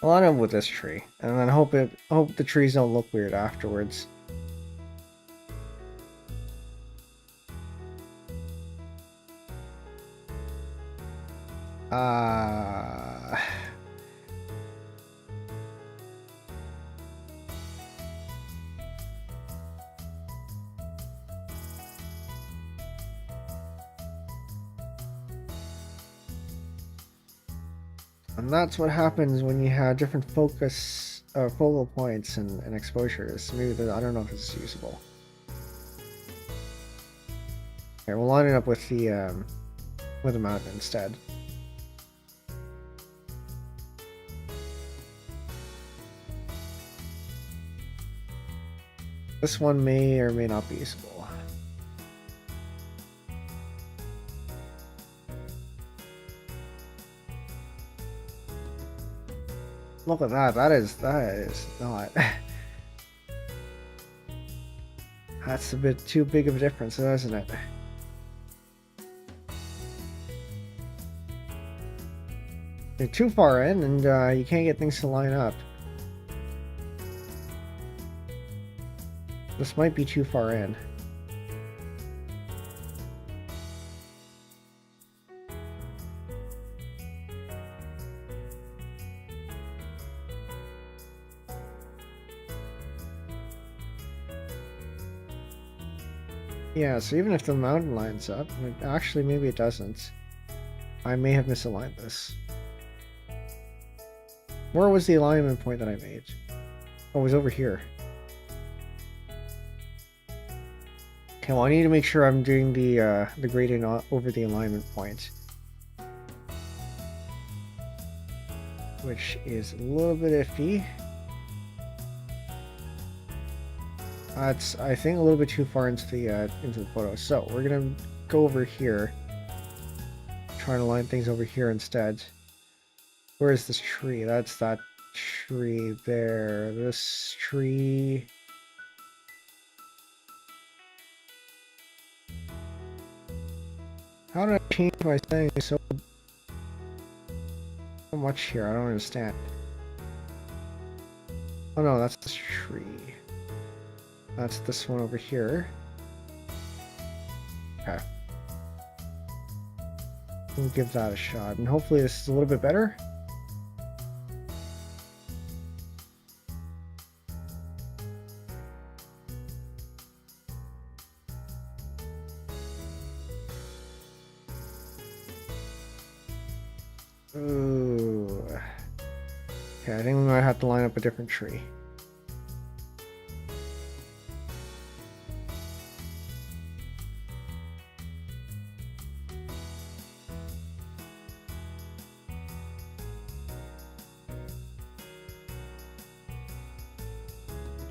I'll line up with this tree, and then hope the trees don't look weird afterwards. Uh, and that's what happens when you have different focal points and exposures. Maybe I don't know if this is usable. Okay, we'll line it up with the mountain instead. This one may or may not be usable. Look at that. That is not. That's a bit too big of a difference, isn't it? You're too far in, and you can't get things to line up. This might be too far in. Yeah, so even if the mountain lines up, actually maybe it doesn't. I may have misaligned this. Where was the alignment point that I made? Oh, it was over here. Okay, well I need to make sure I'm doing the gradient over the alignment point. Which is a little bit iffy. That's, I think, a little bit too far into the photo. So we're gonna go over here, trying to line things over here instead. Where is this tree? That's that tree there. This tree. How did I change my settings so much here? I don't understand. Oh no, that's this tree. That's this one over here. Okay. We'll give that a shot, and hopefully this is a little bit better. Ooh. Okay, I think we might have to line up a different tree.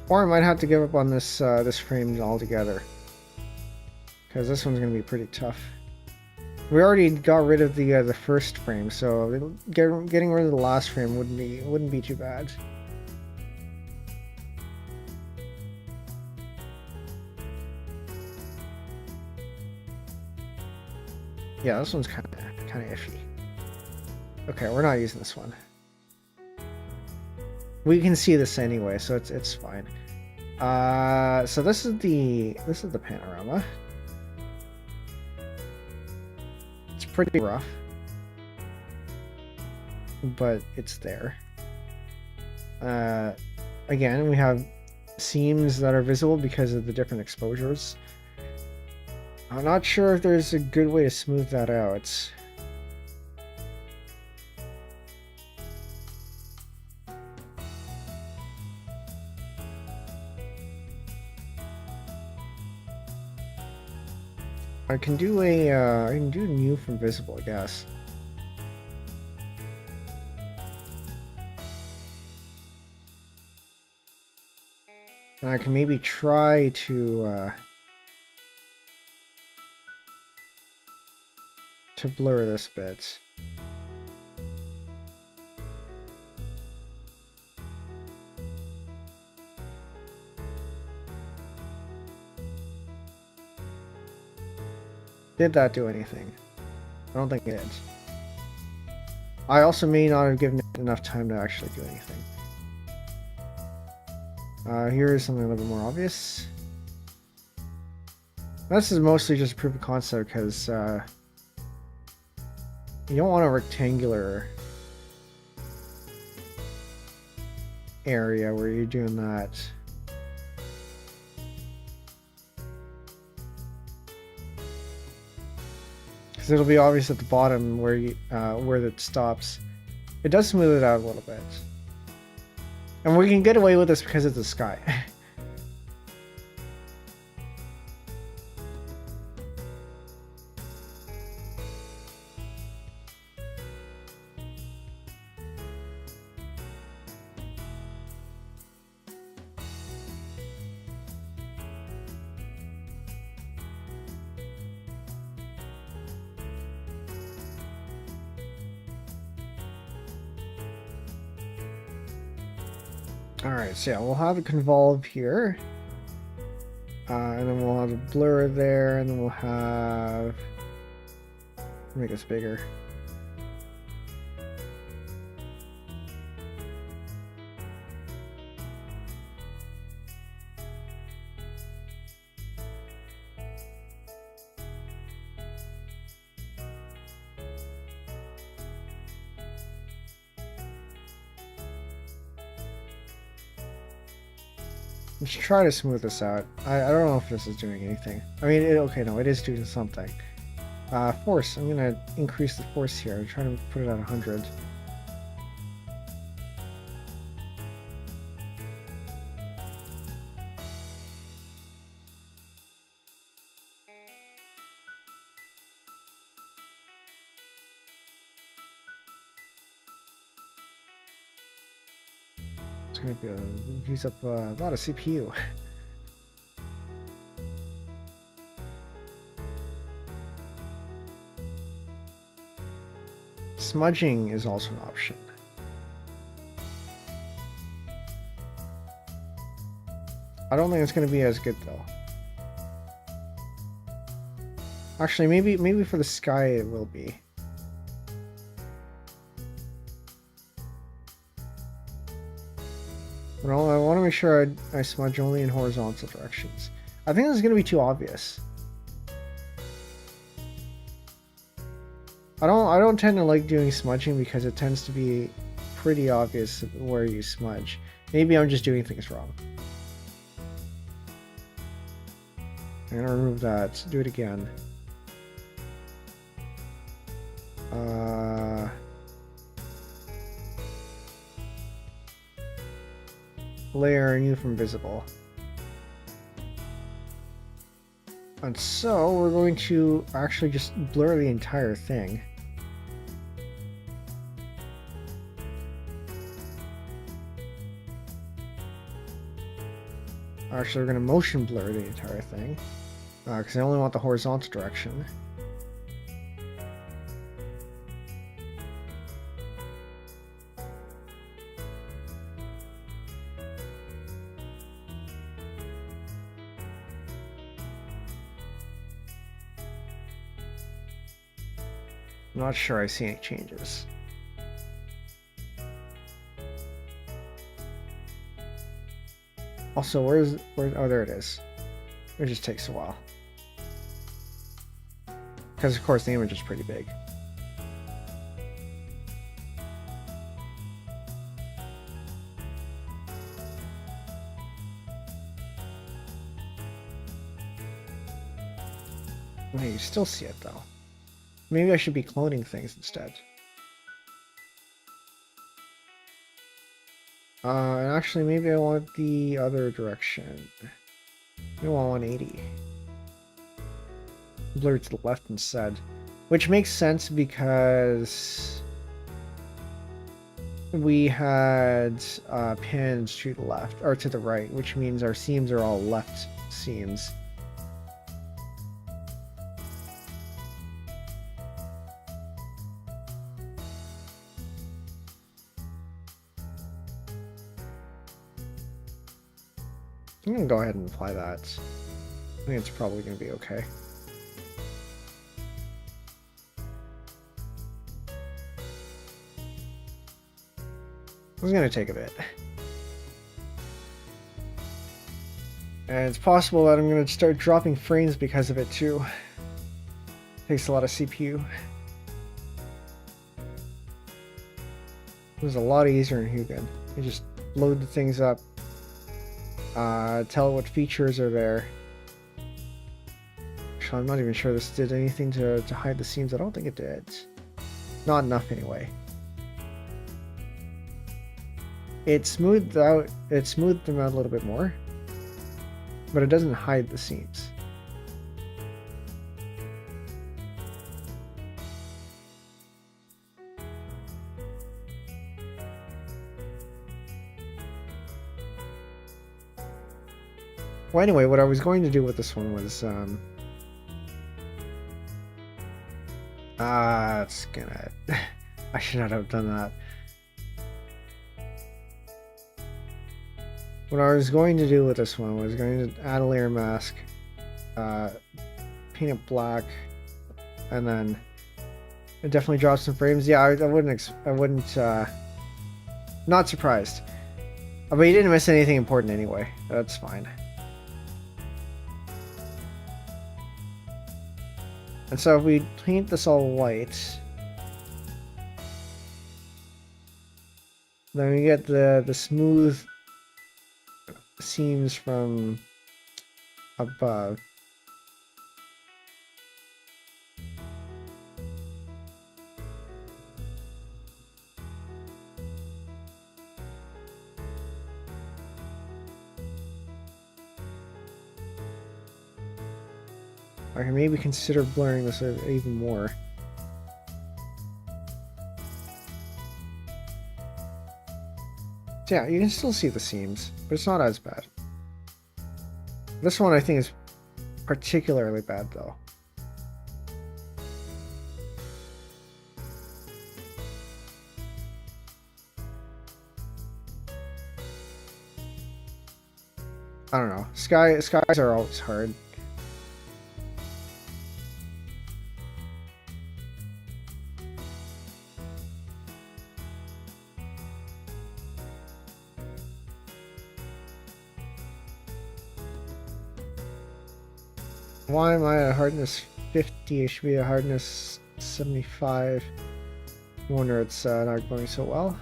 Or I might have to give up on this this frame altogether, because this one's gonna be pretty tough. We already got rid of the first frame, so getting rid of the last frame wouldn't be too bad. Yeah, this one's kind of iffy. Okay, we're not using this one. We can see this anyway, so it's fine. So this is the panorama. It's pretty rough, but it's there. Again, we have seams that are visible because of the different exposures. I'm not sure if there's a good way to smooth that out. I can do a new from visible, I guess. And I can maybe try to blur this bit. Did that do anything? I don't think it did. I also may not have given it enough time to actually do anything. Here's something a little bit more obvious. This is mostly just proof of concept because You don't want a rectangular area where you're doing that. Because it'll be obvious at the bottom where you where it stops. It does smooth it out a little bit. And we can get away with this because it's the sky. Alright, so yeah, we'll have a convolve here. And then we'll have a blur there, and then we'll have... make this bigger. Let's try to smooth this out. I don't know if this is doing anything. I mean, okay, no, it is doing something. Force. I'm gonna increase the force here. I'm trying to put it at 100. It's gonna be use up a lot of CPU. Smudging is also an option. I don't think it's going to be as good though. Actually, maybe for the sky it will be. But I want to make sure I smudge only in horizontal directions. I think this is going to be too obvious. I don't tend to like doing smudging because it tends to be pretty obvious where you smudge. Maybe I'm just doing things wrong. I'm gonna remove that. Do it again. Layer uniform visible. And so we're going to actually just blur the entire thing. Actually, we're going to motion blur the entire thing, because I only want the horizontal direction. I'm not sure I see any changes. Also, where oh, there it is. It just takes a while. Because of course the image is pretty big. Hey, you still see it though. Maybe I should be cloning things instead. And actually, maybe I want the other direction. I want 180. Blur to the left instead. Which makes sense because we had pins to the left, or to the right, which means our seams are all left seams. I'm going to go ahead and apply that. I think it's probably going to be okay. It's going to take a bit. And it's possible that I'm going to start dropping frames because of it too. Takes a lot of CPU. It was a lot easier in Hugin. You just load the things up, tell what features are there. Actually, I'm not even sure this did anything to hide the seams. I don't think it did. Not enough anyway. It smoothed them out a little bit more, but it doesn't hide the seams. Well, anyway, what I was going to do with this one was, it's gonna, I should not have done that. What I was going to do with this one was going to add a layer mask, paint it black, and then it definitely drops some frames. Yeah, I wouldn't, not surprised. But you didn't miss anything important anyway. That's fine. And so if we paint this all white, then we get the smooth seams from above. I can maybe consider blurring this even more. So yeah, you can still see the seams, but it's not as bad. This one I think is particularly bad though. I don't know. Skies are always hard. Why am I at hardness 50? It should be a hardness 75. No wonder it's not going so well.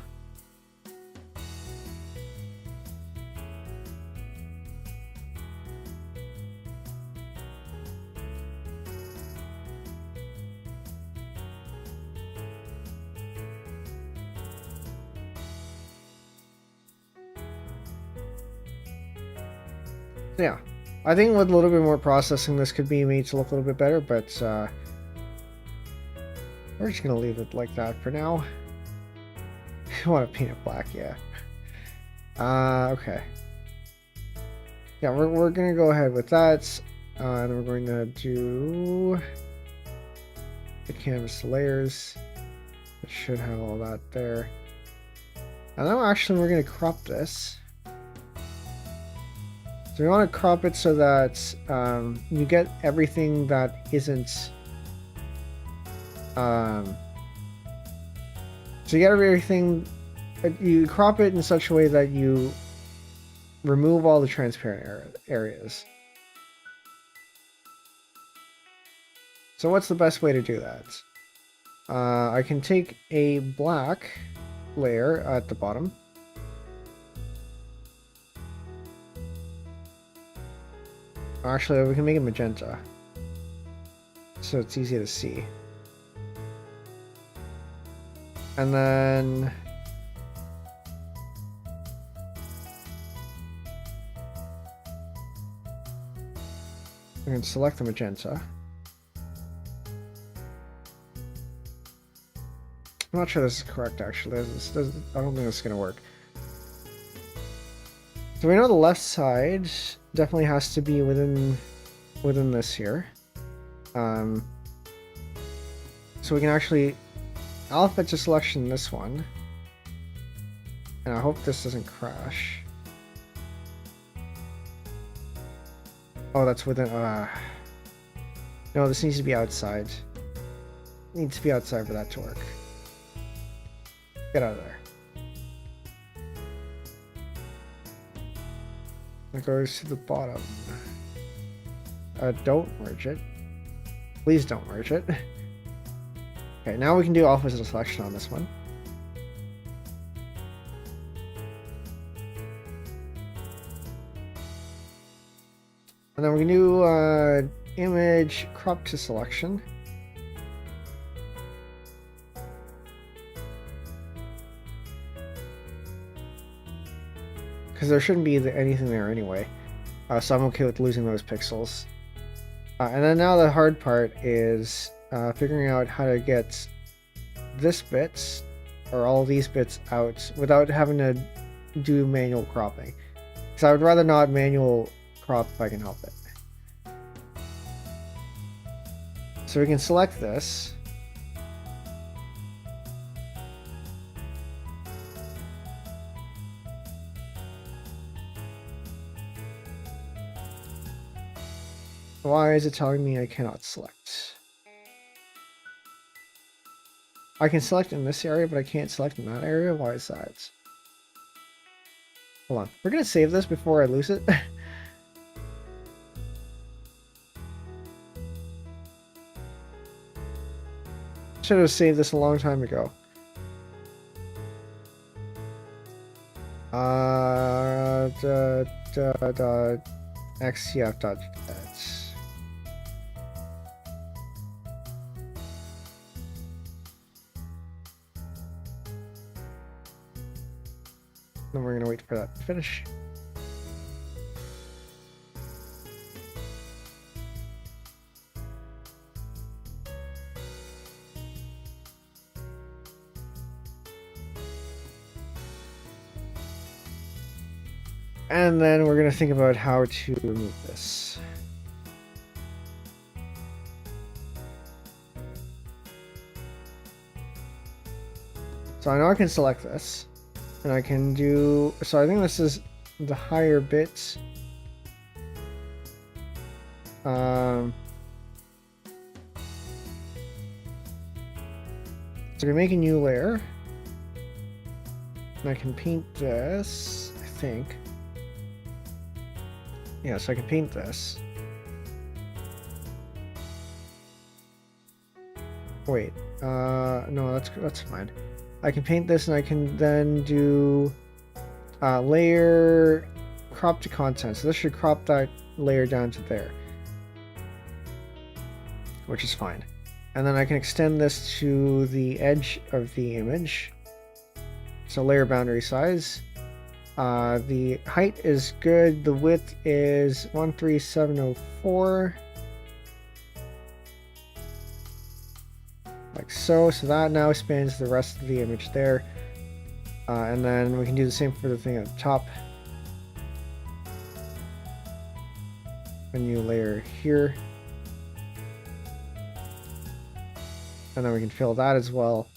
Yeah. I think with a little bit more processing, this could be made to look a little bit better, but we're just going to leave it like that for now. I want to paint it black, yeah. Okay. Yeah, we're going to go ahead with that, and we're going to do the canvas layers. It should have all that there. And then actually we're going to crop this. So we want to crop it so that you get everything that isn't. So you get everything. You crop it in such a way that you remove all the transparent areas. So what's the best way to do that? I can take a black layer at the bottom. Actually, we can make it magenta, so it's easy to see. And then we can select the magenta. I'm not sure this is correct, actually. I don't think this is going to work. So we know the left side definitely has to be within this here. So we can actually alphabet to selection this one. And I hope this doesn't crash. Oh, that's within. No, this needs to be outside. It needs to be outside for that to work. Get out of there. It goes to the bottom. Don't merge it. Please don't merge it. Okay, now we can do alpha selection on this one. And then we can do image crop to selection. Because there shouldn't be anything there anyway. So I'm okay with losing those pixels. And then now the hard part is figuring out how to get this bit, or all these bits out, without having to do manual cropping. Because I would rather not manual crop if I can help it. So we can select this. Why is it telling me I cannot select? I can select in this area, but I can't select in that area? Why is that? Hold on. We're going to save this before I lose it. Should have saved this a long time ago. XCF.that. Then we're going to wait for that to finish. And then we're going to think about how to remove this. So I know I can select this. And I can do... So I think this is the higher bits. So I can make a new layer. And I can paint this, I think. Yeah, so I can paint this. Wait, no, that's fine. I can paint this, and I can then do layer crop to content. So this should crop that layer down to there, which is fine. And then I can extend this to the edge of the image. So layer boundary size. The height is good. The width is 13704. Like so. So that now spans the rest of the image there. And then we can do the same for the thing at the top. A new layer here. And then we can fill that as well.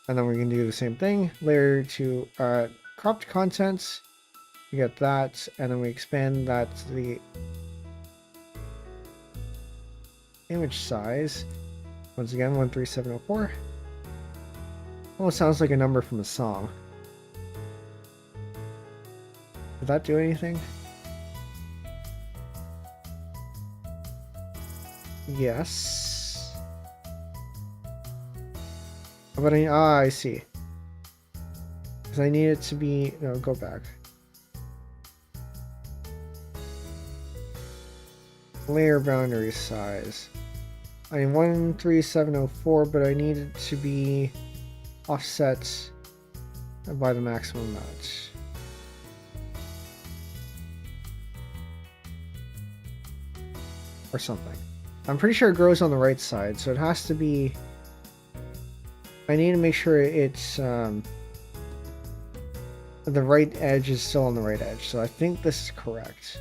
And then we can do the same thing. Layer to cropped contents. We get that, and then we expand that to the image size. Once again, 13704. Almost sounds like a number from a song. Did that do anything? Yes. But I see. Because I need it to be... No, go back. Layer boundary size. I mean 13704, but I need it to be offset by the maximum amount. Or something. I'm pretty sure it grows on the right side, so it has to be... I need to make sure it's the right edge is still on the right edge. So I think this is correct.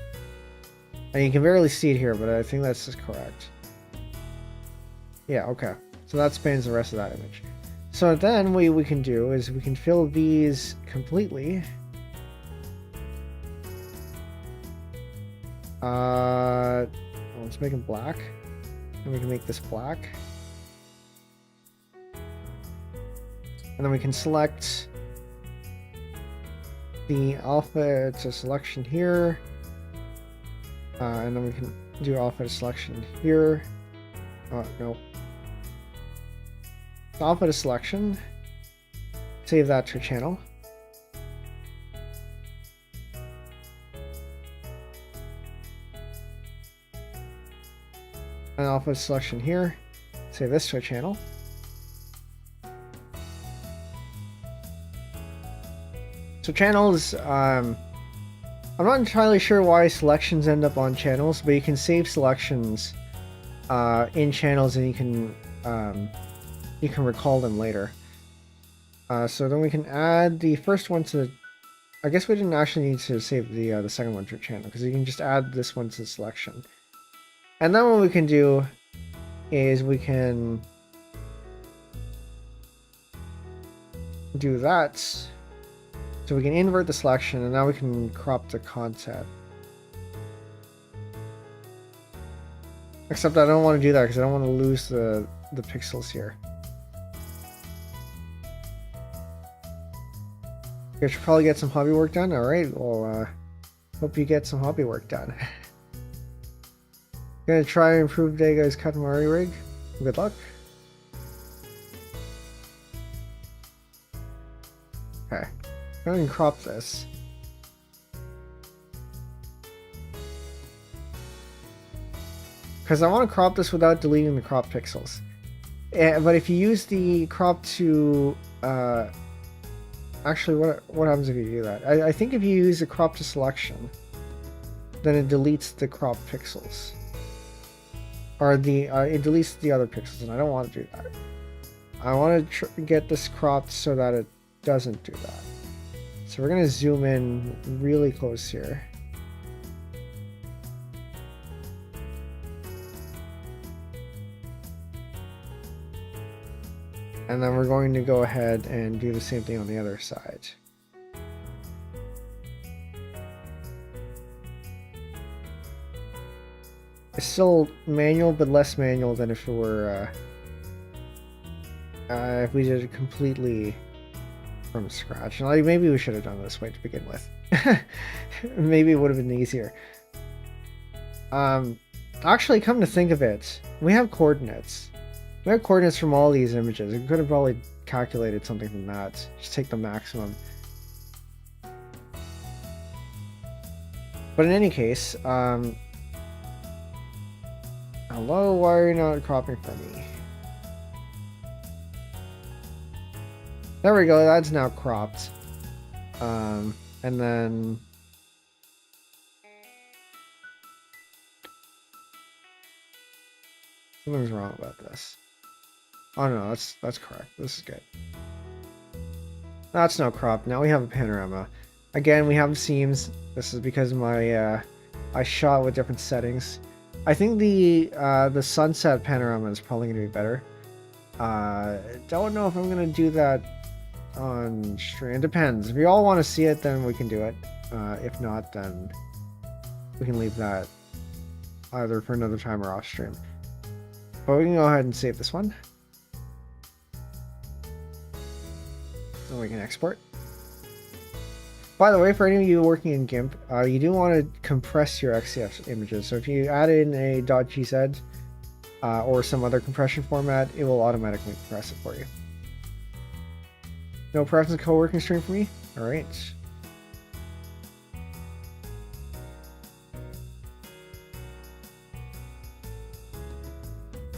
And you can barely see it here, but I think this is correct. Yeah, okay. So that spans the rest of that image. So then what we can do is we can fill these completely. Let's make them black. And we can make this black. And then we can select the alpha to selection here. And then we can do alpha to selection here. No. Alpha to selection. Save that to channel. alpha selection here. Save this to a channel. So channels, I'm not entirely sure why selections end up on channels, but you can save selections in channels, and you can recall them later. So then we can add the first one to. I guess we didn't actually need to save the second one to a channel, because you can just add this one to the selection. And then what we can do is we can do that. So we can invert the selection, and now we can crop the content. Except I don't want to do that because I don't want to lose the pixels here. You should probably get some hobby work done. Alright, well, hope you get some hobby work done. Gonna try and improve Daga's Katamari rig. Good luck. Okay, go ahead and crop this. Because I want to crop this without deleting the crop pixels. But if you use the crop to... actually, what happens if you do that? I think if you use the crop to selection, then it deletes the crop pixels. Or it deletes the other pixels, and I don't want to do that. I want to get this cropped so that it doesn't do that. So we're going to zoom in really close here. And then we're going to go ahead and do the same thing on the other side. It's still manual, but less manual than if it were, if we did it completely from scratch. Like, maybe we should have done it this way to begin with. Maybe it would have been easier. Actually, come to think of it, we have coordinates. We have coordinates from all these images. We could have probably calculated something from that. Just take the maximum. But in any case, hello, why are you not cropping for me? There we go, that's now cropped. And then... something's wrong about this. Oh no, that's correct. This is good. That's now cropped. Now we have a panorama. Again, we have seams. This is because my I shot with different settings. I think the sunset panorama is probably going to be better. Don't know if I'm going to do that on stream. It depends. If you all want to see it, then we can do it. If not, then we can leave that either for another time or off stream. But we can go ahead and save this one. And we can export. By the way, for any of you working in GIMP, you do want to compress your XCF images. So if you add in a .gz or some other compression format, it will automatically compress it for you. No preference co-working stream for me? Alright.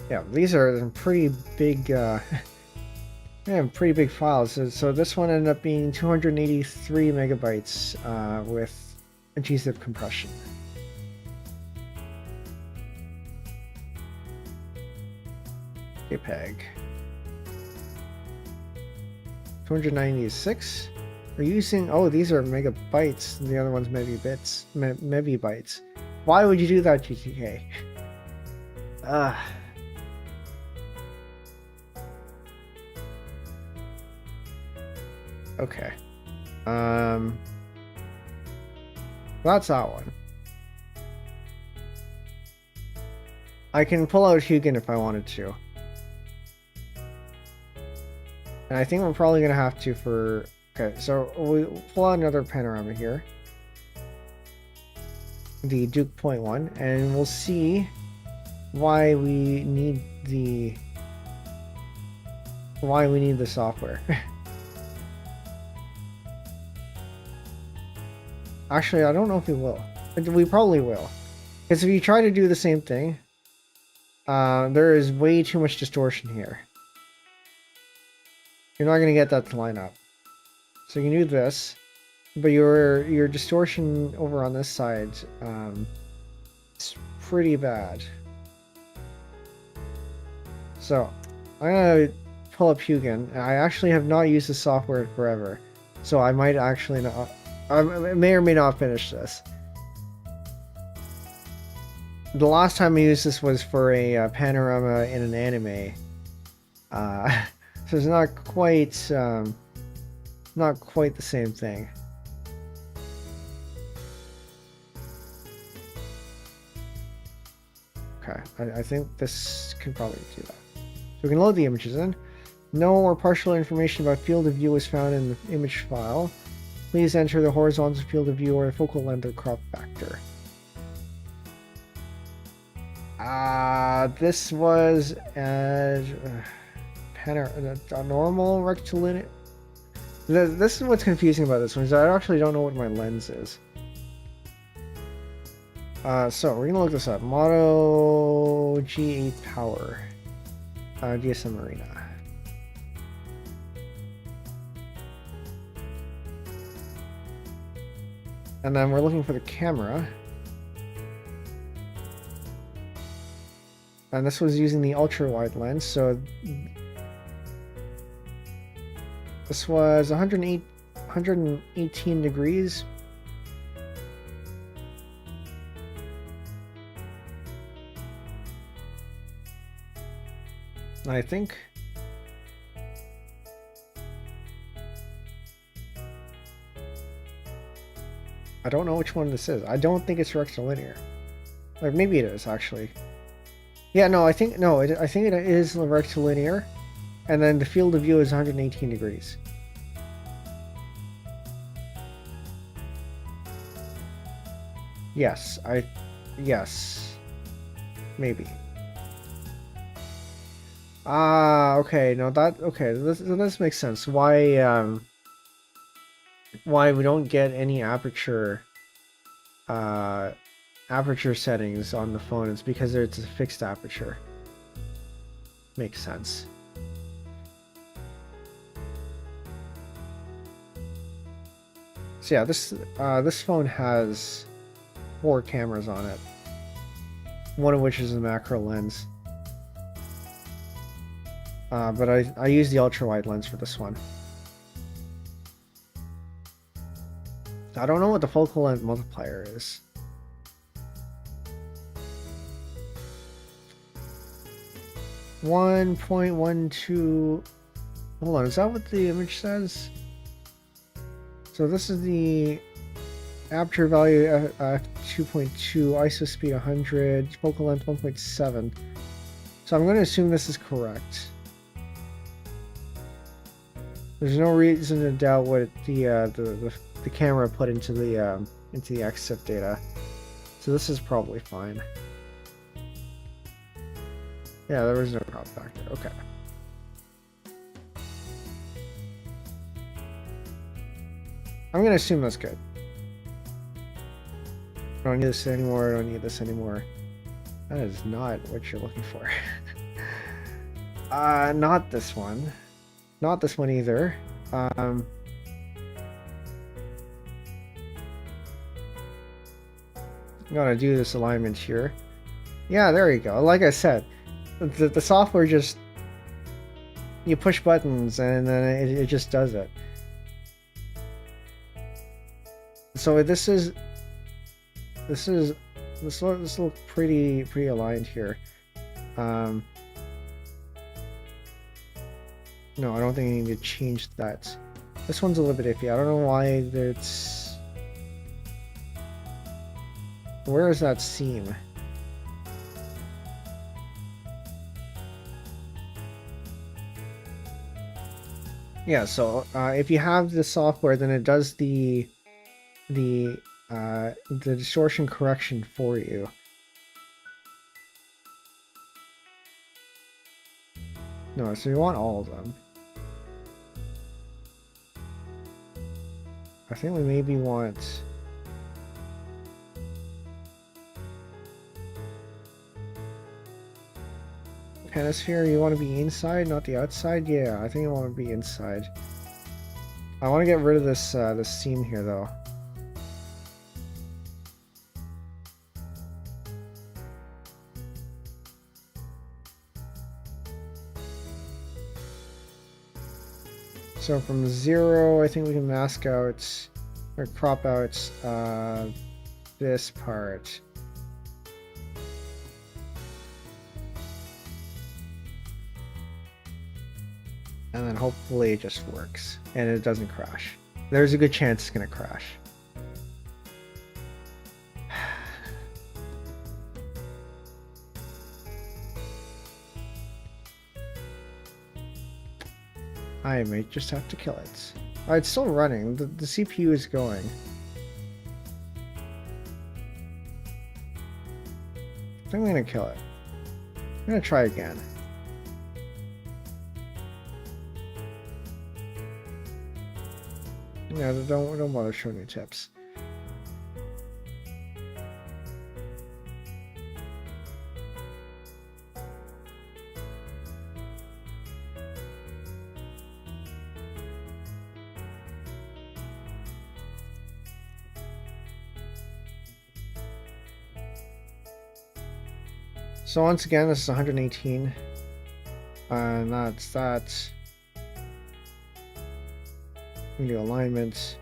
Yeah, these are some pretty big, pretty big files. So this one ended up being 283 megabytes with a gzip compression. JPEG. 296. We're using, oh, these are megabytes, and the other one's megabytes. Why would you do that, GTK? Okay. That's that one. I can pull out Hugin if I wanted to. And I think we're probably going to have to for... Okay, so we pull out another panorama here. The Duke Point 1, and we'll see why we need the... why we need the software. Actually, I don't know if we will. We probably will. Because if you try to do the same thing, there is way too much distortion here. You're not going to get that to line up. So you can do this, but your distortion over on this side is pretty bad. So I'm going to pull up Hugin. I actually have not used the software forever, so I might actually not... I may or may not finish this. The last time I used this was for a panorama in an anime. So it's not quite the same thing. Okay, I think this can probably do that. So we can load the images in. No or partial information about field of view is found in the image file. Please enter the horizontal field of view or the focal length or crop factor. This was a normal rectilinear. This is what's confusing about this one, is I actually don't know what my lens is. So we're gonna look this up. Moto G8 Power, DSM Marina. And then we're looking for the camera. And this was using the ultra wide lens, so this was 118 degrees. I think I don't know which one this is. I don't think it's rectilinear. Like maybe it is actually. Yeah, no, I think no. I think it is rectilinear, and then the field of view is 118 degrees. Yes, yes, maybe. Okay, no, okay. This makes sense. Why we don't get any aperture settings on the phone? It's because it's a fixed aperture. Makes sense. So yeah, this phone has 4 cameras on it, one of which is a macro lens. But I use the ultra wide lens for this one. I don't know what the focal length multiplier is. .12. Hold on, is that what the image says? So this is the aperture value f2.2, ISO speed 100, focal length 1.7. So I'm going to assume this is correct. There's no reason to doubt what the camera put into the XSIP data. So this is probably fine. Yeah, there was no crop factor. Okay. I'm gonna assume that's good. I don't need this anymore. I don't need this anymore. That is not what you're looking for. Not this one. Not this one either. I'm gonna do this alignment here. Yeah, there you go. Like I said, the software just, you push buttons and then it just does it. So this looks pretty aligned here. No, I don't think I need to change that. This one's a little bit iffy. I don't know why it's... Where is that seam? Yeah, so if you have the software, then it does the distortion correction for you. No, so you want all of them. I think we maybe want... hemisphere, you want to be inside, not the outside? Yeah, I think I want to be inside. I want to get rid of this this seam here, though. So from 0, I think we can mask out or crop out this part. And then hopefully it just works and it doesn't crash. There's a good chance it's gonna crash. I may just have to kill it. Oh, it's still running. The CPU is going. I think I'm gonna kill it. I'm gonna try again. Yeah, don't bother showing me tips. So once again, this is 118, and that's that. We do alignments.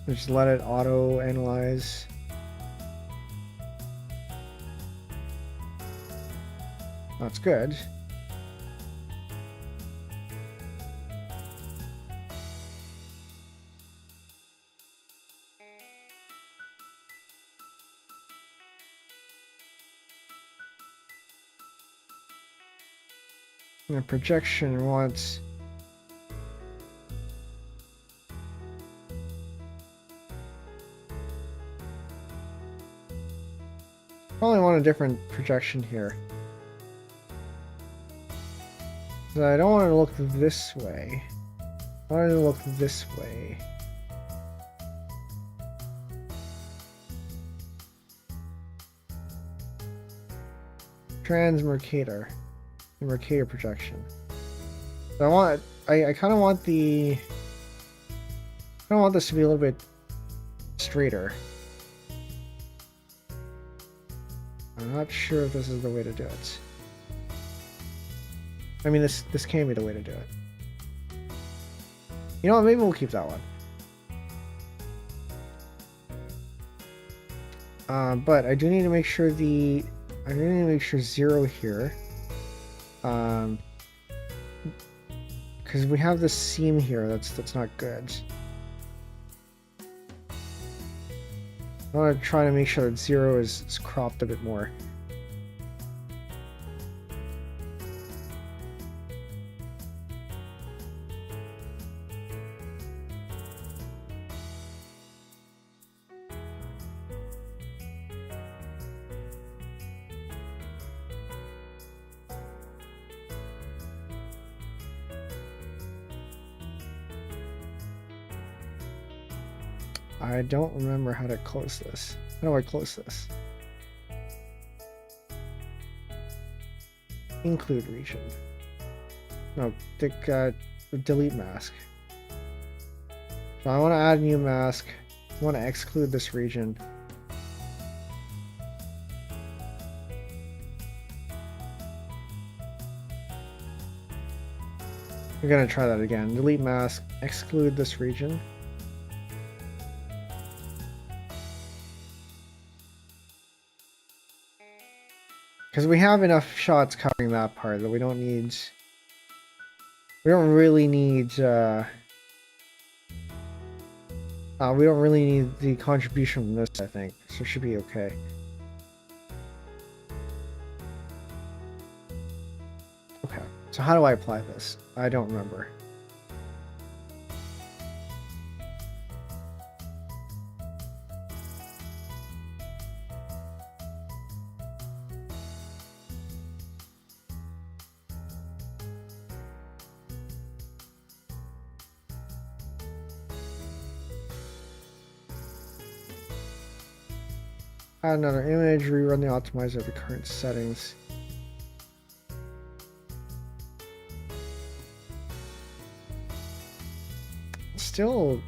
Just let it auto analyze. That's good. And the projection wants probably want a different projection here. So I don't want it to look this way. I want it to look this way. Transmercator. The Mercator projection. So I kind of want the, I want this to be a little bit straighter. I'm not sure if this is the way to do it. I mean, this can be the way to do it. You know what? Maybe we'll keep that one. But I do need to make sure I do need to make sure 0 here. Because we have this seam here that's not good. I want to try to make sure that 0 is cropped a bit more. I don't remember how to close this. How do I close this? Include region. No, delete mask. So I want to add a new mask. I want to exclude this region. We're gonna try that again. Delete mask, exclude this region. Because we have enough shots covering that part that we don't really need the contribution from this, I think. So it should be okay. Okay, so how do I apply this? I don't remember. Add another image, rerun the optimizer of the current settings. Still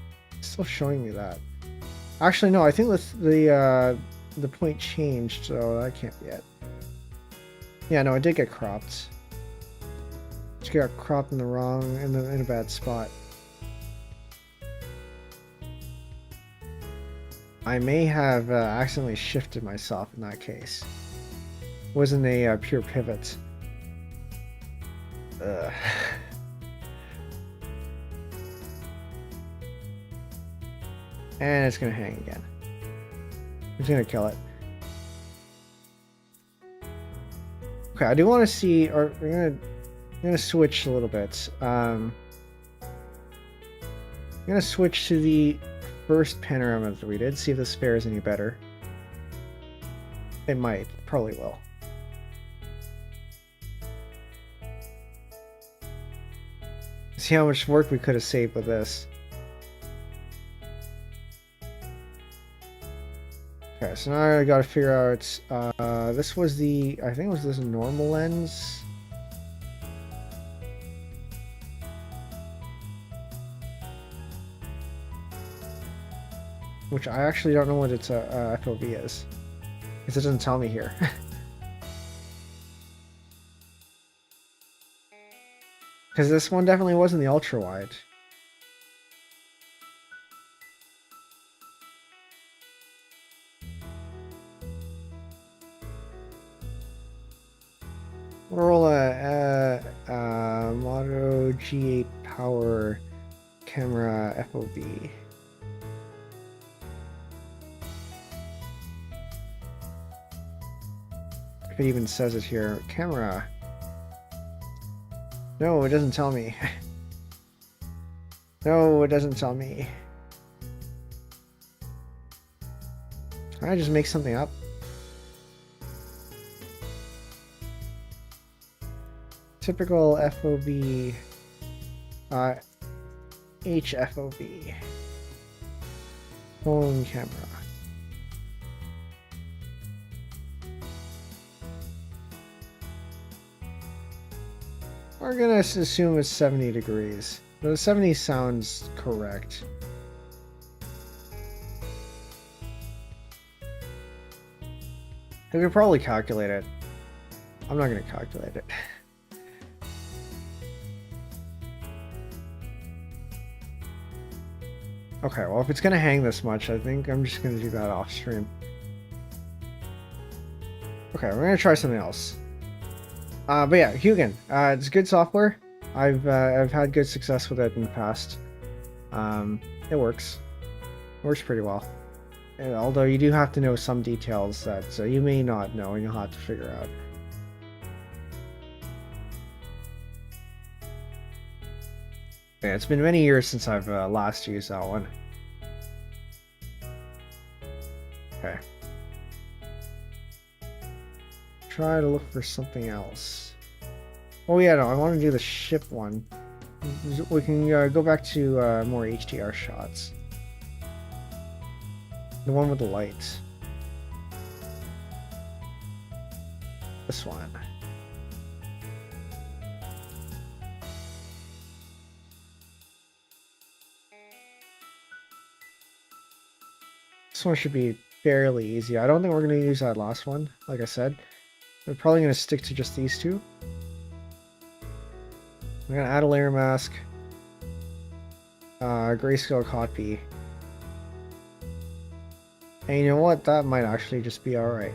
showing me that. Actually, no, I think the point changed, so that can't be it. Yeah, no, it did get cropped. It got cropped in the wrong, in a bad spot. I may have accidentally shifted myself in that case. It wasn't a pure pivot. Ugh. And it's gonna hang again. It's gonna kill it. Okay, I do want to see, or I'm gonna switch a little bit. I'm gonna switch to the first panorama that we did, see if this fares any better. It might, probably will. See how much work we could have saved with this. Okay, so now I gotta figure out, this was the, I think it was this normal lens. Which I actually don't know what its FOV is, because it doesn't tell me here. Because this one definitely wasn't the ultra wide. Motorola Moto G8 Power Camera FOV. If it even says it here, camera. No, it doesn't tell me. No, it doesn't tell me. Can I just make something up? Typical FOV, HFOV, phone camera. We're gonna assume it's 70 degrees. The 70 sounds correct. We could probably calculate it. I'm not gonna calculate it. Okay, well, if it's gonna hang this much, I think I'm just gonna do that off stream. Okay, we're gonna try something else. But yeah, Hugin, it's good software. I've had good success with it in the past. It works. It works pretty well. And although you do have to know some details that you may not know and you'll have to figure out. Yeah, it's been many years since I've last used that one. Okay. Try to look for something else. Oh yeah, no, I want to do the ship one. We can go back to more HDR shots. The one with the lights. This one. This one should be fairly easy. I don't think we're going to use that last one, like I said. We're probably going to stick to just these two. I'm going to add a layer mask. Grayscale copy. And you know what? That might actually just be alright.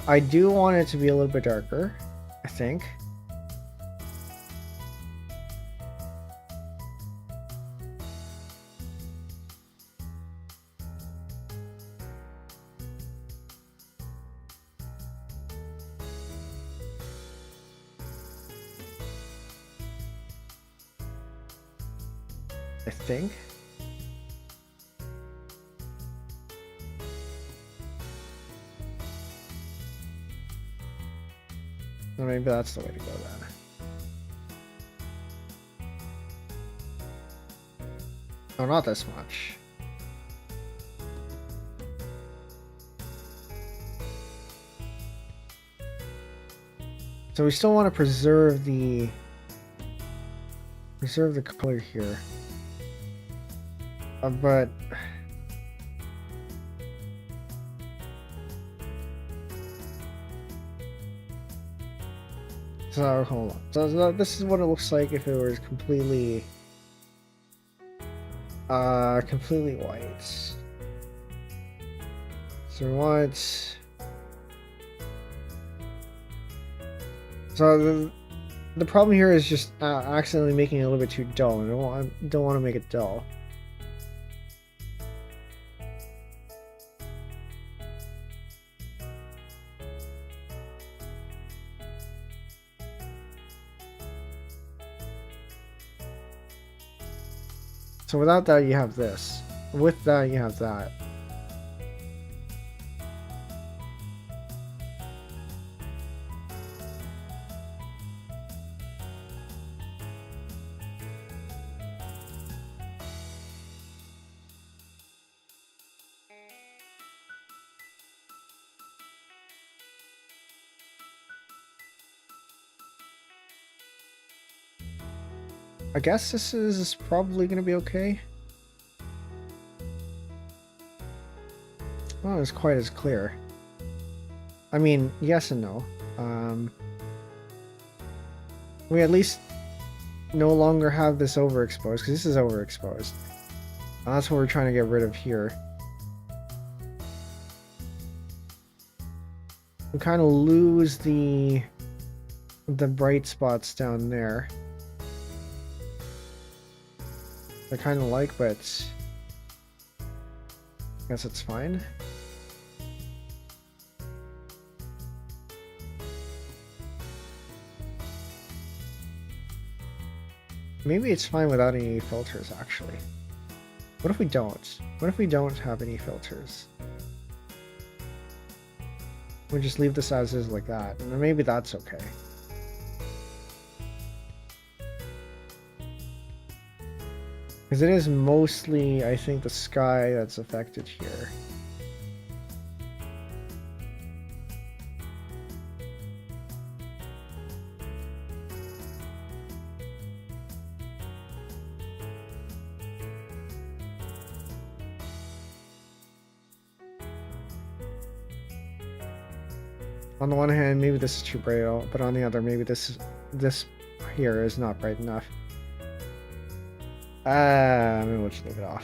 I do want it to be a little bit darker, I think. I think. Well, maybe that's the way to go then. Oh, not this much. So we still want to preserve the color here, but so hold on. So this is what it looks like if it was completely white. So what? So the problem here is just accidentally making it a little bit too dull. I don't want to make it dull. So without that, you have this. With that, you have that. I guess this is probably going to be okay. Well, it's quite as clear. I mean, yes and no. We at least no longer have this overexposed, because this is overexposed. And that's what we're trying to get rid of here. We kind of lose the bright spots down there. I kind of like, but I guess it's fine. Maybe it's fine without any filters, actually. What if we don't? What if we don't have any filters? We just leave this as is like that, and maybe that's okay. Because it is mostly, I think, the sky that's affected here. On the one hand, maybe this is too bright, but on the other, maybe this here is not bright enough. Maybe we'll just leave it off.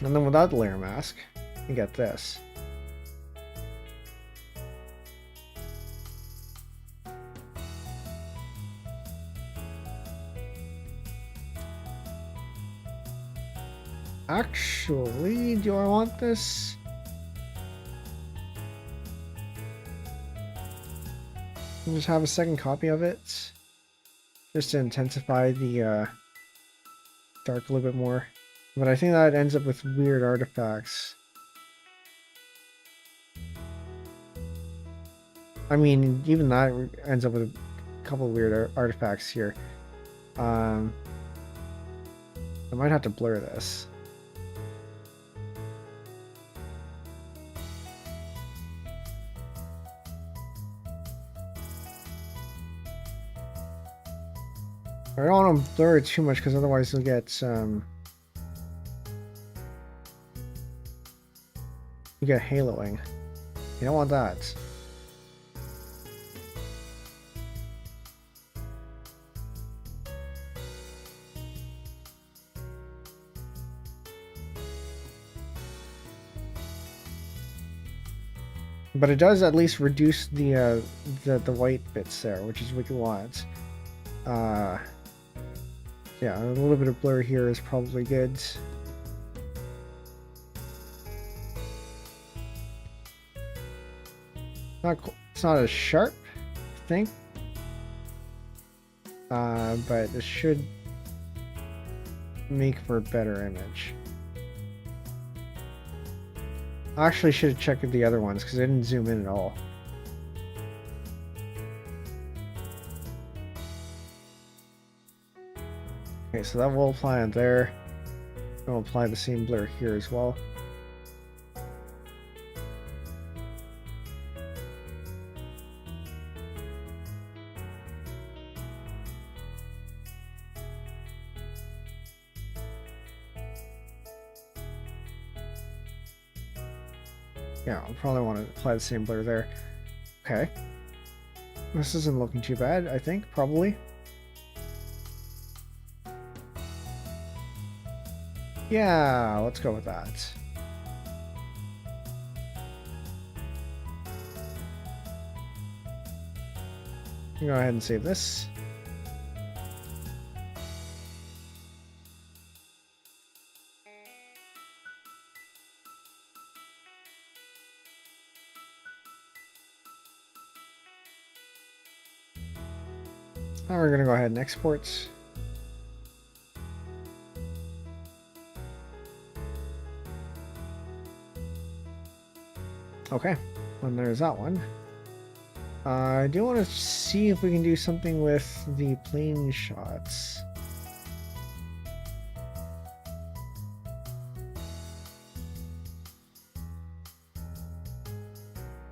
And then without the layer mask, you get this. Actually, do I want this? I'll just have a second copy of it, just to intensify the dark a little bit more. But I think that ends up with weird artifacts. I mean, even that ends up with a couple of weird artifacts here. I might have to blur this. I don't want to blur it too much because otherwise you'll get you get haloing. You don't want that. But it does at least reduce the white bits there, which is what you want. Yeah, a little bit of blur here is probably good. It's not as sharp, I think. But it should make for a better image. I actually should have checked the other ones because I didn't zoom in at all. Okay, so that will apply on there. We'll apply the same blur here as well. Yeah, I'll probably want to apply the same blur there. Okay. This isn't looking too bad, I think, probably. Yeah, let's go with that. Go ahead and save this. Now we're going to go ahead and export. Okay, and there's that one. I do want to see if we can do something with the plane shots.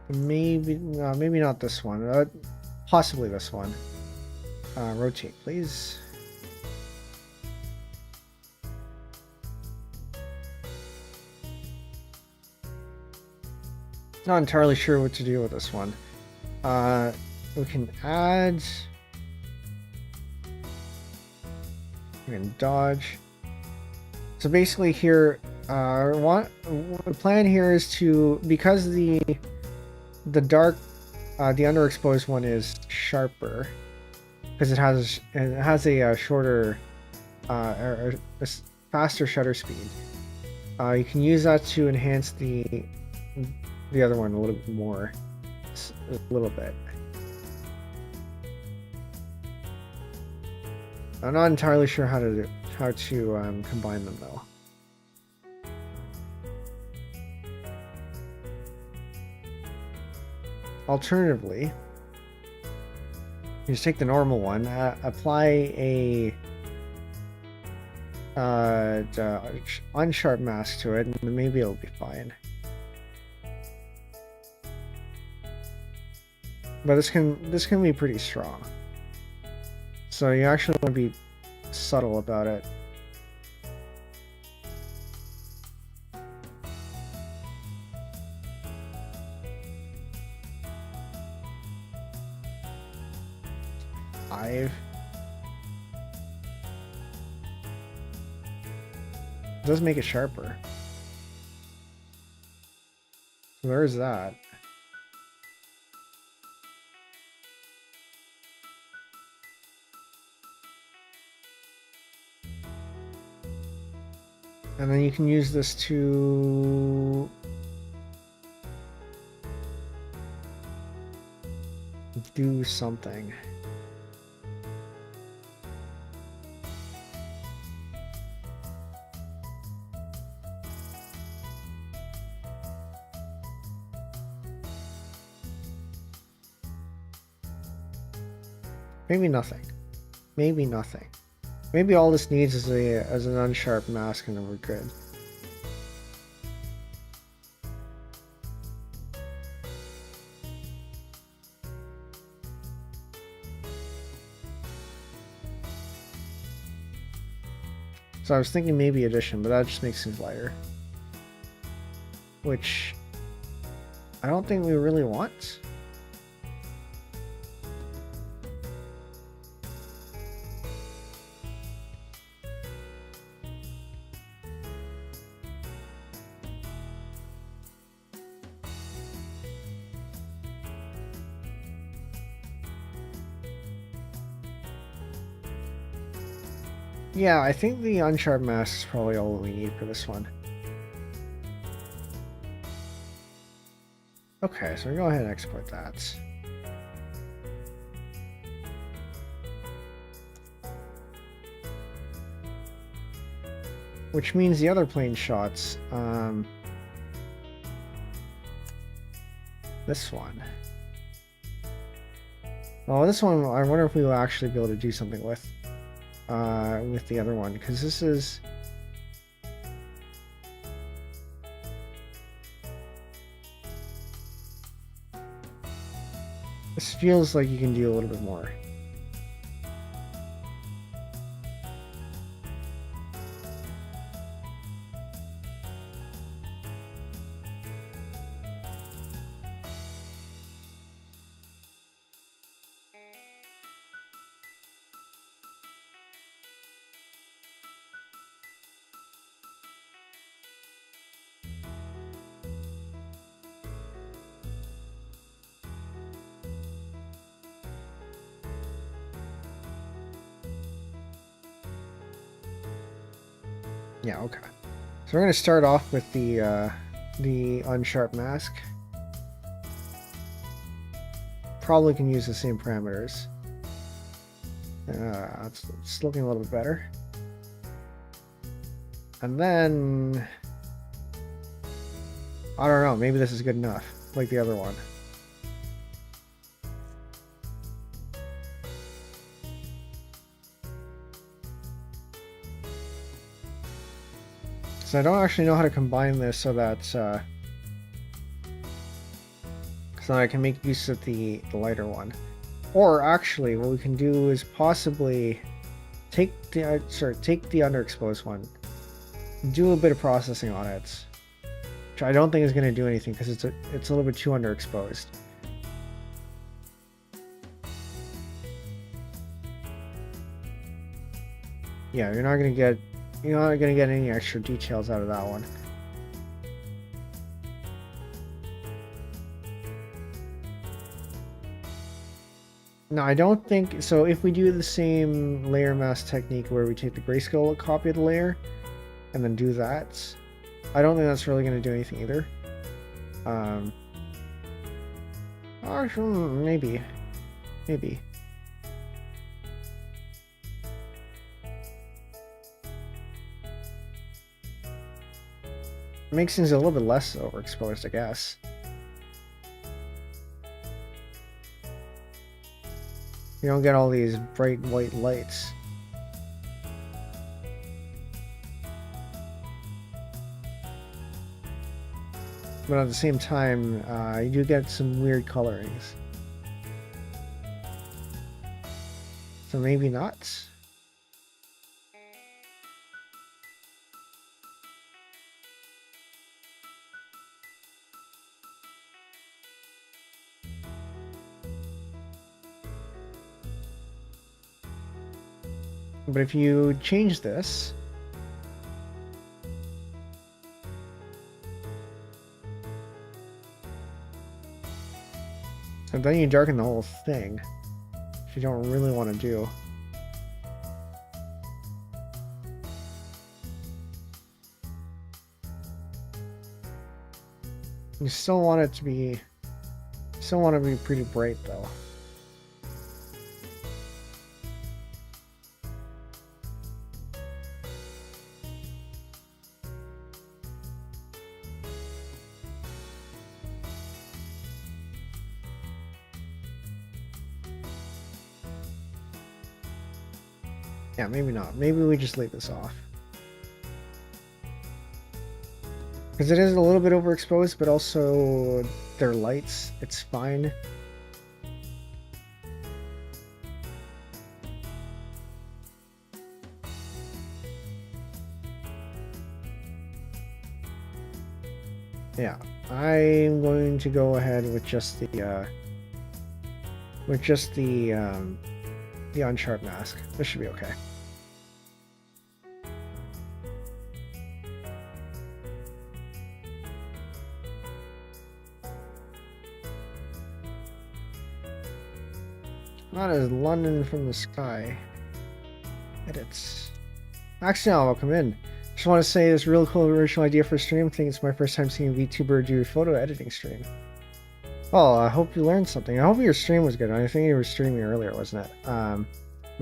Maybe not this one. Possibly this one. Rotate, please. Not entirely sure what to do with this one. We can add. We can dodge. So basically here, the plan here is to, because the dark, the underexposed one is sharper, because it has a shorter, or a faster shutter speed. You can use that to enhance the other one a little bit more, a little bit. I'm not entirely sure how to combine them though. Alternatively, you just take the normal one, apply a unsharp mask to it, and maybe it'll be fine. But this can be pretty strong. So you actually want to be subtle about it. It does make it sharper. So there's that. And then you can use this to do something. Maybe nothing. Maybe nothing. Maybe all this needs is an unsharp mask and then we're good. So I was thinking maybe addition, but that just makes things lighter. Which I don't think we really want. Yeah, I think the unsharp mask is probably all we need for this one. Okay, so we're going to go ahead and export that. Which means the other plane shots, this one. Well, this one, I wonder if we will actually be able to do something with. with the other one, because this is... This feels like you can do a little bit more. Yeah, okay. So we're going to start off with the unsharp mask. Probably can use the same parameters. It's looking a little bit better. And then... I don't know, maybe this is good enough, like the other one. So I don't actually know how to combine this so that so I can make use of the lighter one. Or actually, what we can do is possibly take the underexposed one, do a bit of processing on it, which I don't think is going to do anything because it's a little bit too underexposed. Yeah, you're not going to get any extra details out of that one. No, I don't think so. If we do the same layer mask technique where we take the grayscale copy of the layer and then do that, I don't think that's really going to do anything either. Maybe. Makes things a little bit less overexposed, I guess. You don't get all these bright white lights. But at the same time, you do get some weird colorings. So maybe not. But if you change this, and then you darken the whole thing, which you don't really want to do. You still want it to be, pretty bright though. Yeah, maybe not. Maybe we just leave this off. Because it is a little bit overexposed, but also they're lights. It's fine. Yeah, I'm going to go ahead with just the unsharp mask. This should be okay. That is London from the sky. Edits. Axel, welcome in. Just want to say this real cool original idea for a stream. I think it's my first time seeing a VTuber do a photo editing stream. Well, I hope you learned something. I hope your stream was good. I think you were streaming earlier, wasn't it?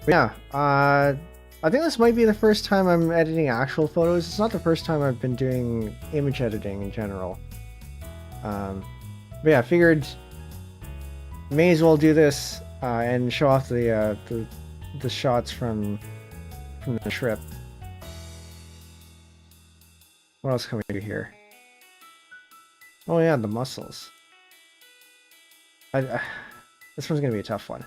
Yeah, I think this might be the first time I'm editing actual photos. It's not the first time I've been doing image editing in general. But yeah, I figured may as well do this and show off the shots from from the trip. What else can we do here? Oh yeah, the muscles. This one's gonna be a tough one.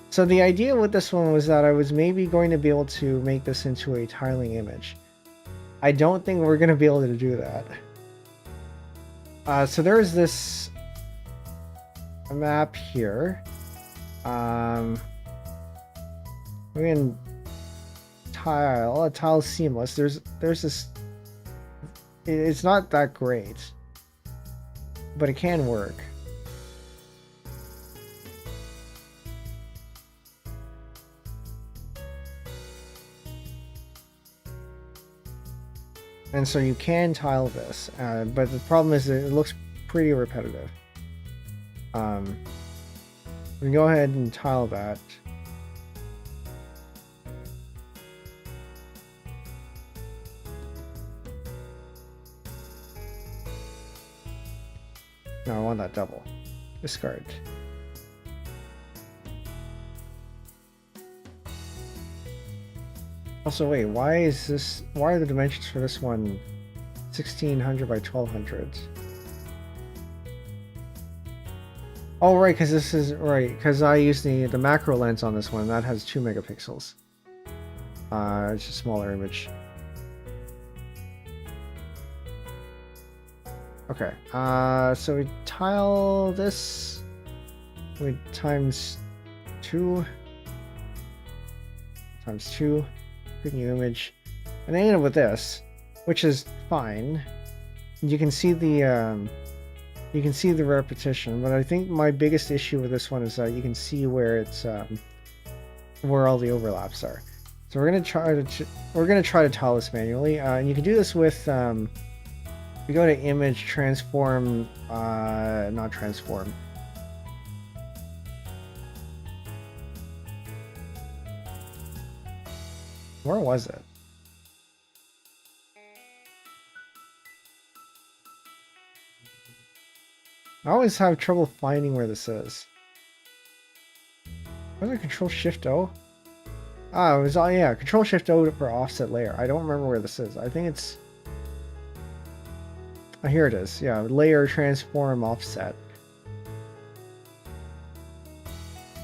So the idea with this one was that I was maybe going to be able to make this into a tiling image. I don't think we're going to be able to do that. So there's this map here. We can tile seamless. There's this. It's not that great, but it can work. And so you can tile this, but the problem is that it looks pretty repetitive. We can go ahead and tile that. No, I want that double. Discard. Also, wait, why are the dimensions for this one 1600 by 1200? Oh, right, because this is, right, because I use the macro lens on this one, that has 2 megapixels. It's a smaller image. Okay, so we tile this, we times 2, pick new image, and I end up with this, which is fine. You can see the repetition, but I think my biggest issue with this one is that you can see where it's where all the overlaps are. So we're gonna try to tile this manually, and you can do this with we go to image transform, not transform. Where was it? I always have trouble finding where this is. Was it Control Shift O? Ah, it was, oh yeah, Control Shift O for offset layer. I don't remember where this is. I think it's, oh, here it is. Yeah, layer transform offset.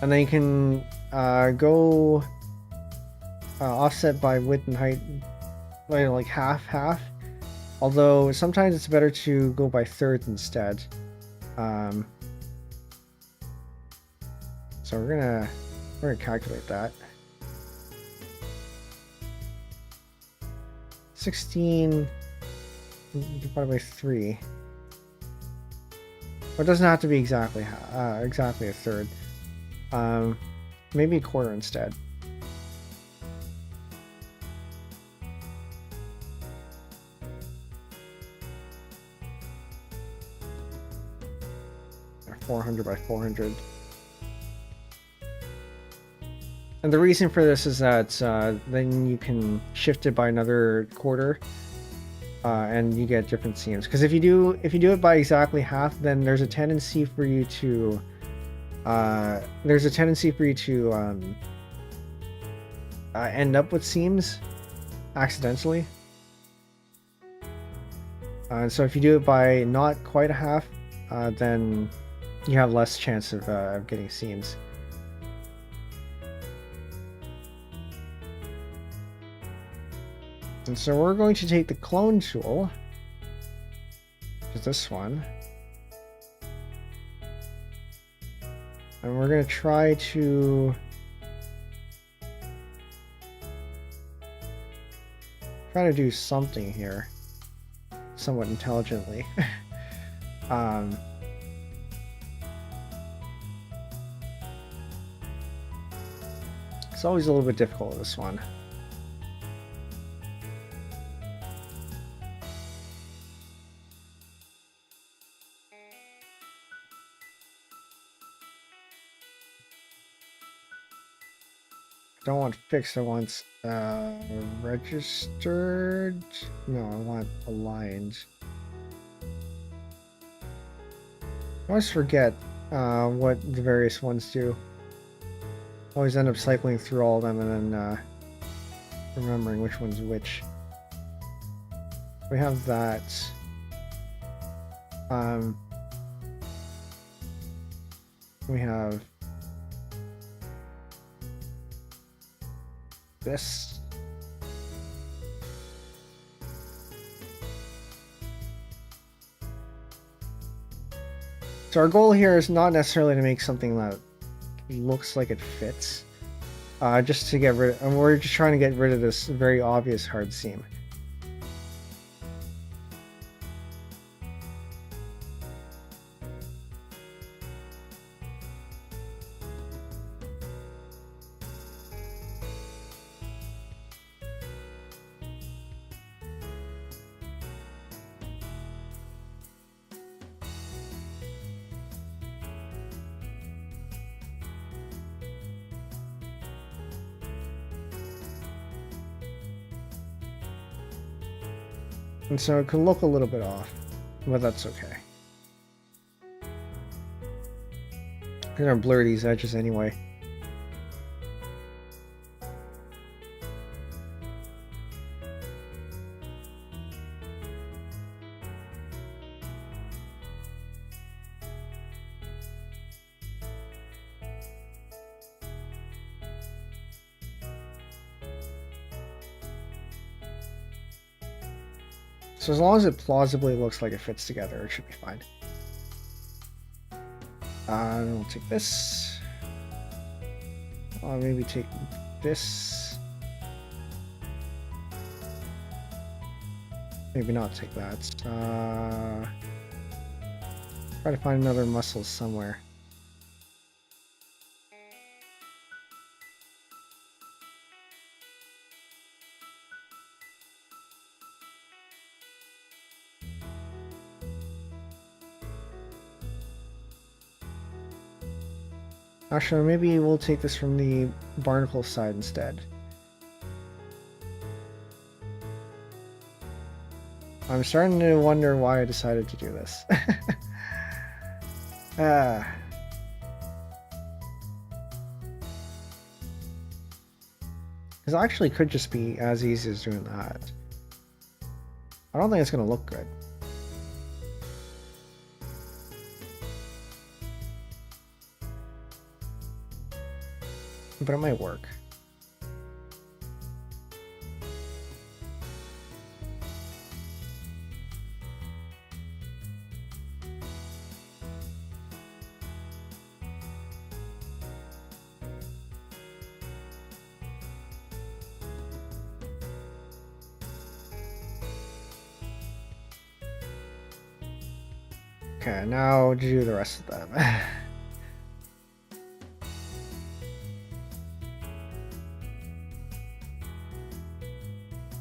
And then you can go offset by width and height, like half. Although sometimes it's better to go by thirds instead. So we're gonna calculate that. 16 divided by 3. But it doesn't have to be exactly a third. Maybe a quarter instead. Or 400 by 400. And the reason for this is that then you can shift it by another quarter, and you get different seams. Because if you do it by exactly half, then there's a tendency for you to end up with seams accidentally. So if you do it by not quite a half, then you have less chance of getting seams. And so we're going to take the clone tool, which is this one, and we're going to try to do something here somewhat intelligently. It's always a little bit difficult, this one. Don't want fixed, I want registered. No, I want aligned. I always forget. what the various ones do. Always end up cycling through all of them and then remembering which one's which. We have that. We have this. So our goal here is not necessarily to make something that looks like it fits, just to get rid of, and we're just trying to get rid of this very obvious hard seam. And so it can look a little bit off, but that's okay. I'm gonna blur these edges anyway. So as long as it plausibly looks like it fits together, it should be fine. And we'll take this. I'll maybe take this. Maybe not take that. Try to find another muscle somewhere. Actually, maybe we'll take this from the barnacle side instead. I'm starting to wonder why I decided to do this. Because I actually could just be as easy as doing that. I don't think it's going to look good. But it might work. Okay, now do the rest of them.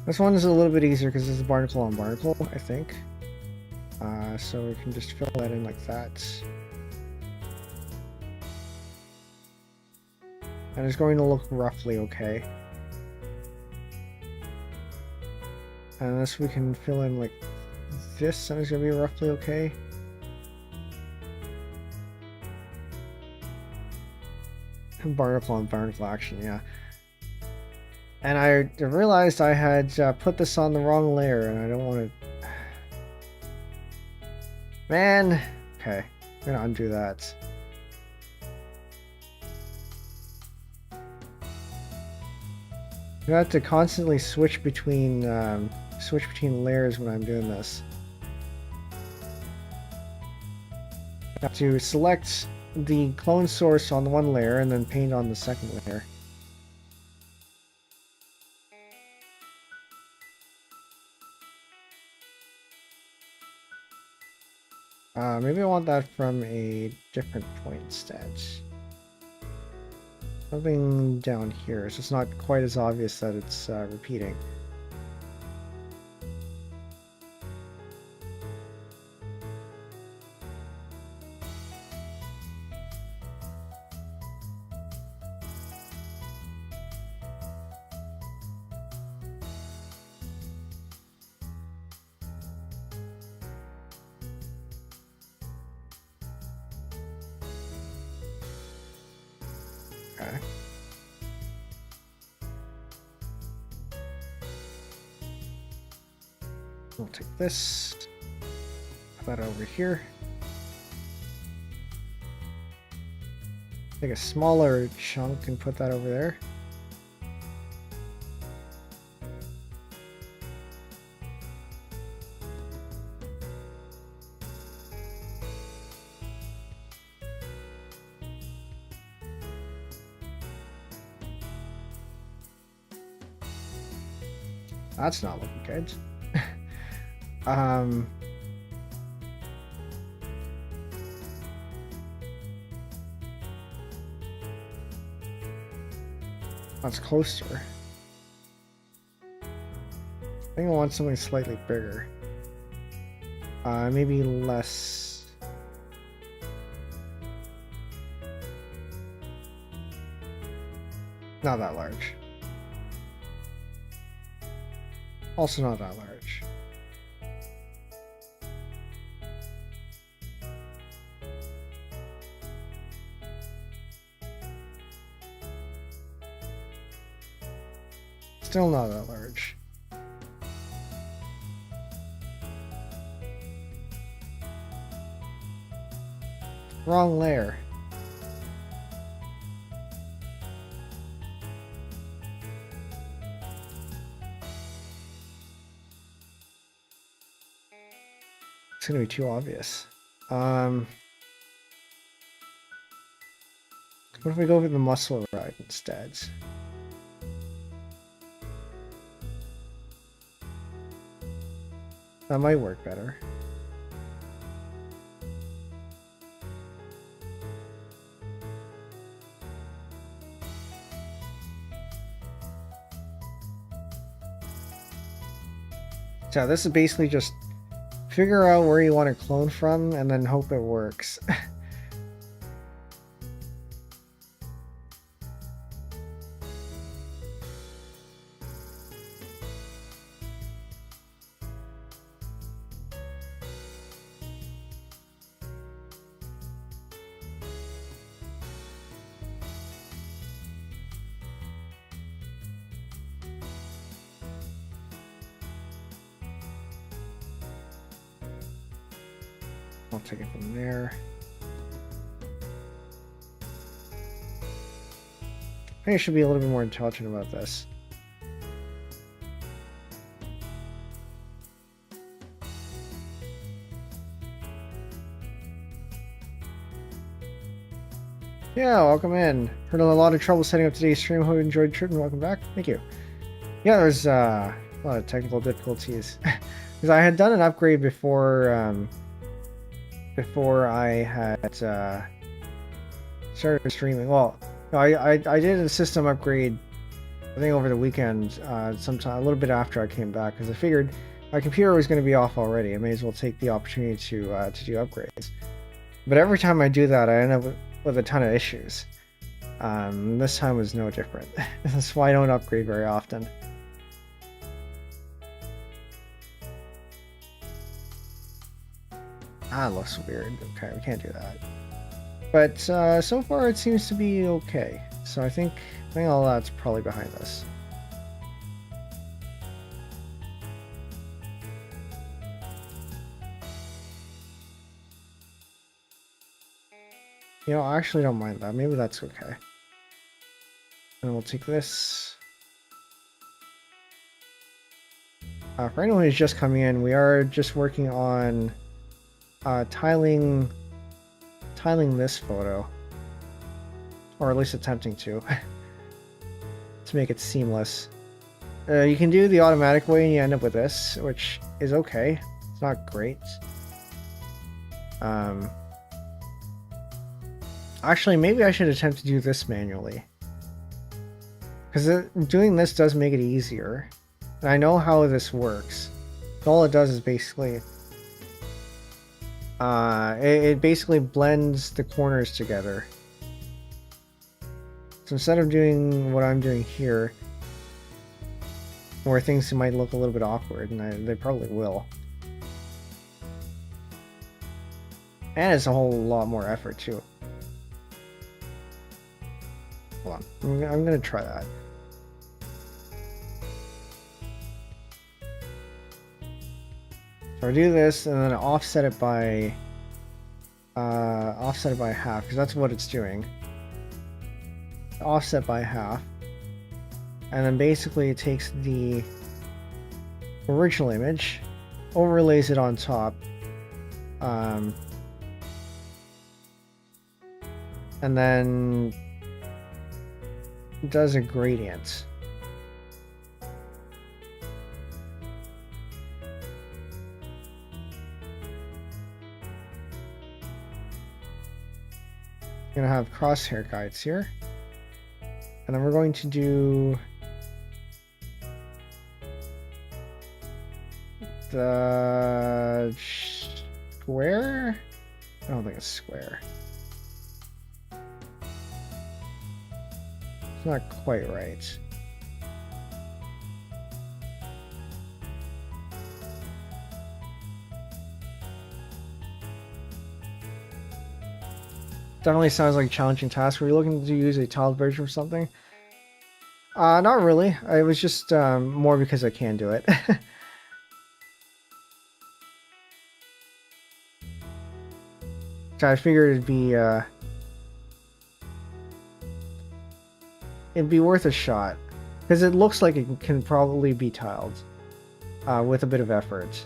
This one is a little bit easier because it's barnacle on barnacle, I think. So we can just fill that in like that. And it's going to look roughly okay. And this we can fill in like this, and it's going to be roughly okay. Barnacle on barnacle action, yeah. And I realized I had put this on the wrong layer, and I don't want to... Man! Okay, I'm gonna undo that. You have to constantly switch between layers when I'm doing this. I have to select the clone source on the one layer and then paint on the second layer. Maybe I want that from a different point instead. Something down here, so it's not quite as obvious that it's repeating. Okay. We'll take this, put that over here. Take a smaller chunk and put that over there. That's not looking good. That's closer. I think I want something slightly bigger. Maybe less. Not that large. Also not that large. Still not that large. Wrong layer. It's gonna be too obvious. What if we go with the muscle ride instead? That might work better. So this is basically just figure out where you want to clone from and then hope it works. I'll take it from there. I think I should be a little bit more intelligent about this. Yeah, welcome in. Heard a lot of trouble setting up today's stream. Hope you enjoyed the trip and welcome back. Thank you. Yeah, there's a lot of technical difficulties. Because I had done an upgrade before I had started streaming. Well, no, I did a system upgrade, I think over the weekend, sometime a little bit after I came back, because I figured my computer was going to be off already. I may as well take the opportunity to do upgrades. But every time I do that, I end up with a ton of issues. This time was no different. That's why I don't upgrade very often. Ah, it looks weird. Okay, we can't do that. But so far it seems to be okay. So I think all that's probably behind us. You know, I actually don't mind that. Maybe that's okay. And we'll take this. For anyone who's just coming in, we are just working on tiling this photo, or at least attempting to make it seamless. You can do the automatic way and you end up with this, which is okay. It's not great. Actually, maybe I should attempt to do this manually, because doing this does make it easier, and I know how this works. All it does is basically it basically blends the corners together. So instead of doing what I'm doing here, where things might look a little bit awkward, and they probably will, and it's a whole lot more effort too. Hold on, I'm gonna try that. So I do this and then offset it by half, because that's what it's doing. Offset by half, and then basically it takes the original image, overlays it on top, and then does a gradient. Gonna have crosshair guides here, and then we're going to do the square. I don't think it's square. It's not quite right. Definitely sounds like a challenging task. Were you looking to use a tiled version or something? Not really. It was just more because I can do it. So I figured it'd be worth a shot, because it looks like it can probably be tiled with a bit of effort.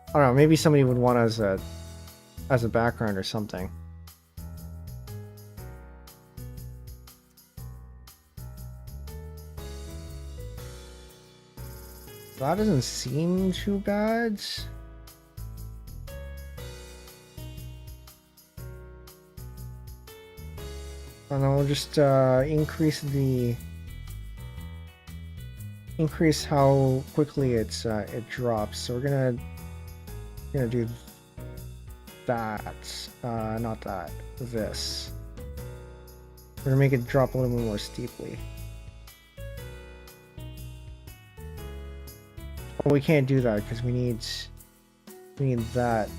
I don't know, maybe somebody would want as a background or something. That doesn't seem too bad. And then we'll just increase how quickly it drops. So we're gonna do that, not that, this. We're gonna make it drop a little bit more steeply. Oh, we can't do that because we need that.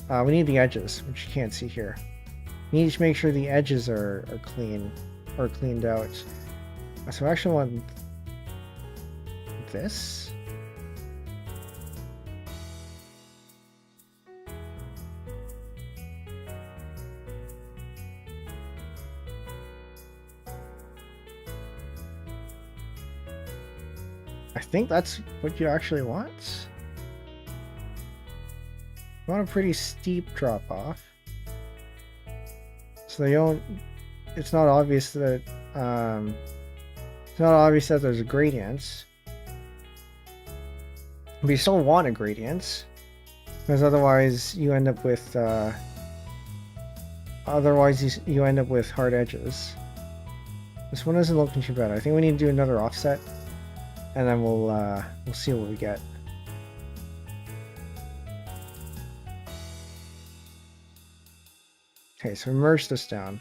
We need the edges, which you can't see here. We need to make sure the edges are clean or cleaned out. So I actually want this. I think that's what you actually want. You want a pretty steep drop off, so they don't. It's not obvious that there's a gradient, but you still want a gradient, because otherwise you end up with you end up with hard edges. This one isn't looking too bad. I think we need to do another offset, and then we'll see what we get. Okay, so merge this down.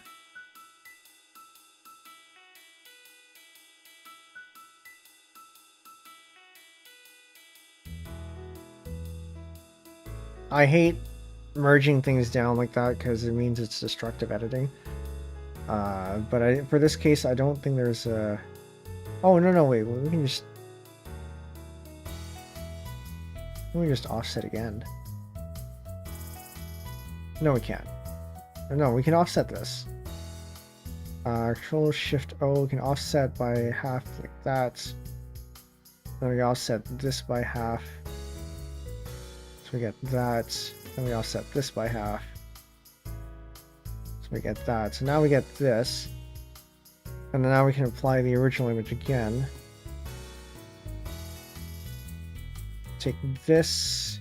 I hate merging things down like that because it means it's destructive editing. But for this case, I don't think there's a... Oh, no, wait, well, we can just offset again. No, we can't. No, we can offset this. Control Shift O, we can offset by half like that. Then we offset this by half. So we get that. Then we offset this by half. So we get that. So now we get this. And then now we can apply the original image again. Take this,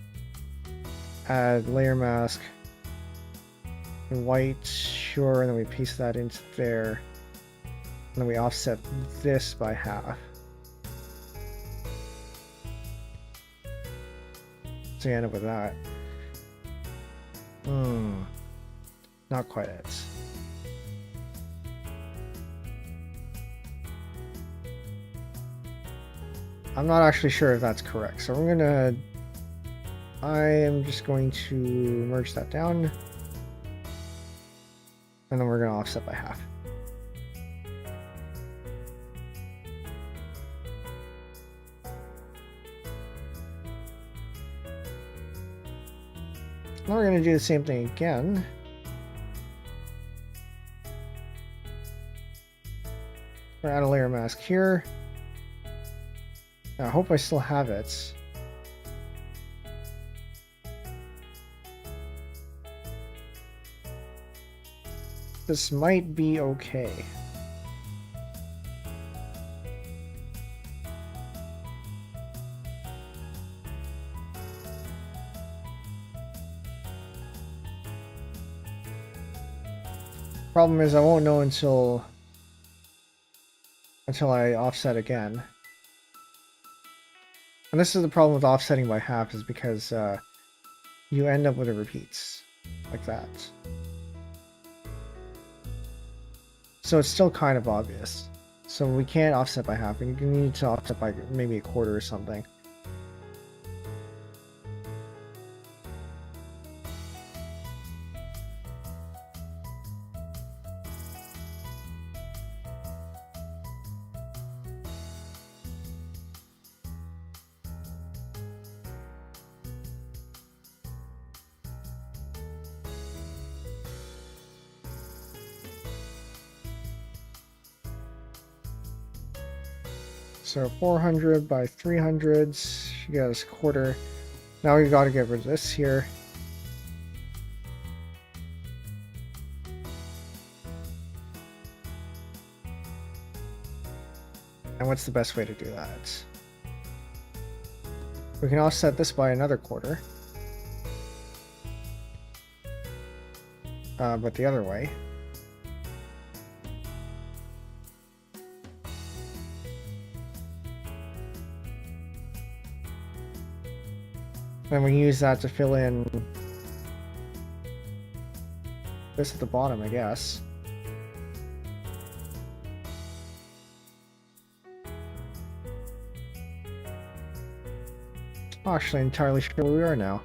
add layer mask, white, sure, and then we paste that into there. And then we offset this by half. So you end up with that. Not quite it. I'm not actually sure if that's correct, so I'm I am just going to merge that down. And then we're going to offset by half. Now we're going to do the same thing again. We're add a layer mask here. I hope I still have it. This might be okay. Problem is I won't know until I offset again. And this is the problem with offsetting by half, is because you end up with it repeats like that. So it's still kind of obvious. So we can't offset by half. We need to offset by maybe a quarter or something. So 400 by 300s, you got us a quarter. Now we've got to get rid of this here. And what's the best way to do that? We can offset this by another quarter. But the other way. Then we can use that to fill in this at the bottom, I guess. I'm actually entirely sure where we are now.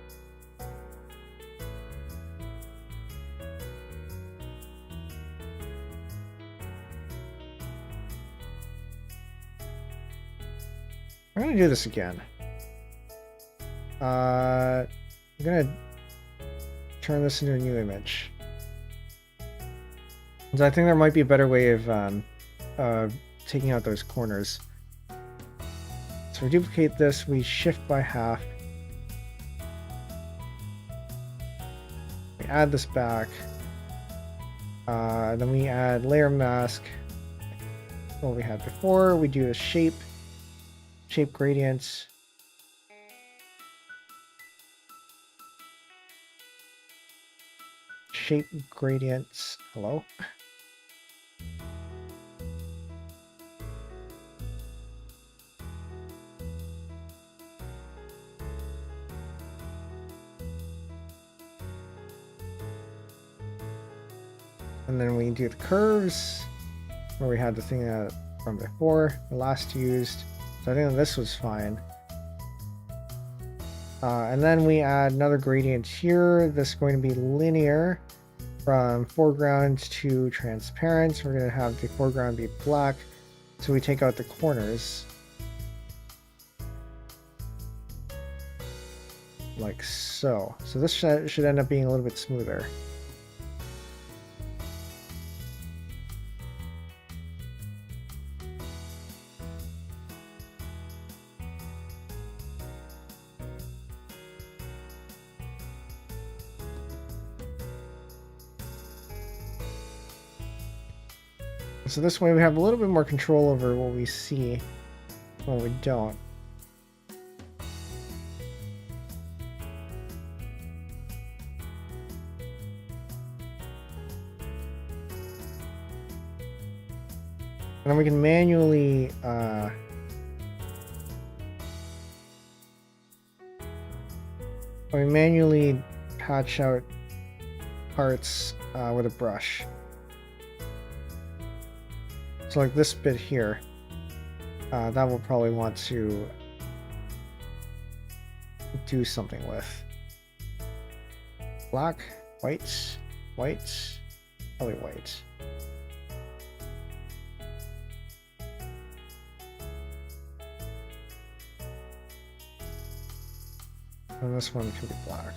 I'm gonna do this again. I'm gonna turn this into a new image. So I think there might be a better way of taking out those corners. So we duplicate this, we shift by half. We add this back. Then we add layer mask. What we had before, we do a shape gradients. Shape gradients. Hello? And then we do the curves, where we had the thing from before, the last used. So I think this was fine. And then we add another gradient here. This is going to be linear from foreground to transparent. We're going to have the foreground be black. So we take out the corners. Like so. So this should end up being a little bit smoother. So this way we have a little bit more control over what we see when we don't. And then we can manually patch out parts with a brush. So like this bit here, that we'll probably want to do something with. Black, white, white, probably white. And this one can be black.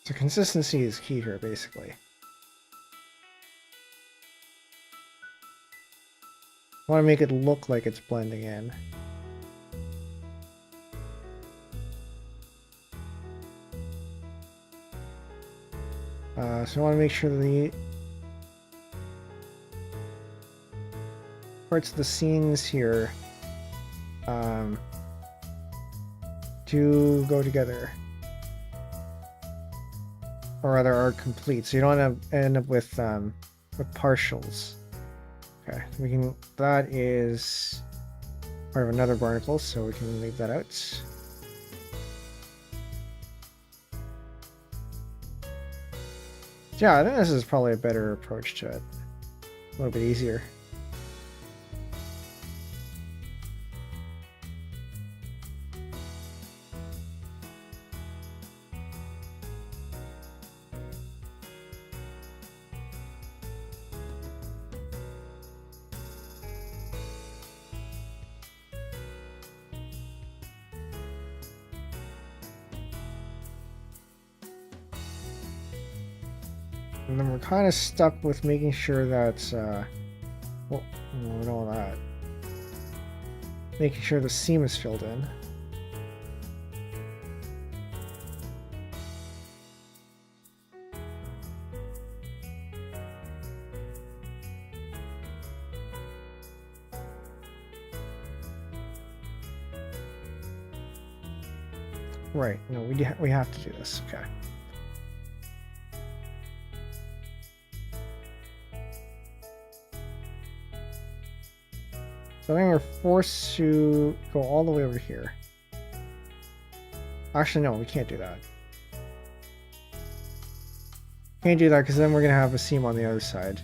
So consistency is key here, basically. I want to make it look like it's blending in. So I want to make sure that the parts of the scenes here do go together. Or rather are complete, so you don't end up with partials. Okay, we can. That is part of another barnacle, so we can leave that out. Yeah, I think this is probably a better approach to it. A little bit easier. And then we're kind of stuck with making sure that, well, we don't want that. Making sure the seam is filled in. Right, no, we have to do this, okay. So I think we're forced to go all the way over here. Actually, no, we can't do that. Can't do that because then we're going to have a seam on the other side.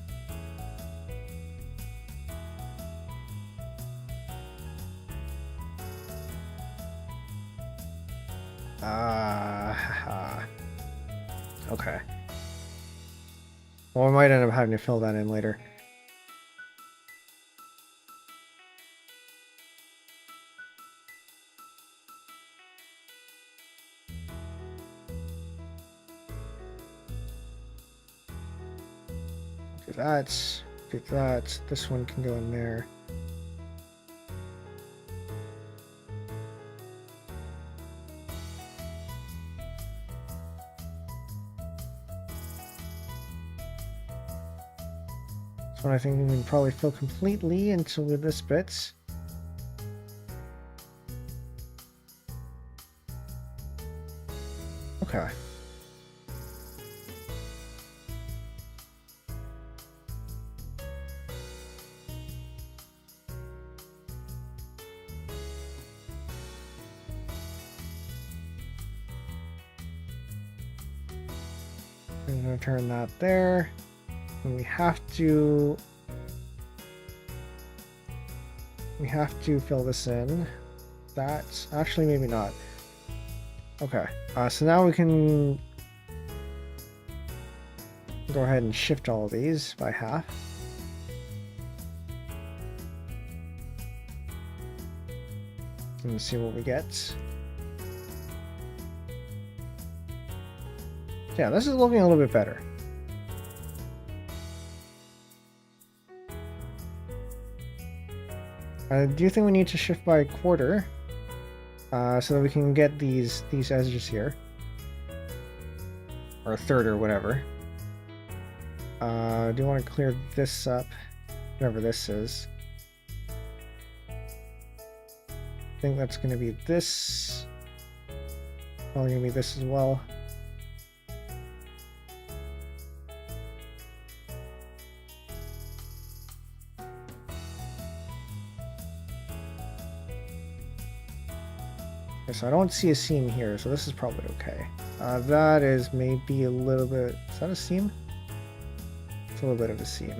Okay. Well, we might end up having to fill that in later. Do that. This one can go in there. This one I think we can probably fill completely into this bit. Okay. I'm going to turn that there. And we have to fill this in. That's actually maybe not. Okay, so now we can go ahead and shift all of these by half. And see what we get. Yeah, this is looking a little bit better. I do think we need to shift by a quarter so that we can get these edges here. Or a third or whatever. I do want to clear this up, whatever this is. I think that's going to be this. Probably going to be this as well. So I don't see a seam here, so this is probably okay. That is maybe a little bit... Is that a seam? It's a little bit of a seam.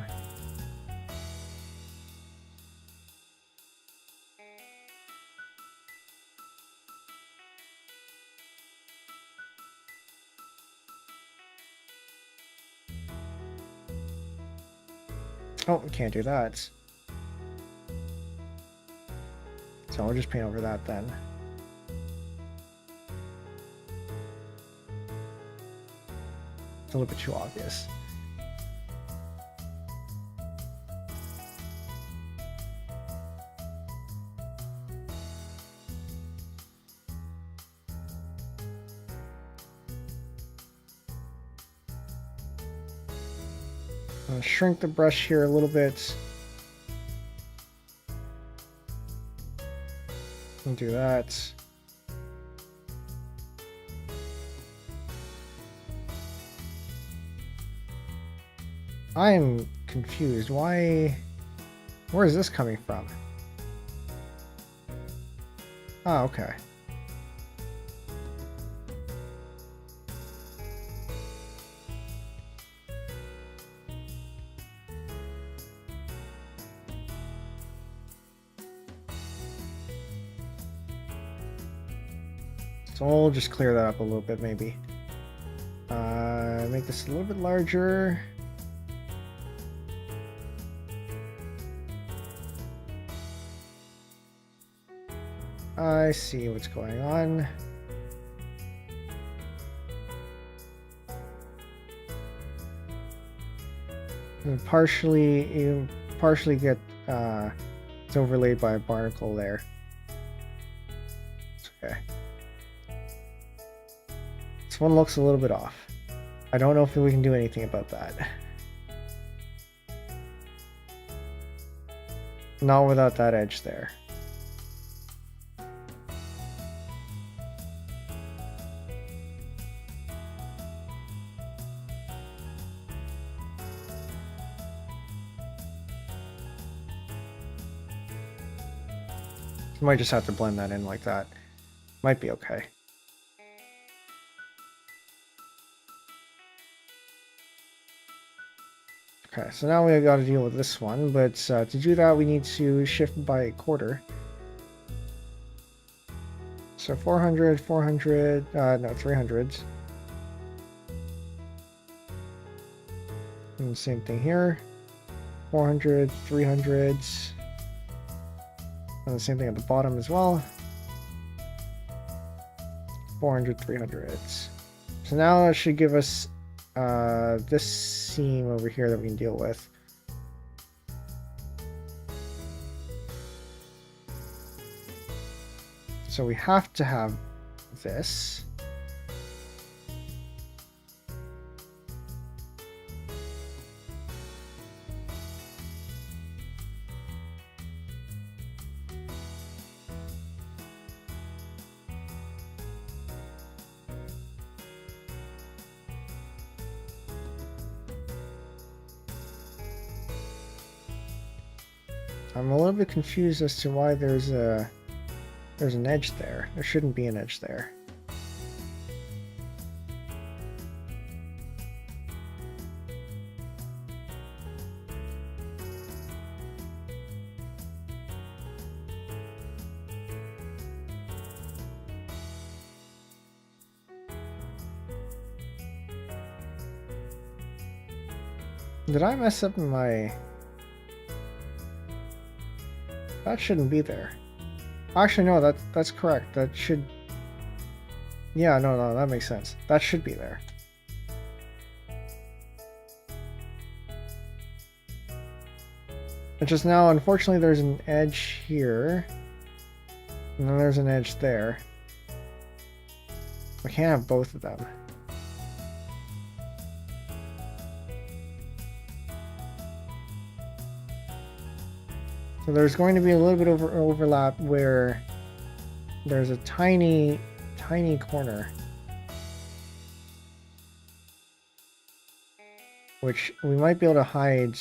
Oh, we can't do that. So I'll just paint over that then. It's a little bit too obvious. I'll shrink the brush here a little bit. And do that. I am confused. Why? Where is this coming from? Ah, okay. So I'll just clear that up a little bit, maybe. Make this a little bit larger. I see what's going on. And you partially get it's overlaid by a barnacle there. It's okay. This one looks a little bit off. I don't know if we can do anything about that. Not without that edge there. You might just have to blend that in like that. Might be okay. Okay, so now we got to deal with this one, but to do that we need to shift by a quarter. So 400, 400, no, 300. And same thing here. 400, 300s. And the same thing at the bottom as well. 400, 300s. So now that should give us this seam over here that we can deal with. So we have to have this. I'm a little bit confused as to why there's an edge there. There shouldn't be an edge there. Did I mess up my... That shouldn't be there. Actually, no, that's correct. That should... Yeah, no, that makes sense. That should be there. It's just now, unfortunately, there's an edge here. And then there's an edge there. We can't have both of them. So there's going to be a little bit of overlap where there's a tiny corner, which we might be able to hide.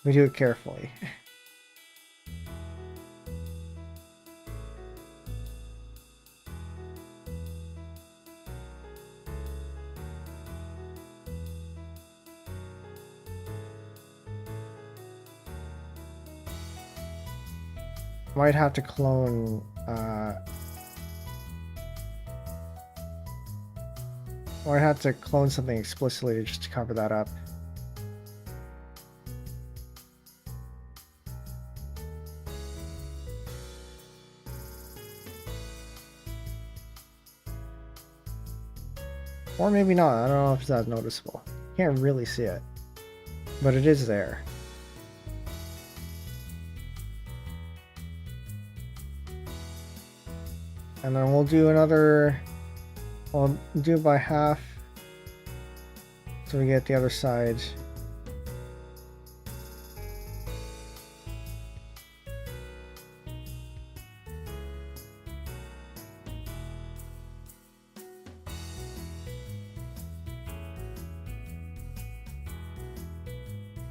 We do it carefully. Might have to clone might have to clone something explicitly just to cover that up. Or maybe not. I don't know if it's that noticeable. Can't really see it, but it is there. And then we'll do another, we'll do it by half so we get the other side.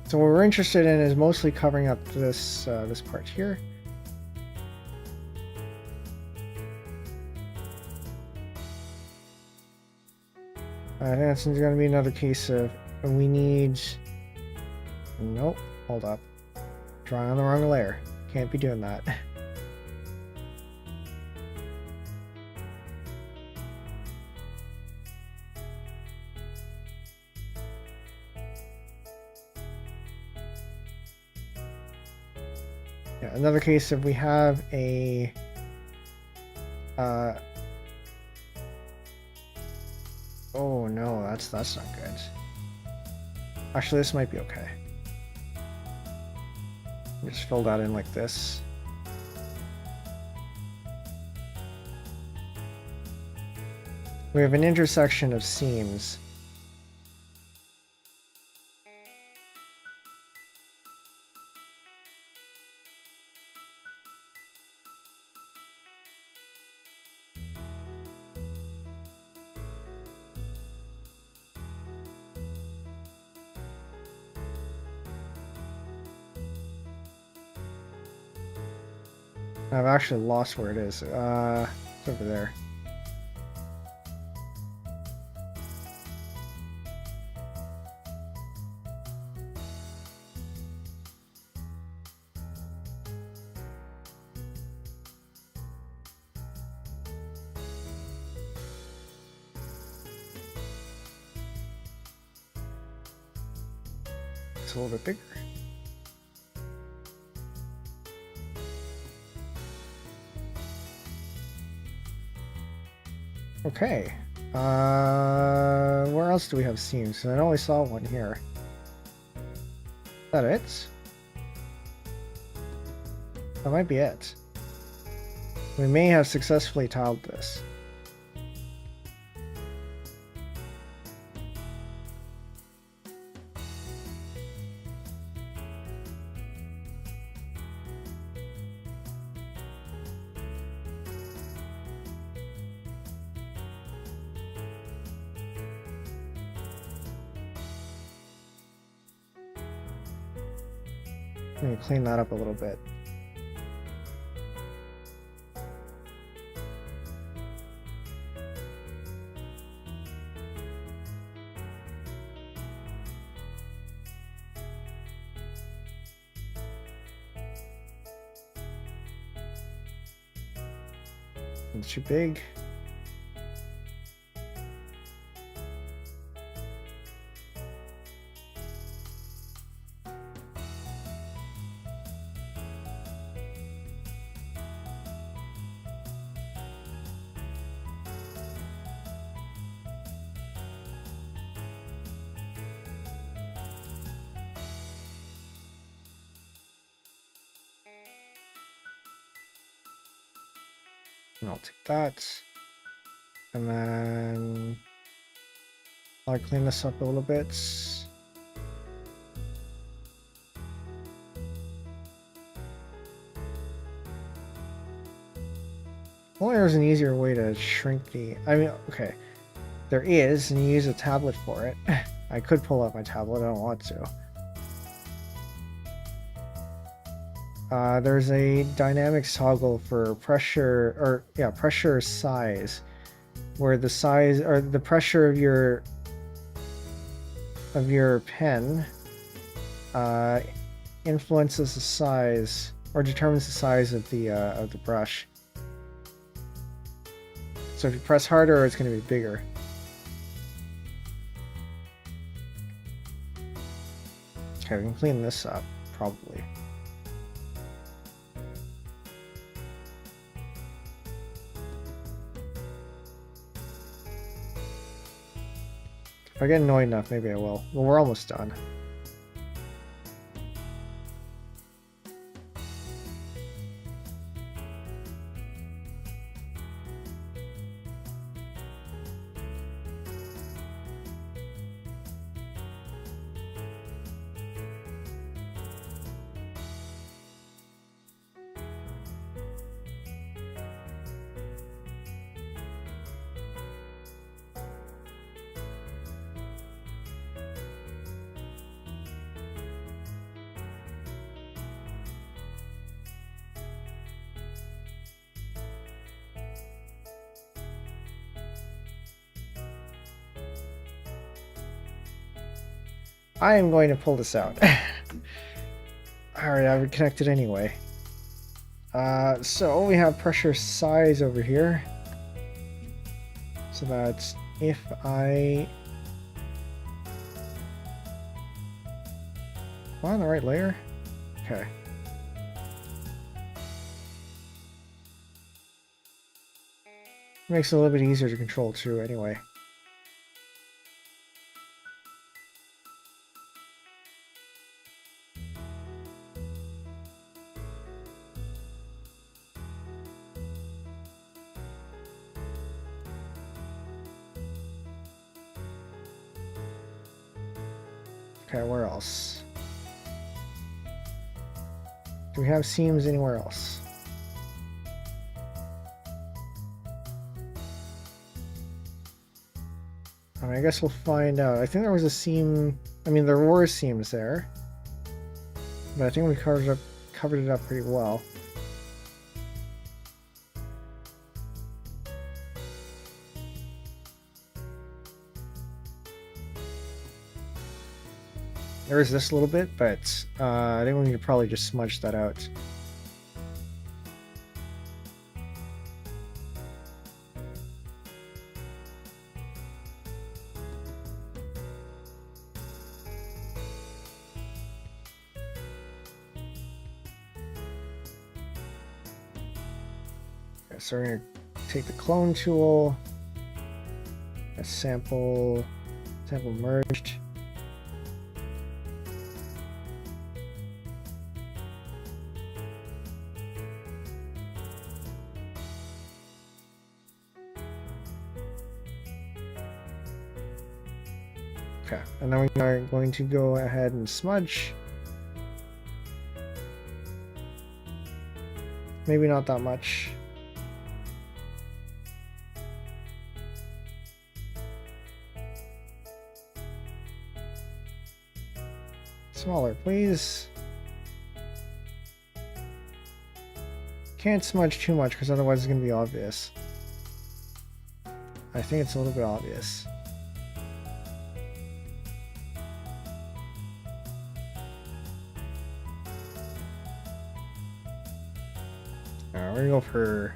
So what we're interested in is mostly covering up this this part here. I think that's going to be another case of we need. Nope, hold up. Drawing on the wrong layer. Can't be doing that. Yeah, another case if we have a oh no, that's not good. Actually, this might be okay. Just fill that in like this. We have an intersection of seams. I've actually lost where it is. It's over there. It's a little bit bigger. Okay, where else do we have seams? I only saw one here. Is that it? That might be it. We may have successfully tiled this. Let me clean that up a little bit. It's too big. And I'll take that, and then I'll clean this up a little bit. Well, there's an easier way to shrink the, I mean, okay, there is, and you use a tablet for it. I could pull out my tablet, I don't want to. There's a dynamics toggle for pressure, or yeah, pressure size, where the size or the pressure of your pen influences the size, or determines the size of the brush. So if you press harder, it's going to be bigger. Okay, we can clean this up, probably. If I get annoyed enough, maybe I will. Well, we're almost done. I am going to pull this out. Alright, I would connect it anyway. So we have pressure size over here. So that's if I... Am I on the right layer? Okay. Makes it a little bit easier to control too, anyway. Okay, where else? Do we have seams anywhere else? I guess we'll find out. I think there was a seam. I mean, there were seams there, but I think we covered it up pretty well. There is this a little bit, but I think we could probably just smudge that out. Okay, so we're going to take the clone tool, a sample merged. Okay, and then we are going to go ahead and smudge. Maybe not that much. Smaller, please. Can't smudge too much because otherwise it's going to be obvious. I think it's a little bit obvious. We're gonna go for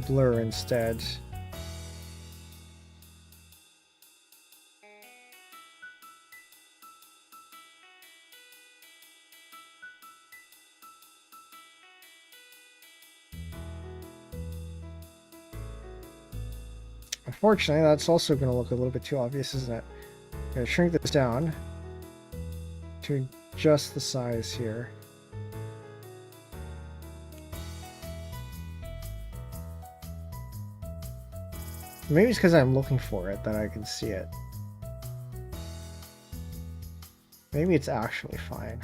blur instead. Unfortunately, that's also going to look a little bit too obvious, isn't it? I'm going to shrink this down to just the size here. Maybe it's because I'm looking for it that I can see it. Maybe it's actually fine.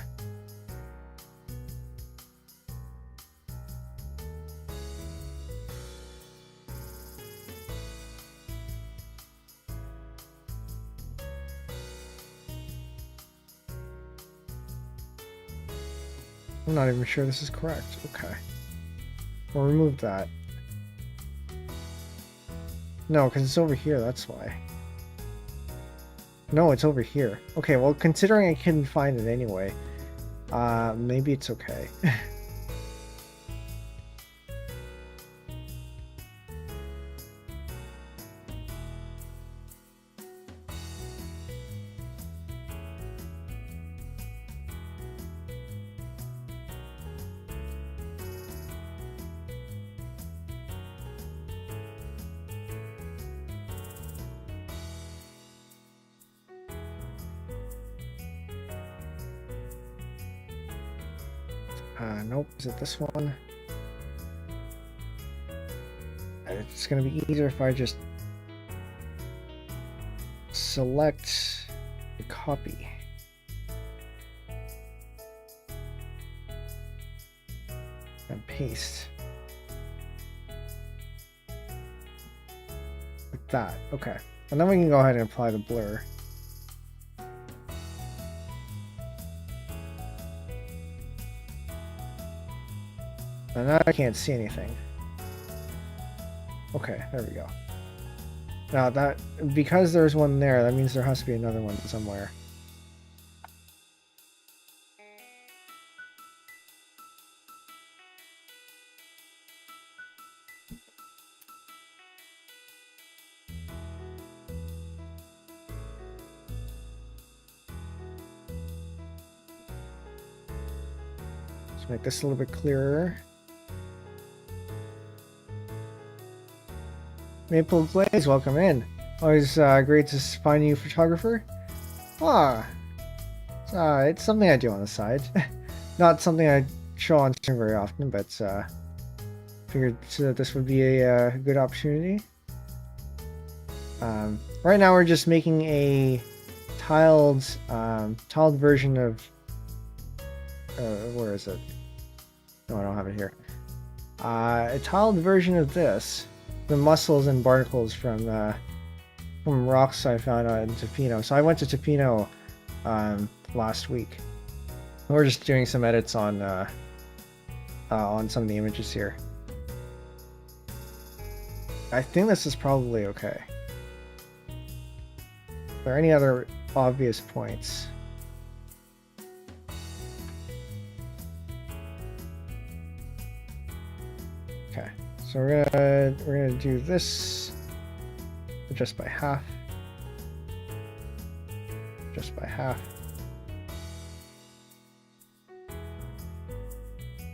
I'm not even sure this is correct. Okay. We'll remove that. No, because it's over here, that's why. No, it's over here. Okay, well, considering I couldn't find it anyway, maybe it's okay. Nope. Is it this one? It's gonna be easier if I just select the copy. And paste. Like that. Okay. And then we can go ahead and apply the blur. And now I can't see anything. Okay, there we go. Now that, because there's one there, that means there has to be another one somewhere. Let's make this a little bit clearer. Maple Glaze, welcome in. Always great to find you, photographer. Ah, it's something I do on the side. Not something I show on stream very often, but figured that this would be a good opportunity. Right now we're just making a tiled version of where is it? No, I don't have it here. A tiled version of this. The mussels and barnacles from rocks I found out in Tofino. So I went to Tofino last week. We're just doing some edits on some of the images here. I think this is probably okay. Are there any other obvious points? Okay. So we're gonna do this just by half, just by half.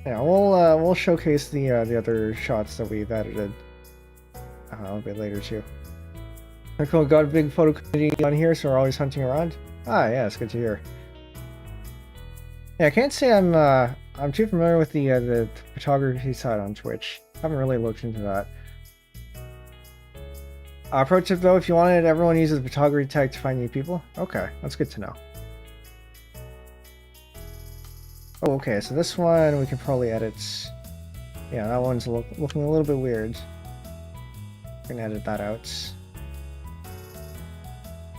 Yeah, we'll showcase the other shots that we've edited a little bit later too. Cool, got a big photo community on here, so we're always hunting around. Ah, yeah, it's good to hear. Yeah, I can't say I'm too familiar with the photography side on Twitch. Haven't really looked into that. Pro tip though, if you wanted everyone uses the photography tag to find new people. Okay, that's good to know. Oh, okay, so this one we can probably edit. Yeah, that one's looking a little bit weird. We're gonna edit that out.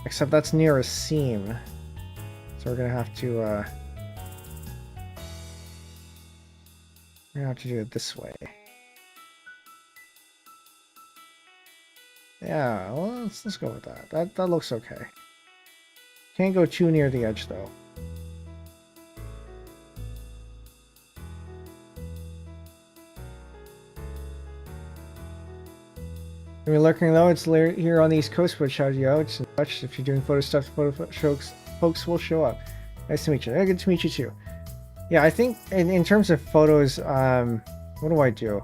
Except that's near a seam. So we're gonna have to do it this way. Yeah, well, let's go with that. That looks okay. Can't go too near the edge though. If you're lurking though, it's here on the East Coast, but shout you out. If you're doing photo stuff, folks will show up. Nice to meet you. Good to meet you too. Yeah, I think in terms of photos, what do I do?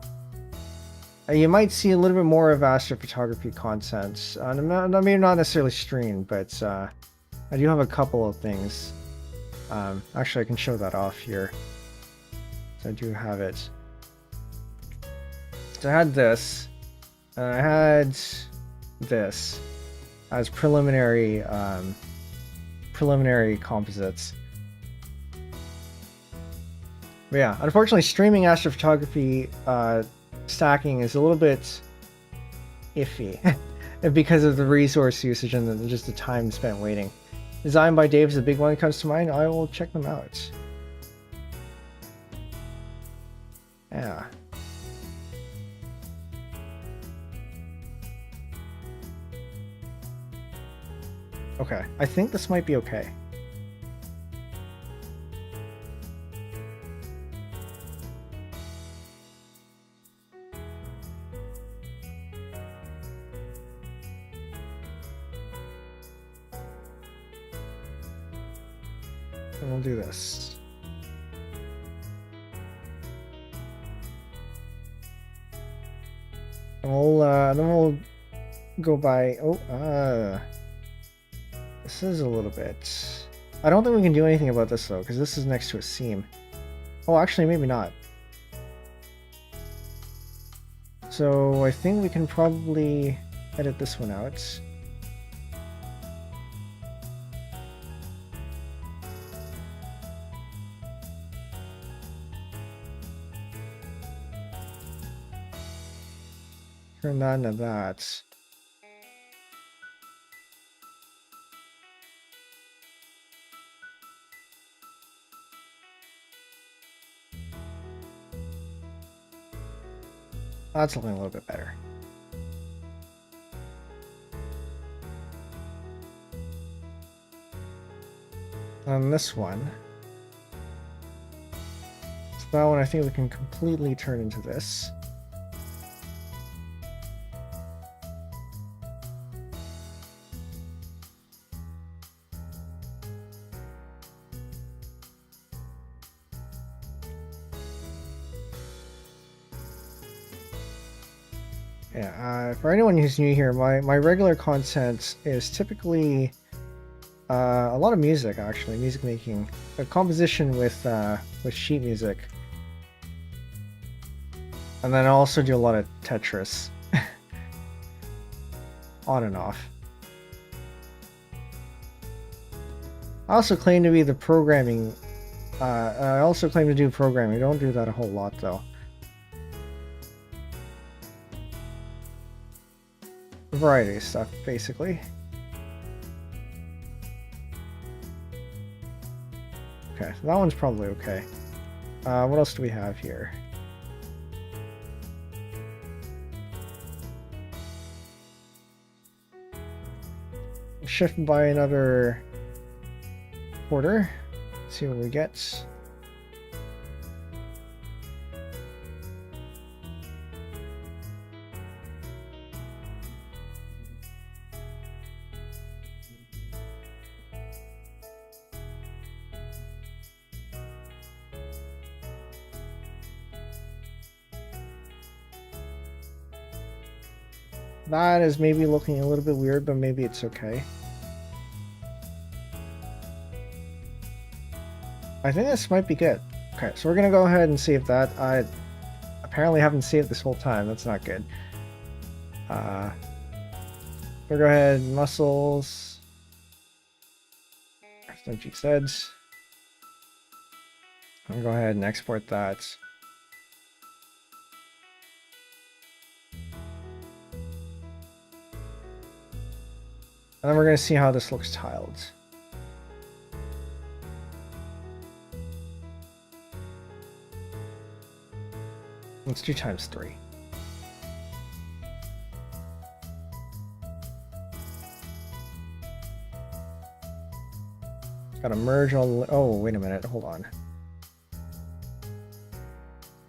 You might see a little bit more of astrophotography content. Maybe not necessarily streamed, but I do have a couple of things. Actually, I can show that off here. So I do have it. So I had this, and I had this as preliminary composites. But yeah, unfortunately, streaming astrophotography stacking is a little bit iffy because of the resource usage and just the time spent waiting. Designed by Dave is a big one that comes to mind. I will check them out. Yeah. Okay, I think this might be okay. And we'll do this. And then we'll go by. This is a little bit. I don't think we can do anything about this though, because this is next to a seam. Oh, actually, maybe not. So I think we can probably edit this one out. Turn that into that. That's looking a little bit better. On this one. So that one I think we can completely turn into this. Yeah, for anyone who's new here, my regular content is typically a lot of music, actually, music making, a composition with sheet music, and then I also do a lot of Tetris, on and off. I also claim to be the programming. I also claim to do programming. I don't do that a whole lot though. A variety of stuff, basically. Okay, so that one's probably okay. What else do we have here? Shift by another quarter. See what we get. That is maybe looking a little bit weird, but maybe it's okay. I think this might be good. Okay, so we're gonna go ahead and save that. I apparently haven't saved this whole time. That's not good. We'll go ahead, muscles. Like she said. I'll go ahead and export that. And then we're going to see how this looks tiled. Let's do times 3. Gotta merge all. Oh, wait a minute. Hold on.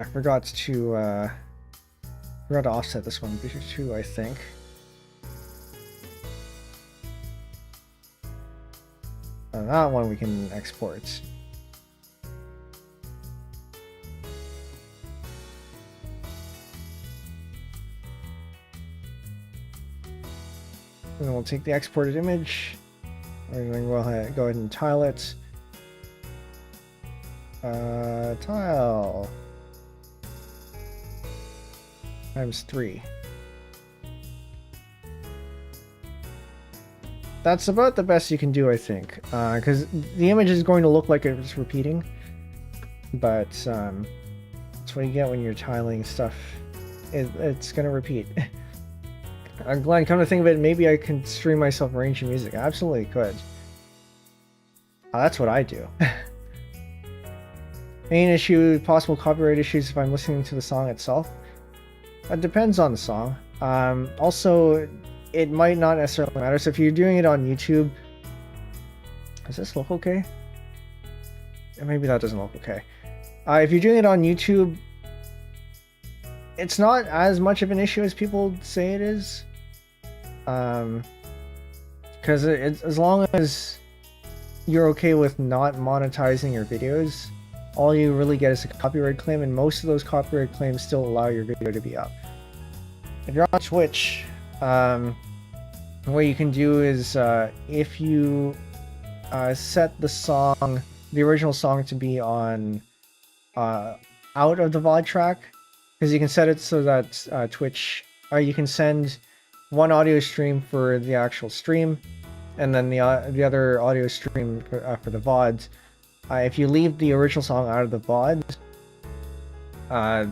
I forgot to offset this one too, I think. That one we can export. And then we'll take the exported image. We're going to go ahead and tile it. Tile. Times 3. That's about the best you can do, I think, because the image is going to look like it's repeating, but that's what you get when you're tiling stuff. It's going to repeat. Glenn, come to think of it, maybe I can stream myself arranging music. I absolutely could. That's what I do. Main issue, possible copyright issues if I'm listening to the song itself. It depends on the song. Also, it might not necessarily matter. So if you're doing it on YouTube, does this look okay? Maybe that doesn't look okay. If you're doing it on YouTube, it's not as much of an issue as people say it is. Because as long as you're okay with not monetizing your videos, all you really get is a copyright claim, and most of those copyright claims still allow your video to be up. If you're on Twitch, what you can do is if you set the original song to be on out of the VOD track, because you can set it so that Twitch, or you can send one audio stream for the actual stream, and then the other audio stream for the VOD. If you leave the original song out of the VOD,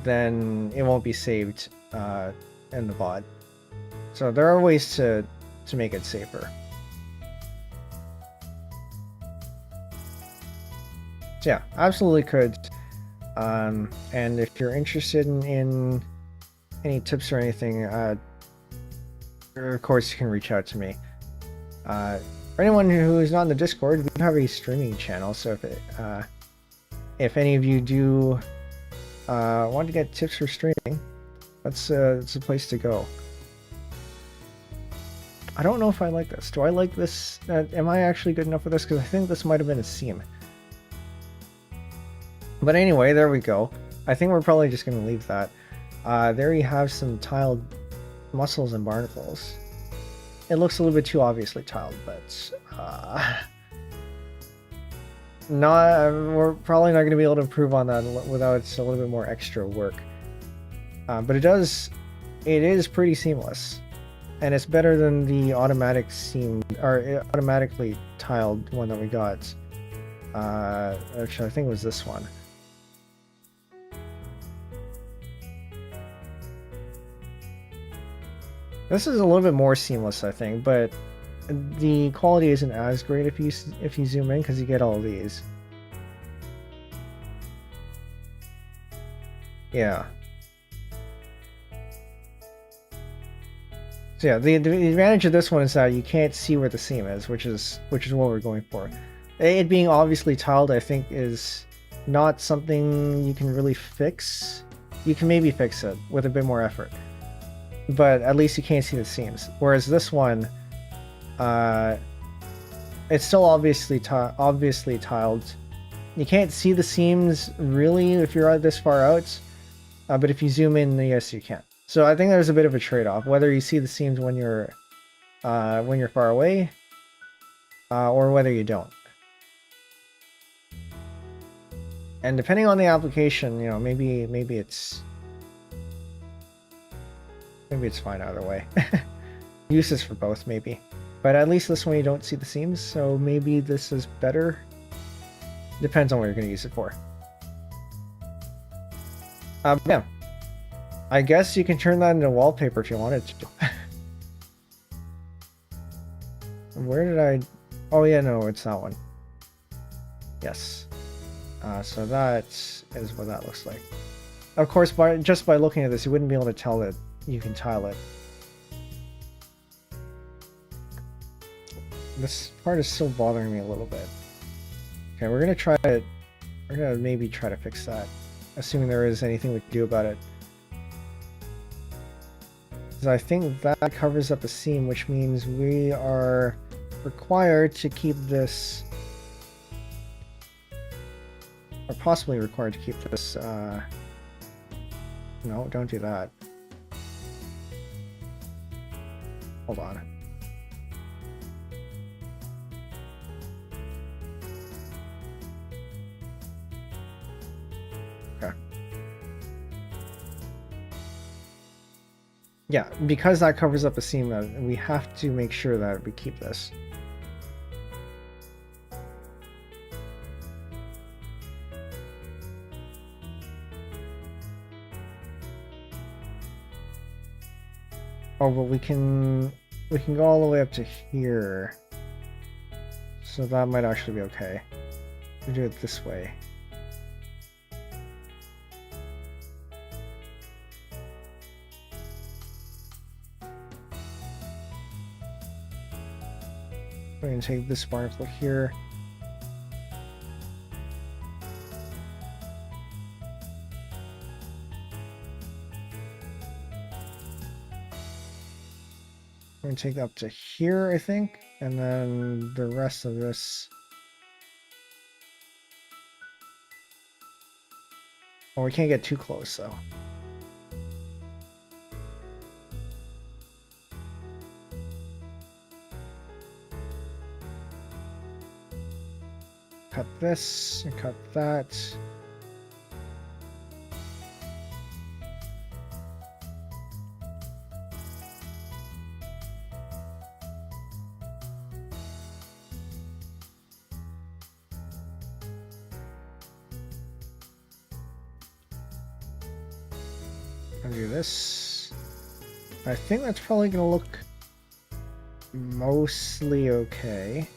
then it won't be saved in the VOD. So there are ways to make it safer. So yeah, absolutely could. And if you're interested in any tips or anything, of course you can reach out to me. For anyone who is not in the Discord, we do have a streaming channel, so if any of you do want to get tips for streaming, that's a place to go. I don't know if I like this. Do I like this? Am I actually good enough for this? Because I think this might have been a seam. But anyway, there we go. I think we're probably just going to leave that. There you have some tiled muscles and barnacles. It looks a little bit too obviously tiled, but we're probably not going to be able to improve on that without a little bit more extra work. But it is pretty seamless, and it's better than the automatic automatically tiled one that we got. Actually, I think it was this one. This is a little bit more seamless, I think, but the quality isn't as great if you zoom in, because you get all of these. Yeah. So yeah, the advantage of this one is that you can't see where the seam is, which is what we're going for. It being obviously tiled, I think, is not something you can really fix. You can maybe fix it with a bit more effort, but at least you can't see the seams. Whereas this one, it's still obviously tiled. You can't see the seams really if you're this far out, but if you zoom in, yes, you can. So I think there's a bit of a trade-off, whether you see the seams when you're far away, or whether you don't. And depending on the application, you know, maybe it's fine either way. Uses for both, maybe. But at least this one you don't see the seams, so maybe this is better. Depends on what you're going to use it for. Yeah. I guess you can turn that into wallpaper if you wanted to. Where did I... Oh yeah, no, it's that one. Yes. So that is what that looks like. Of course, just by looking at this, you wouldn't be able to tell that you can tile it. This part is still bothering me a little bit. Okay, we're gonna maybe try to fix that, assuming there is anything we can do about it. Because I think that covers up a seam, which means we are required to keep this, or possibly required to keep this, no, don't do that. Hold on. Okay. Yeah, because that covers up a seam, we have to make sure that we keep this. Oh, but we can go all the way up to here. So that might actually be okay. We do it this way. We're going to take this barnacle here. We're going to take that up to here, I think, and then the rest of this. Oh, we can't get too close, though. Cut this, and cut that. Gonna do this. I think that's probably gonna look mostly okay.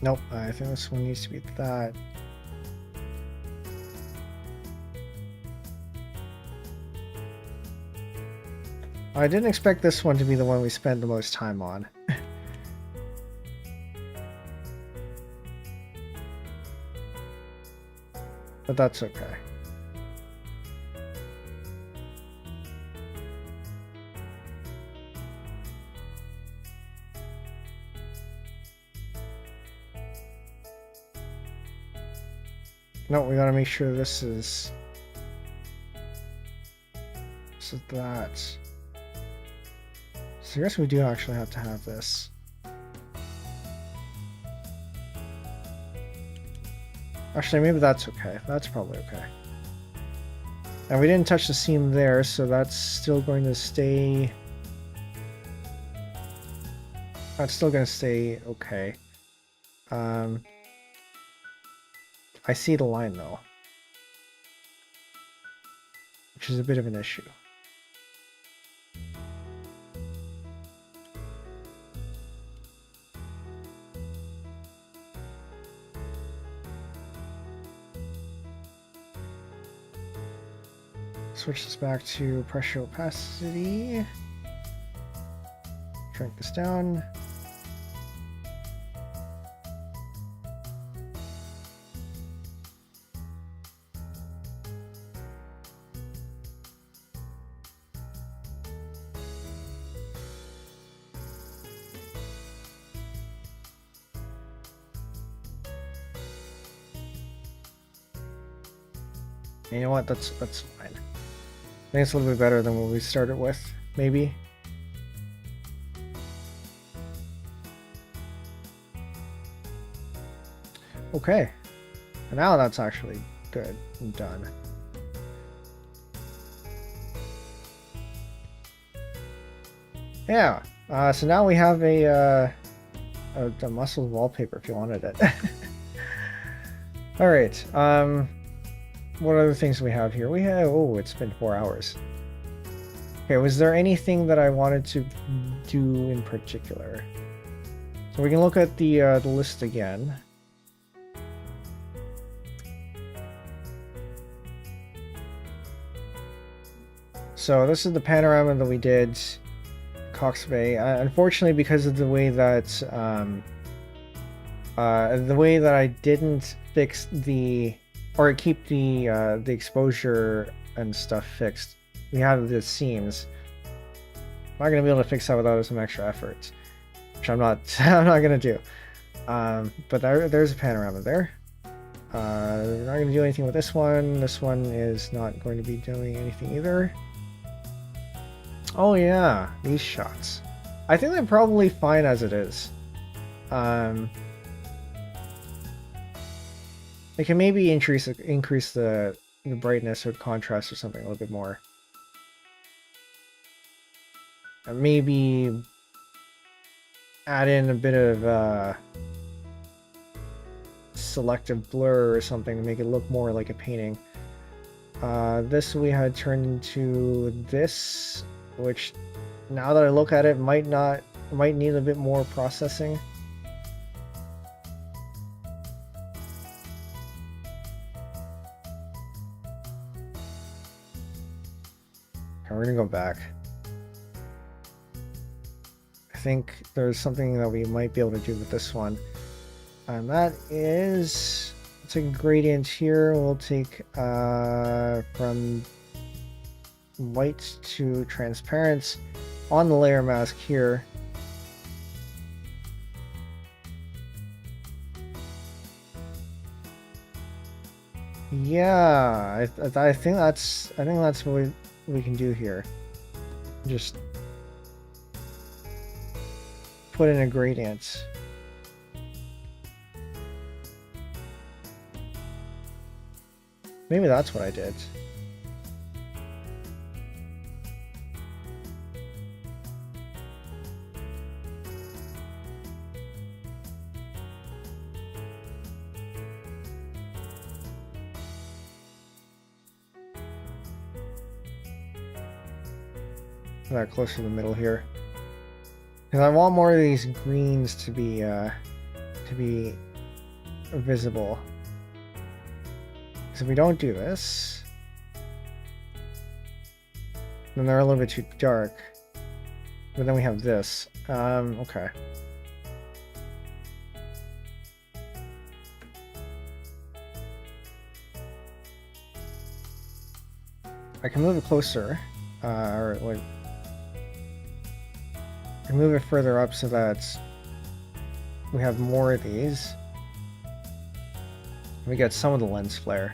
Nope, I think this one needs to be that. I didn't expect this one to be the one we spent the most time on. But that's okay. No, we gotta make sure this is that. So I guess we do actually have to have this. Actually, maybe that's okay. That's probably okay. And we didn't touch the seam there, so that's still going to stay... That's still going to stay okay. I see the line though, which is a bit of an issue. Switch this back to pressure opacity. Shrink this down. You know what? That's fine. I think it's a little bit better than what we started with, maybe. Okay. And now that's actually good and done. Yeah. So now we have a muscle wallpaper if you wanted it. All right. What other things do we have here? We have, oh, it's been 4 hours. Okay, was there anything that I wanted to do in particular? So we can look at the list again. So this is the panorama that we did, Cox Bay. Unfortunately, because of the way that I didn't fix or keep the exposure and stuff fixed, we have the seams. I'm not gonna be able to fix that without some extra effort, which I'm not gonna do. But there's a panorama there. We're not gonna do anything with this one. This one is not going to be doing anything either. Oh yeah, these shots. I think they're probably fine as it is. They can maybe increase the brightness or contrast or something a little bit more. And maybe add in a bit of selective blur or something to make it look more like a painting. This we had turned into this, which now that I look at it might need a bit more processing. We're gonna go back. I think there's something that we might be able to do with this one, and that is, let's take a gradient here. We'll take from white to transparent on the layer mask here. Yeah, I think that's what we can do here. Just put in a gradient. Maybe that's what I did. That closer to the middle here, because I want more of these greens to be visible. Because if we don't do this, then they're a little bit too dark. But then we have this. Okay. I can move it closer, or like. And move it further up so that we have more of these. We get some of the lens flare.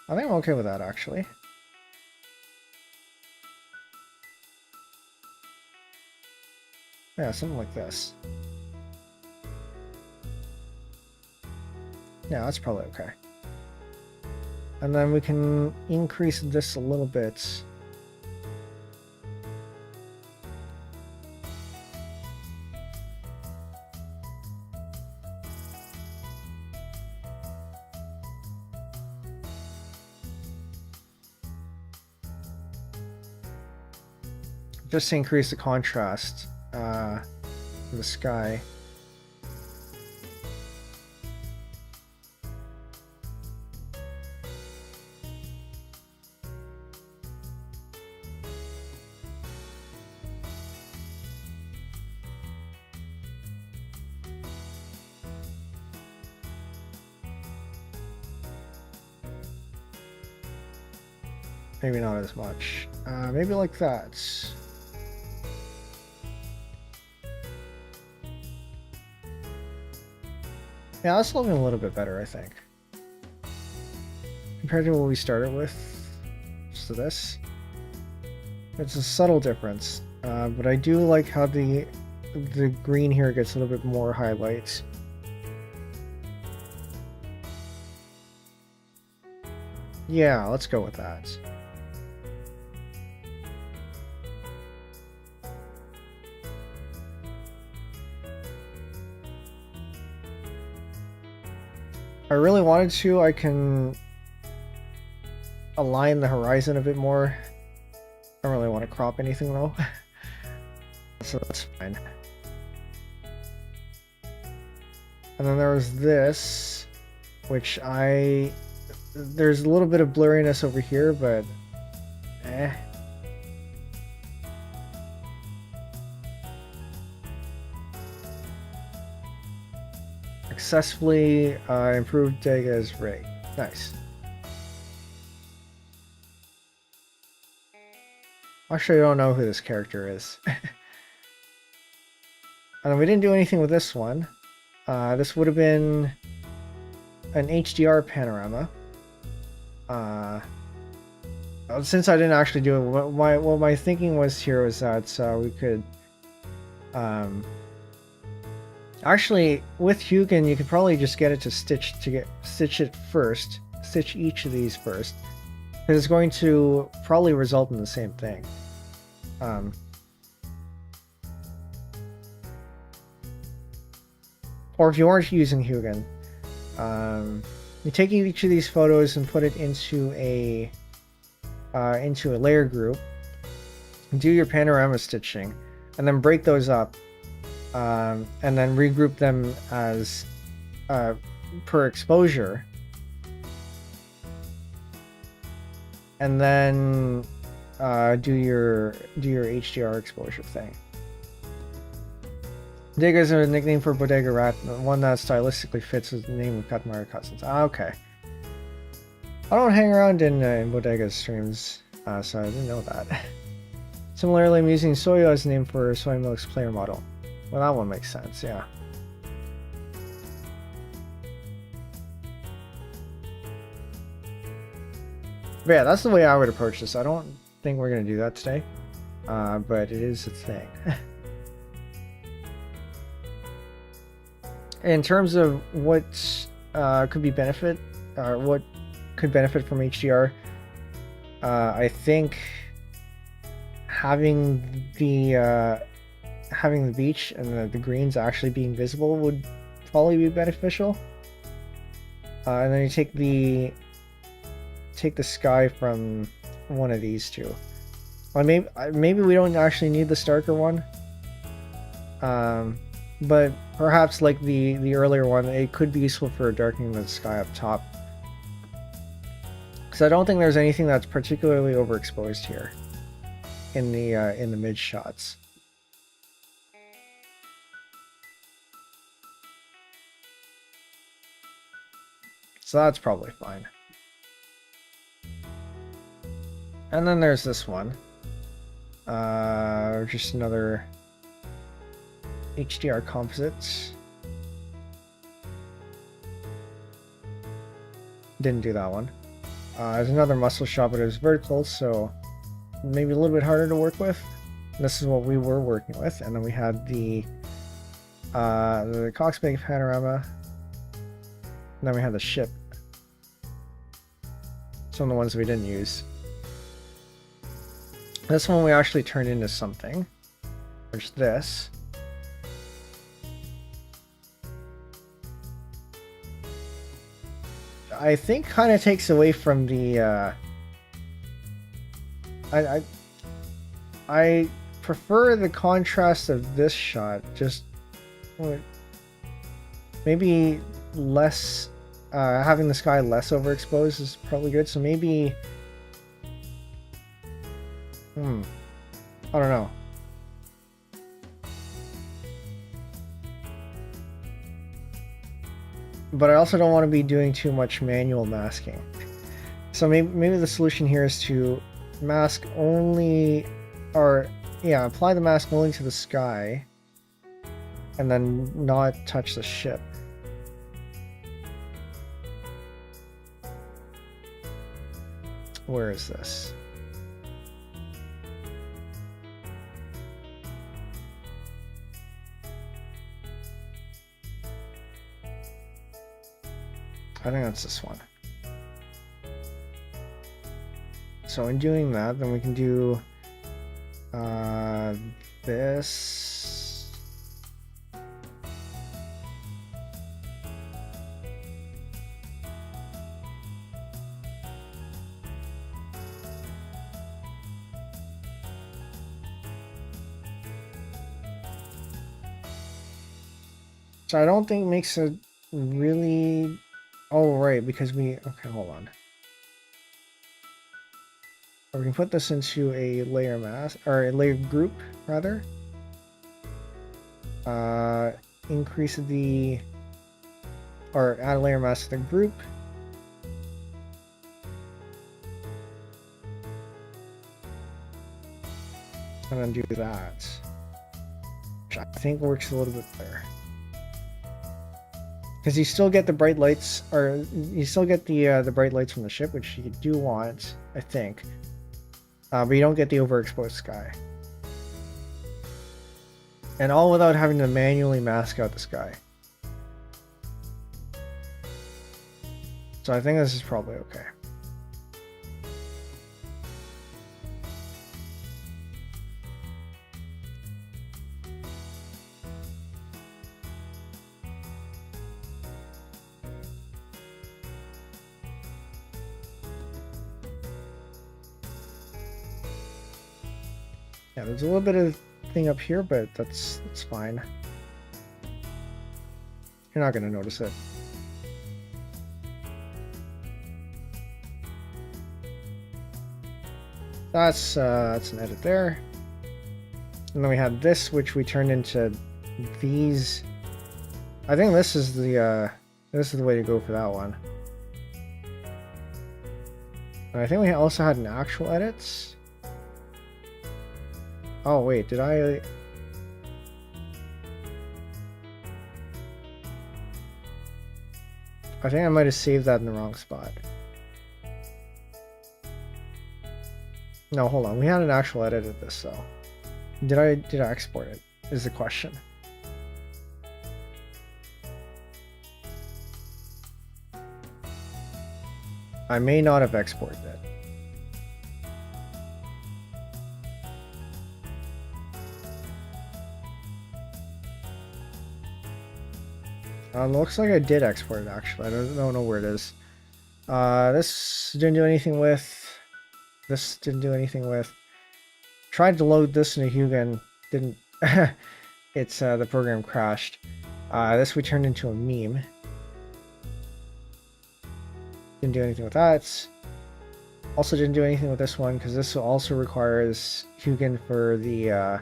I think I'm okay with that, actually. Yeah, something like this. Yeah, that's probably okay. And then we can increase this a little bit. Just to increase the contrast of the sky. Maybe not as much. Maybe like that. Yeah, that's looking a little bit better, I think. Compared to what we started with. So this. It's a subtle difference. But I do like how the green here gets a little bit more highlights. Yeah, let's go with that. If I really wanted to, I can align the horizon a bit more. I don't really want to crop anything though. So that's fine. And then there was this, which there's a little bit of blurriness over here, but Successfully improved Dega's rig. Nice. Actually, I don't know who this character is. And we didn't do anything with this one. This would have been an HDR panorama. Since I didn't actually do it, what my thinking was here was that we could actually with Hugin you could probably just get it to stitch it first, stitch each of these first, because it's going to probably result in the same thing. Or if you aren't using Hugin, you take each of these photos and put it into a layer group, do your panorama stitching, and then break those up, and then regroup them as per exposure, and then do your HDR exposure thing. Dega is a nickname for Bodega Rat, one that stylistically fits with the name of Katamari Cousins. Okay. I don't hang around in Bodega's streams, so I didn't know that. Similarly, I'm using Soyo as a name for Soy Milk's player model. Well, that one makes sense, yeah. But yeah, that's the way I would approach this. I don't think we're going to do that today, but it is a thing. In terms of what could be benefit, or what could benefit from HDR, I think having the beach and the greens actually being visible would probably be beneficial. And then you take the sky from one of these two. Well, maybe we don't actually need the starker one. But perhaps like the earlier one, it could be useful for darkening the sky up top. Because I don't think there's anything that's particularly overexposed here in the mid shots. So that's probably fine. And then there's this one. Just another HDR composites. Didn't do that one. There's another muscle shot, but it was very close, so maybe a little bit harder to work with. This is what we were working with, and then we had the Coxbag panorama, and then we had the ship. Some of the ones we didn't use. This one we actually turned into something, which is this. I think kind of takes away from the I prefer the contrast of this shot, just maybe less having the sky less overexposed is probably good, so maybe I don't know. But I also don't want to be doing too much manual masking. So maybe the solution here is to mask only, or yeah, apply the mask only to the sky and then not touch the ship. Where is this? I think that's this one. So in doing that, then we can do this. So I don't think it makes a really... Oh, right, because we... Okay, hold on. Or we can put this into a layer mask, or a layer group, rather. Increase the... Or add a layer mask to the group. And then do that. Which I think works a little bit better. Because you still get the bright lights, or you still get the bright lights from the ship, which you do want, I think. But you don't get the overexposed sky. And all without having to manually mask out the sky. So I think this is probably okay. Yeah, there's a little bit of thing up here, but that's fine. You're not going to notice it. That's an edit there. And then we had this, which we turned into these. I think this is the way to go for that one. And I think we also had an actual edits. Oh wait, did I? I think I might have saved that in the wrong spot. No, hold on. We had an actual edit of this though. Did I export it? Is the question. I may not have exported it. Looks like I did export it actually. I don't know where it is. This didn't do anything with. This didn't do anything with. Tried to load this into Hugen. Didn't. It's the program crashed. This we turned into a meme. Didn't do anything with that. Also didn't do anything with this one because this also requires Hugen for the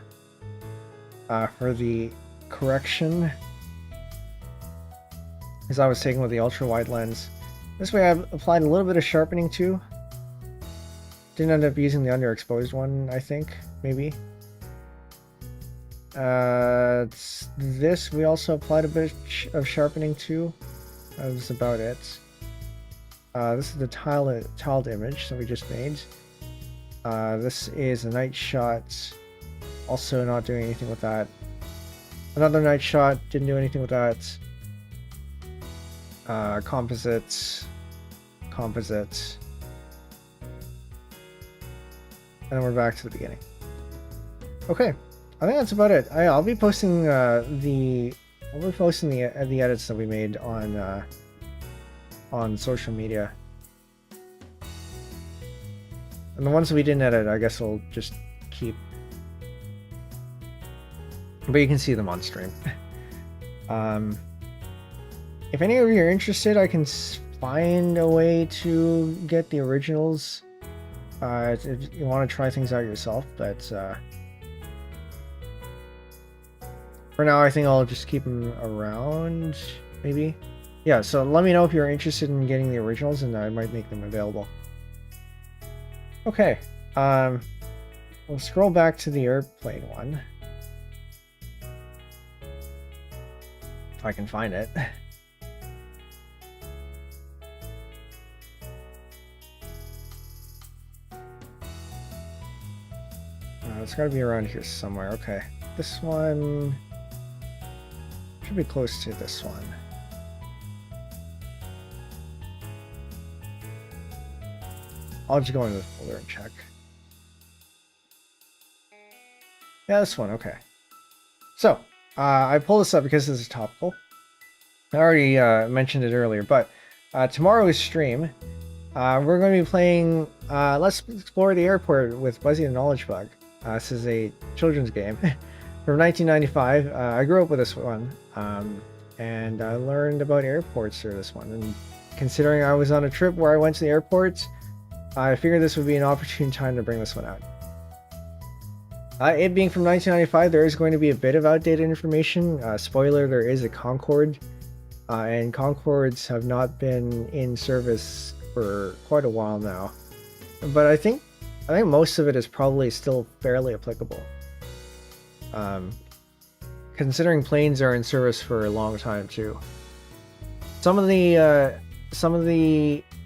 correction. Because I was taking with the ultra wide lens. This way I've applied a little bit of sharpening too. Didn't end up using the underexposed one, I think, maybe. This we also applied a bit of sharpening to. That was about it. This is the tiled image that we just made. This is a night shot. Also not doing anything with that. Another night shot, didn't do anything with that. Composites. And then we're back to the beginning. Okay, I think that's about it. I'll be posting the edits that we made on social media. And the ones that we didn't edit, I guess we'll just keep. But you can see them on stream. If any of you are interested, I can find a way to get the originals. If you want to try things out yourself, but for now I think I'll just keep them around, maybe. Yeah, so let me know if you're interested in getting the originals and I might make them available. Okay, we'll scroll back to the airplane one. If I can find it. It's got to be around here somewhere. Okay, this one should be close to this one. I'll just go into the folder and check. Yeah, this one. Okay. So I pulled this up because this is topical. I already mentioned it earlier, but tomorrow's stream, we're going to be playing Let's Explore the Airport with Buzzy the Knowledge Bug. This is a children's game from 1995. I grew up with this one, and I learned about airports through this one. And considering I was on a trip where I went to the airports, I figured this would be an opportune time to bring this one out. It being from 1995, there is going to be a bit of outdated information. Spoiler, there is a Concorde, and Concordes have not been in service for quite a while now. But I think most of it is probably still fairly applicable. Considering planes are in service for a long time too. Some of the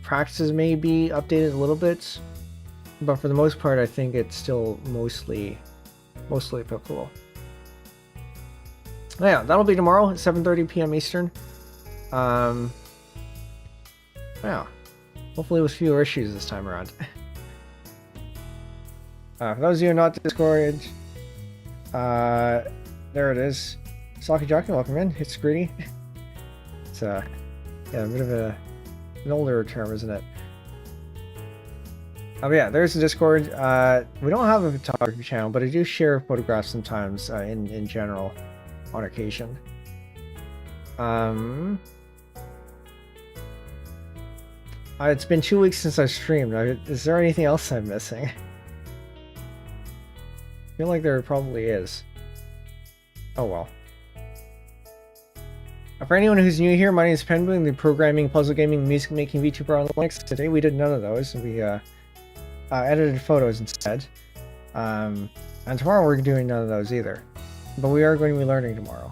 practices may be updated a little bit, but for the most part, I think it's still mostly applicable. Yeah, that'll be tomorrow at 7:30 p.m. Eastern. Yeah, hopefully with fewer issues this time around. For those of you who are not Discord, there it is. Saki Jockey, welcome in. It's Greedy. It's yeah, a bit of an older term, isn't it? Oh yeah, there's the Discord. We don't have a photography channel, but I do share photographs sometimes in general, on occasion. It's been 2 weeks since I streamed. Is there anything else I'm missing? I feel like there probably is. Oh well. For anyone who's new here, my name is Penbu. I'm the programming, puzzle gaming, music making VTuber on Linux. Today we did none of those. We edited photos instead. And tomorrow we're doing none of those either. But we are going to be learning tomorrow.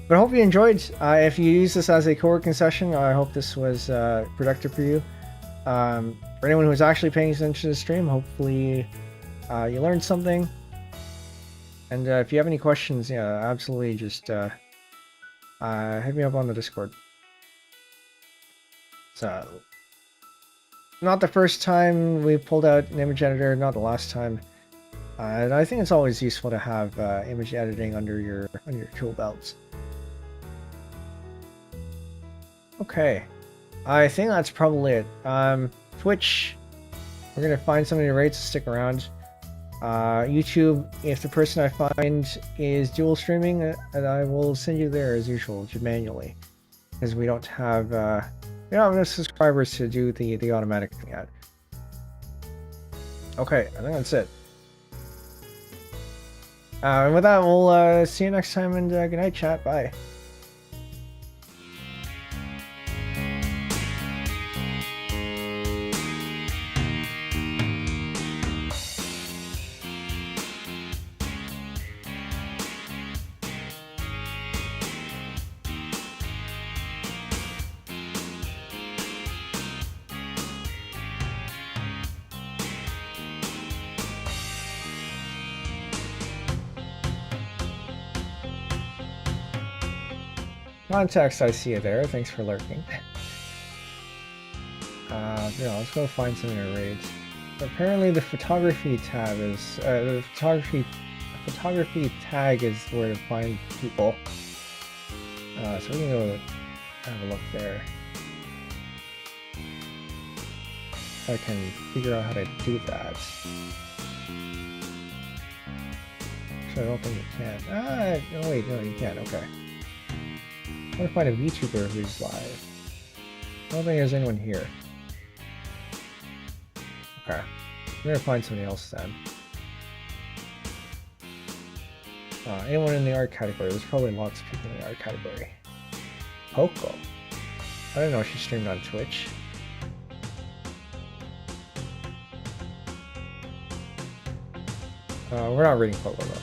But I hope you enjoyed. If you use this as a co-working session, I hope this was productive for you. For anyone who's actually paying attention to the stream, hopefully you learned something. And if you have any questions, yeah, absolutely just hit me up on the Discord. So, not the first time we pulled out an image editor, not the last time. And I think it's always useful to have image editing under your tool belts. Okay, I think that's probably it. Twitch, we're gonna find somebody to rate, so stick around. YouTube, if the person I find is dual streaming, I will send you there as usual, manually, because we don't have enough subscribers to do the automatic thing yet. Okay, I think that's it. And with that, we'll see you next time, and good night, chat. Bye. Context, I see you there. Thanks for lurking. Let's go find something to raid. Apparently, the photography tab is the photography tag is where to find people. So we can go have a look there. I can figure out how to do that. Actually, I don't think you can. No, wait, no, you can. Okay. I'm gonna find a vtuber who's live. I don't think there's anyone here. Okay. I'm gonna find somebody else then. Anyone in the art category? There's probably lots of people in the art category. Poco. I didn't know she streamed on Twitch. We're not reading Poco though.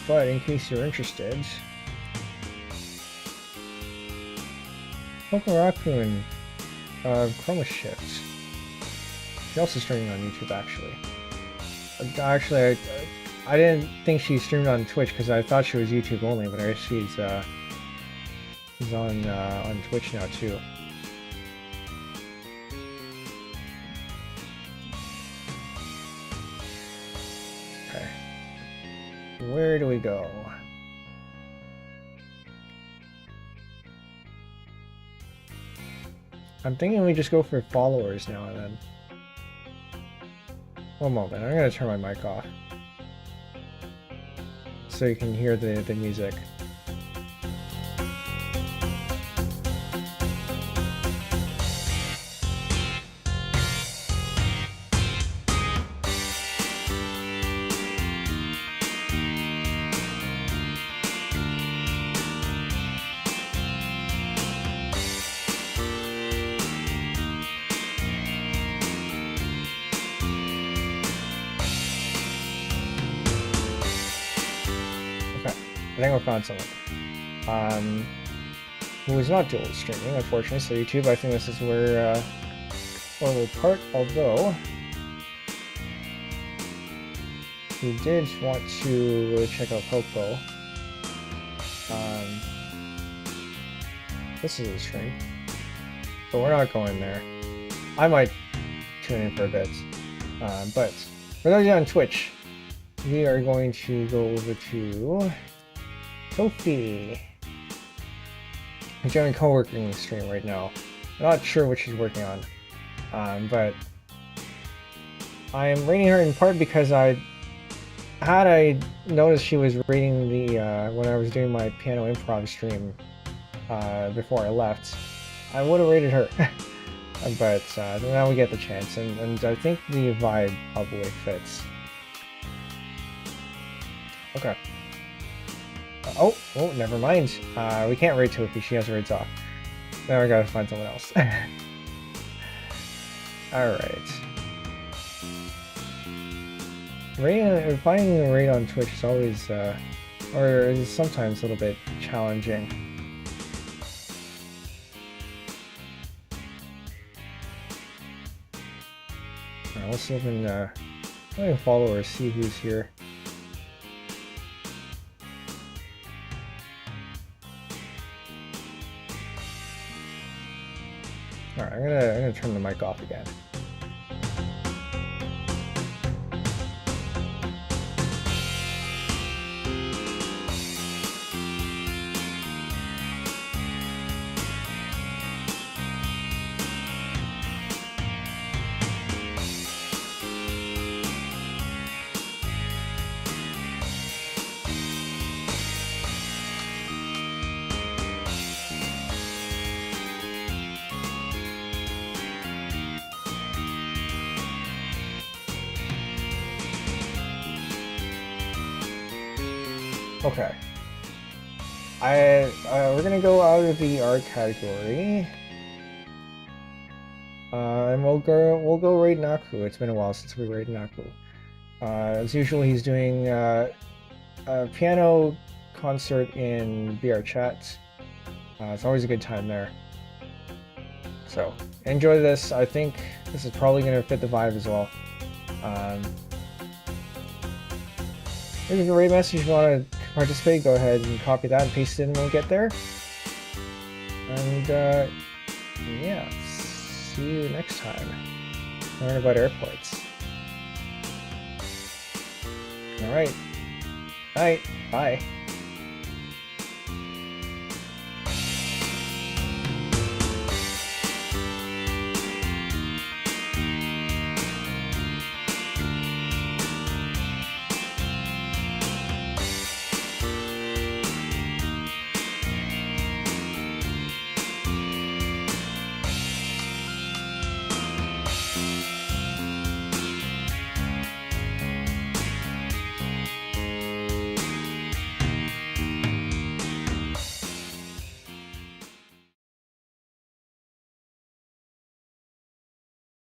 But in case you're interested, Poco Raccoon Chroma Shift. She's also streaming on YouTube, actually. Actually, I didn't think she streamed on Twitch because I thought she was YouTube only, but I guess she's on Twitch now too. Where do we go? I'm thinking we just go for followers now and then. One moment, I'm gonna turn my mic off so you can hear the music. I think I found someone who is not dual streaming, unfortunately. So YouTube, I think this is where we'll part. Although we did want to really check out Poco. This is a stream, but we're not going there. I might tune in for a bit, but for those of you on Twitch, we are going to go over to Sophie. She's doing a co-working stream right now. I'm not sure what she's working on, but I'm rating her in part because I noticed she was rating the when I was doing my piano improv stream before I left, I would have rated her. But now we get the chance, and I think the vibe probably fits. Okay. Oh, never mind. We can't raid Tofi, she has raids off. Now we gotta find someone else. Alright. finding a raid on Twitch is always, or is sometimes a little bit challenging. Alright, let's open followers, see who's here. Alright, I'm gonna turn the mic off again. Okay. We're gonna go out of the art category. And we'll go raid Naku. It's been a while since we raided Naku. As usual, he's doing a piano concert in VR chat. It's always a good time there. So enjoy this. I think this is probably gonna fit the vibe as well. Here's a raid message. If you want to participate, go ahead and copy that and paste it in when we get there. And yeah, see you next time. Learn about airports. Alright. Bye.